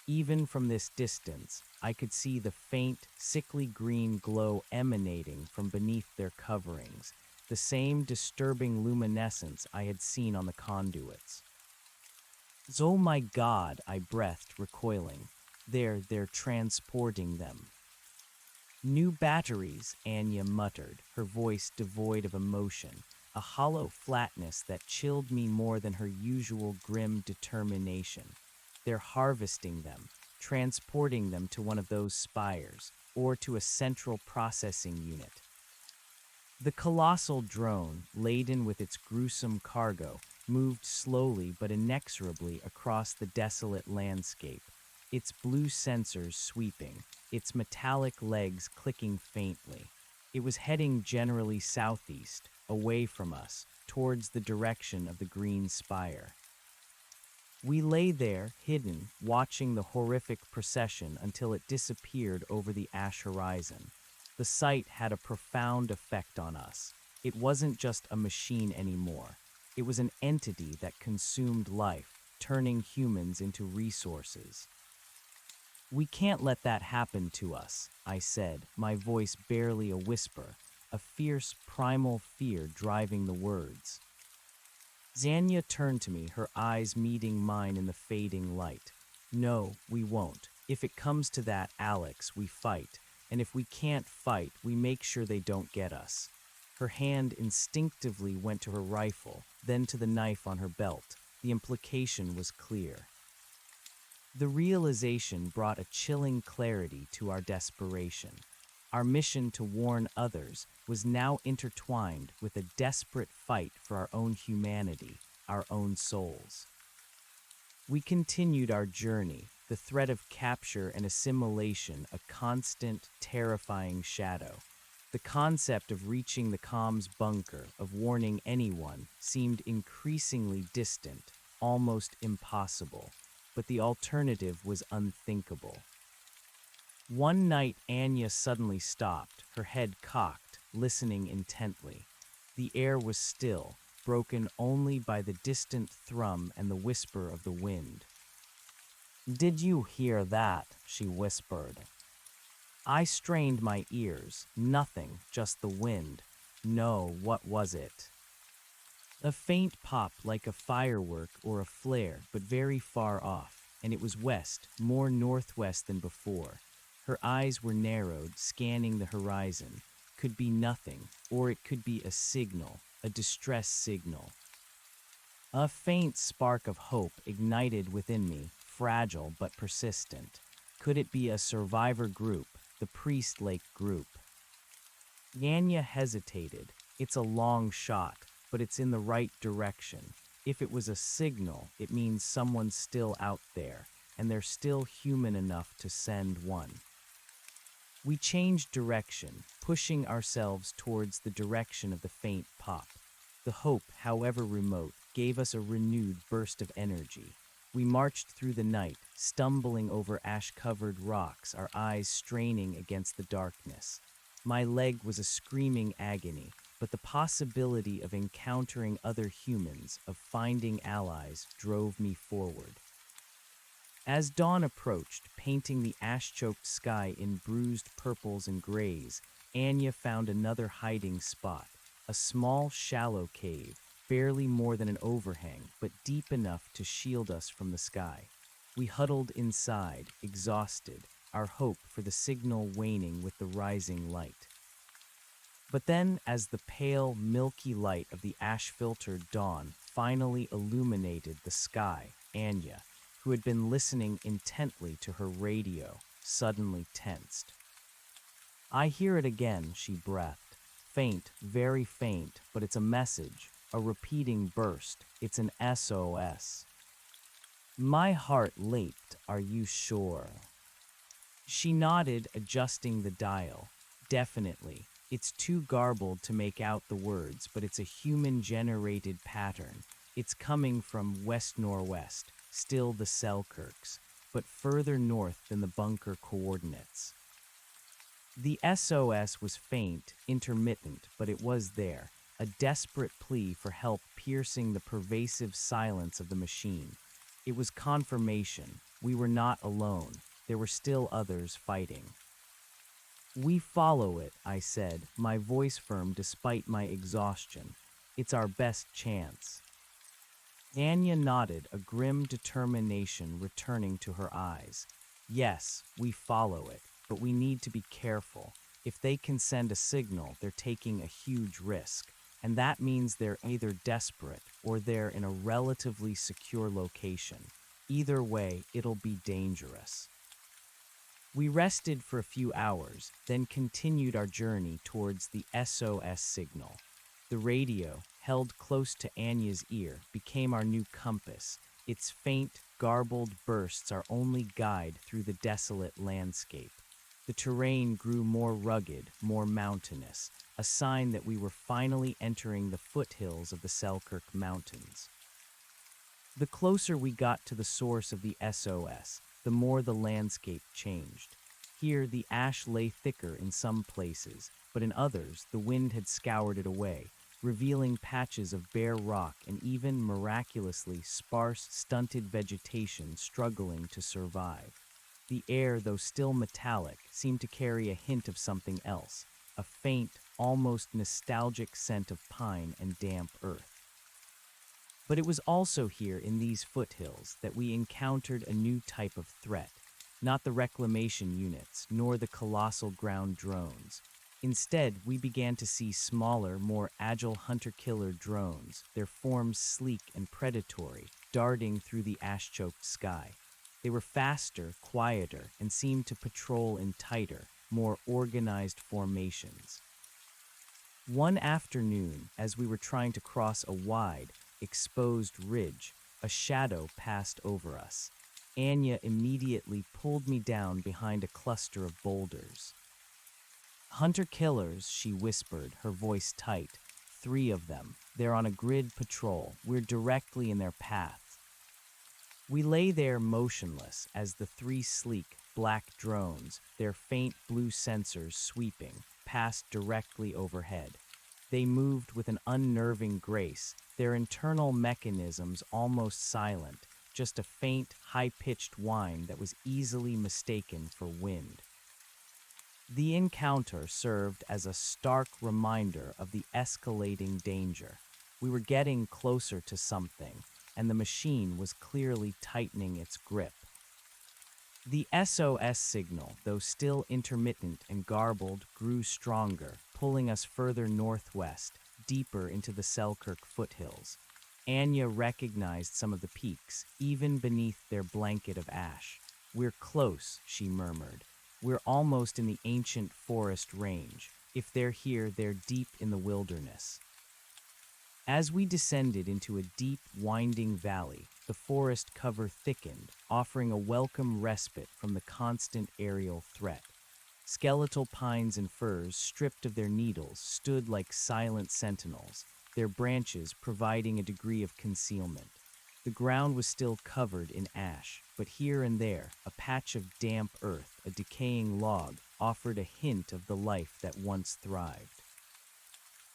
Even from this distance, I could see the faint, sickly green glow emanating from beneath their coverings, the same disturbing luminescence I had seen on the conduits. "Oh my God," I breathed, recoiling. They're transporting them." "New batteries," Anya muttered, her voice devoid of emotion, a hollow flatness that chilled me more than her usual grim determination. "They're harvesting them, transporting them to one of those spires, or to a central processing unit." The colossal drone, laden with its gruesome cargo, moved slowly but inexorably across the desolate landscape, its blue sensors sweeping, its metallic legs clicking faintly. It was heading generally southeast, away from us, towards the direction of the green spire. We lay there, hidden, watching the horrific procession until it disappeared over the ash horizon. The sight had a profound effect on us. It wasn't just a machine anymore. It was an entity that consumed life, turning humans into resources. "We can't let that happen to us," I said, my voice barely a whisper, a fierce primal fear driving the words. Xania turned to me, her eyes meeting mine in the fading light. "No, we won't. If it comes to that, Alex, we fight. And if we can't fight, we make sure they don't get us." Her hand instinctively went to her rifle, then to the knife on her belt. The implication was clear. The realization brought a chilling clarity to our desperation. Our mission to warn others was now intertwined with a desperate fight for our own humanity, our own souls. We continued our journey, the threat of capture and assimilation a constant, terrifying shadow. The concept of reaching the comms bunker, of warning anyone, seemed increasingly distant, almost impossible, but the alternative was unthinkable. One night, Anya suddenly stopped, her head cocked, listening intently. The air was still, broken only by the distant thrum and the whisper of the wind. "Did you hear that?" she whispered. I strained my ears. Nothing, just the wind. No, what was it? A faint pop like a firework or a flare, but very far off, and it was west, more northwest than before. Her eyes were narrowed, scanning the horizon. Could be nothing, or it could be a signal, a distress signal. A faint spark of hope ignited within me, fragile but persistent. Could it be a survivor group, the Priest Lake group? Yanya hesitated. It's a long shot, but it's in the right direction. If it was a signal, it means someone's still out there, and they're still human enough to send one. We changed direction, pushing ourselves towards the direction of the faint pop. The hope, however remote, gave us a renewed burst of energy. We marched through the night, stumbling over ash-covered rocks, our eyes straining against the darkness. My leg was a screaming agony, but the possibility of encountering other humans, of finding allies, drove me forward. As dawn approached, painting the ash-choked sky in bruised purples and grays, Anya found another hiding spot, a small, shallow cave, barely more than an overhang, but deep enough to shield us from the sky. We huddled inside, exhausted, our hope for the signal waning with the rising light. But then, as the pale, milky light of the ash-filtered dawn finally illuminated the sky, Anya, who had been listening intently to her radio, suddenly tensed. "I hear it again," she breathed. "Faint, very faint, but it's a message, a repeating burst. It's an SOS. My heart leaped. Are you sure?" She nodded, adjusting the dial. "Definitely. It's too garbled to make out the words, but it's a human-generated pattern. It's coming from west-northwest, still the Selkirks, but further north than the bunker coordinates." The SOS was faint, intermittent, but it was there, a desperate plea for help piercing the pervasive silence of the machine. It was confirmation. We were not alone. There were still others fighting. "We follow it," I said, my voice firm despite my exhaustion. "It's our best chance." Anya nodded, a grim determination returning to her eyes. "Yes, we follow it, but we need to be careful. If they can send a signal, they're taking a huge risk, and that means they're either desperate or they're in a relatively secure location. Either way, it'll be dangerous." We rested for a few hours, then continued our journey towards the SOS signal. The radio, held close to Anya's ear, became our new compass. Its faint, garbled bursts our only guide through the desolate landscape. The terrain grew more rugged, more mountainous, a sign that we were finally entering the foothills of the Selkirk Mountains. The closer we got to the source of the SOS, the more the landscape changed. Here, the ash lay thicker in some places, but in others, the wind had scoured it away, revealing patches of bare rock and even, miraculously, sparse, stunted vegetation struggling to survive. The air, though still metallic, seemed to carry a hint of something else, a faint, almost nostalgic scent of pine and damp earth. But it was also here in these foothills that we encountered a new type of threat, not the reclamation units, nor the colossal ground drones. Instead, we began to see smaller, more agile hunter-killer drones, their forms sleek and predatory, darting through the ash-choked sky. They were faster, quieter, and seemed to patrol in tighter, more organized formations. One afternoon, as we were trying to cross a wide, exposed ridge, a shadow passed over us. Anya immediately pulled me down behind a cluster of boulders. "Hunter-killers," she whispered, her voice tight. "3 of them. They're on a grid patrol. We're directly in their path." We lay there motionless as the 3 sleek, black drones, their faint blue sensors sweeping, passed directly overhead. They moved with an unnerving grace, their internal mechanisms almost silent, just a faint, high-pitched whine that was easily mistaken for wind. The encounter served as a stark reminder of the escalating danger. We were getting closer to something, and the machine was clearly tightening its grip. The SOS signal, though still intermittent and garbled, grew stronger, pulling us further northwest, deeper into the Selkirk foothills. Anya recognized some of the peaks, even beneath their blanket of ash. "We're close," she murmured. "We're almost in the ancient forest range. If they're here, they're deep in the wilderness." As we descended into a deep, winding valley, the forest cover thickened, offering a welcome respite from the constant aerial threat. Skeletal pines and firs, stripped of their needles, stood like silent sentinels, their branches providing a degree of concealment. The ground was still covered in ash, but here and there, a patch of damp earth, a decaying log, offered a hint of the life that once thrived.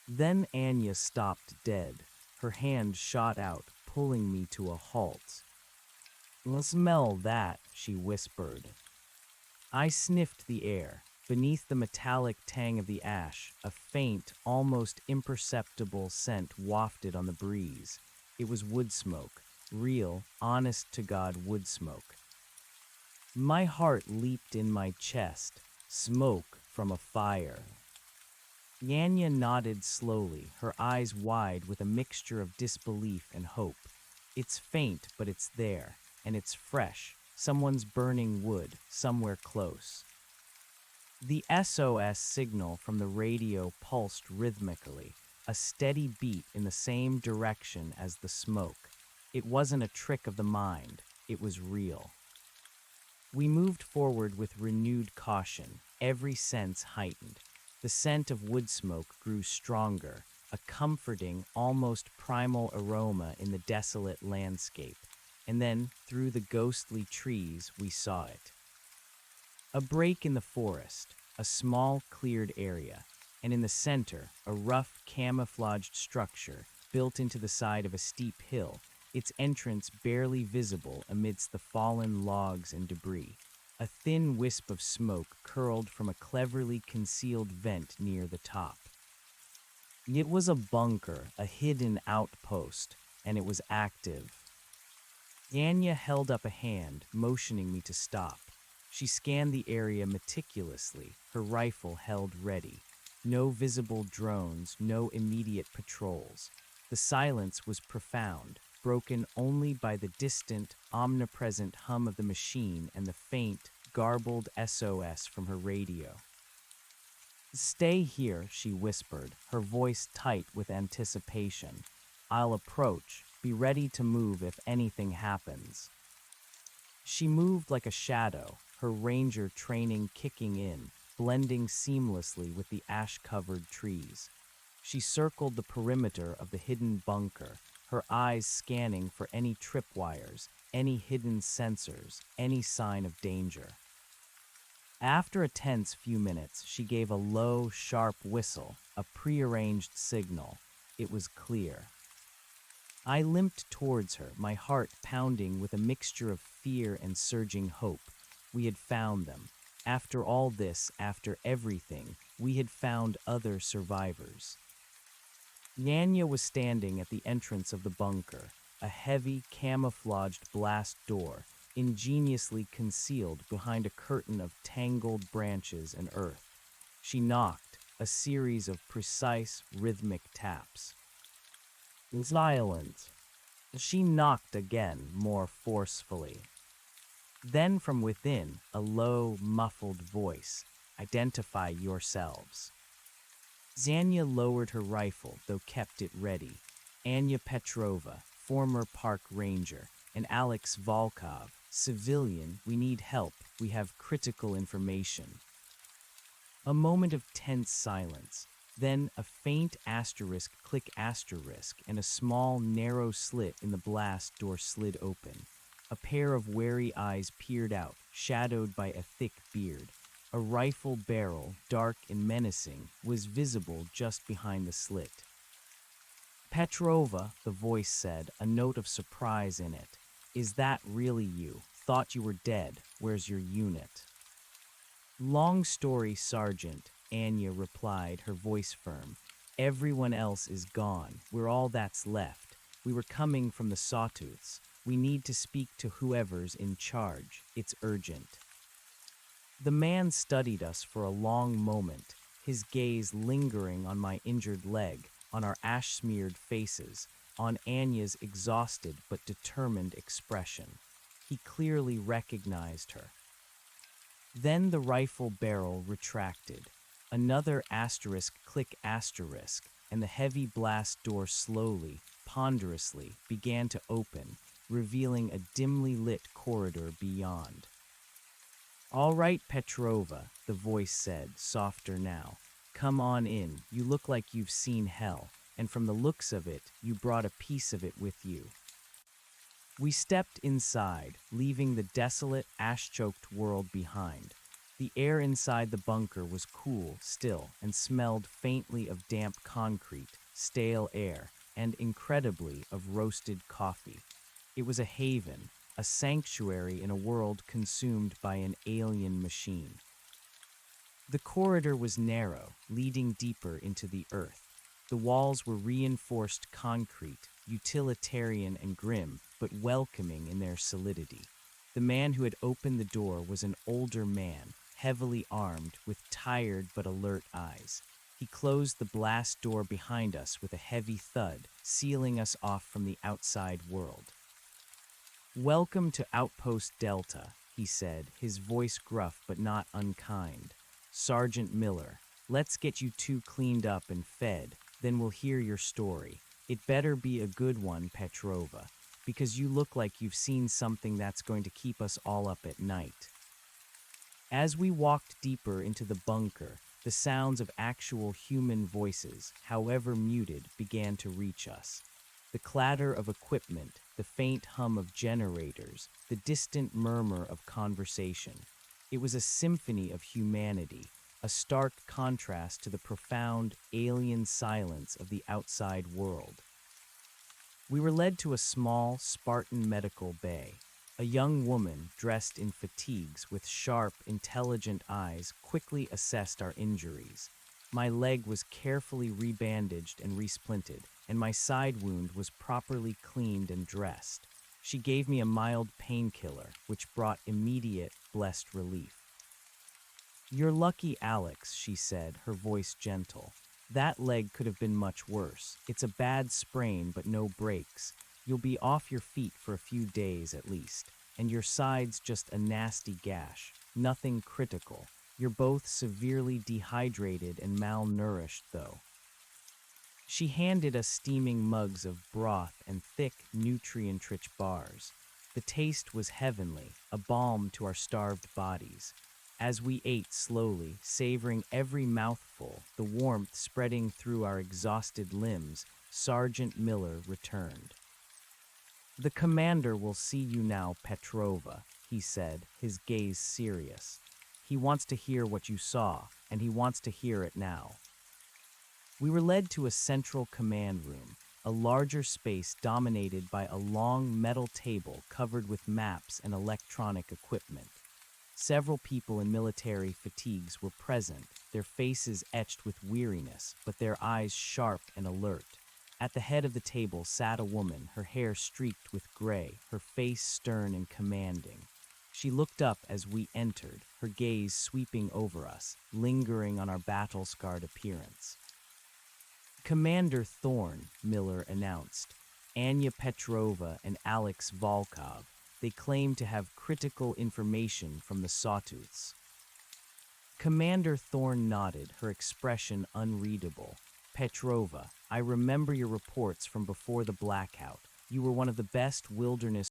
Then Anya stopped dead. Her hand shot out, pulling me to a halt. "Smell that," she whispered. I sniffed the air. Beneath the metallic tang of the ash, a faint, almost imperceptible scent wafted on the breeze. It was wood smoke, real, honest-to-God wood smoke. My heart leaped in my chest. Smoke from a fire. Yanya nodded slowly, her eyes wide with a mixture of disbelief and hope. It's faint, but it's there, and it's fresh. Someone's burning wood, somewhere close. The SOS signal from the radio pulsed rhythmically, a steady beat in the same direction as the smoke. It wasn't a trick of the mind, it was real. We moved forward with renewed caution, every sense heightened. The scent of wood smoke grew stronger, a comforting, almost primal aroma in the desolate landscape. And then, through the ghostly trees, we saw it. A break in the forest, a small cleared area, and in the center, a rough camouflaged structure built into the side of a steep hill, its entrance barely visible amidst the fallen logs and debris. A thin wisp of smoke curled from a cleverly concealed vent near the top. It was a bunker, a hidden outpost, and it was active. Anya held up a hand, motioning me to stop. She scanned the area meticulously, her rifle held ready. No visible drones, no immediate patrols. The silence was profound, broken only by the distant, omnipresent hum of the machine and the faint, garbled SOS from her radio. "Stay here," she whispered, her voice tight with anticipation. "I'll approach. Be ready to move if anything happens." She moved like a shadow, her ranger training kicking in, blending seamlessly with the ash-covered trees. She circled the perimeter of the hidden bunker, her eyes scanning for any tripwires, any hidden sensors, any sign of danger. After a tense few minutes, she gave a low, sharp whistle, a prearranged signal. It was clear. I limped towards her, my heart pounding with a mixture of fear and surging hope. We had found them. After all this, after everything, we had found other survivors. Yanya was standing at the entrance of the bunker, a heavy, camouflaged blast door, ingeniously concealed behind a curtain of tangled branches and earth. She knocked, a series of precise, rhythmic taps. Silence. She knocked again, more forcefully. Then from within, a low, muffled voice. "Identify yourselves." Zanya lowered her rifle, though kept it ready. Anya Petrova, former park ranger, and Alex Volkov, civilian, "We need help. We have critical information." A moment of tense silence. Then a faint asterisk click asterisk and a small, narrow slit in the blast door slid open. A pair of wary eyes peered out, shadowed by a thick beard. A rifle barrel, dark and menacing, was visible just behind the slit. "Petrova," the voice said, a note of surprise in it. "Is that really you? Thought you were dead. Where's your unit?" "Long story, Sergeant," Anya replied, her voice firm. "Everyone else is gone. We're all that's left. We were coming from the Sawtooths. We need to speak to whoever's in charge. It's urgent." The man studied us for a long moment, his gaze lingering on my injured leg, on our ash-smeared faces, on Anya's exhausted but determined expression. He clearly recognized her. Then the rifle barrel retracted. Another asterisk click asterisk, and the heavy blast door slowly, ponderously, began to open, revealing a dimly lit corridor beyond. "All right, Petrova," the voice said, softer now. "Come on in. You look like you've seen hell, and from the looks of it, you brought a piece of it with you." We stepped inside, leaving the desolate, ash-choked world behind. The air inside the bunker was cool, still, and smelled faintly of damp concrete, stale air, and, incredibly, of roasted coffee. It was a haven, a sanctuary in a world consumed by an alien machine. The corridor was narrow, leading deeper into the earth. The walls were reinforced concrete, utilitarian and grim, but welcoming in their solidity. The The man who had opened the door was an older man, heavily armed, with tired but alert eyes. He closed the blast door behind us with a heavy thud, sealing us off from the outside world. "Welcome to Outpost Delta," he said, his voice gruff but not unkind. "Sergeant Miller, let's get you two cleaned up and fed, then we'll hear your story. It better be a good one, Petrova, because you look like you've seen something that's going to keep us all up at night." As we walked deeper into the bunker, the sounds of actual human voices, however muted, began to reach us. The clatter of equipment, the faint hum of generators, the distant murmur of conversation. It was a symphony of humanity, a stark contrast to the profound, alien silence of the outside world. We were led to a small, Spartan medical bay. A young woman, dressed in fatigues with sharp, intelligent eyes, quickly assessed our injuries. My leg was carefully rebandaged and resplinted, and my side wound was properly cleaned and dressed. She gave me a mild painkiller, which brought immediate, blessed relief. "You're lucky, Alex," she said, her voice gentle. "That leg could have been much worse. It's a bad sprain, but no breaks. You'll be off your feet for a few days at least, and your side's just a nasty gash. Nothing critical. You're both severely dehydrated and malnourished, though." She handed us steaming mugs of broth and thick, nutrient-rich bars. The taste was heavenly, a balm to our starved bodies. As we ate slowly, savoring every mouthful, the warmth spreading through our exhausted limbs, Sergeant Miller returned. "The commander will see you now, Petrova," he said, his gaze serious. "He wants to hear what you saw, and he wants to hear it now." We were led to a central command room, a larger space dominated by a long metal table covered with maps and electronic equipment. Several people in military fatigues were present, their faces etched with weariness, but their eyes sharp and alert. At the head of the table sat a woman, her hair streaked with gray, her face stern and commanding. She looked up as we entered, her gaze sweeping over us, lingering on our battle-scarred appearance. "Commander Thorne," Miller announced. "Anya Petrova and Alex Volkov. They claim to have critical information from the Sawtooths." Commander Thorne nodded, her expression unreadable. "Petrova, I remember your reports from before the blackout. You were one of the best wilderness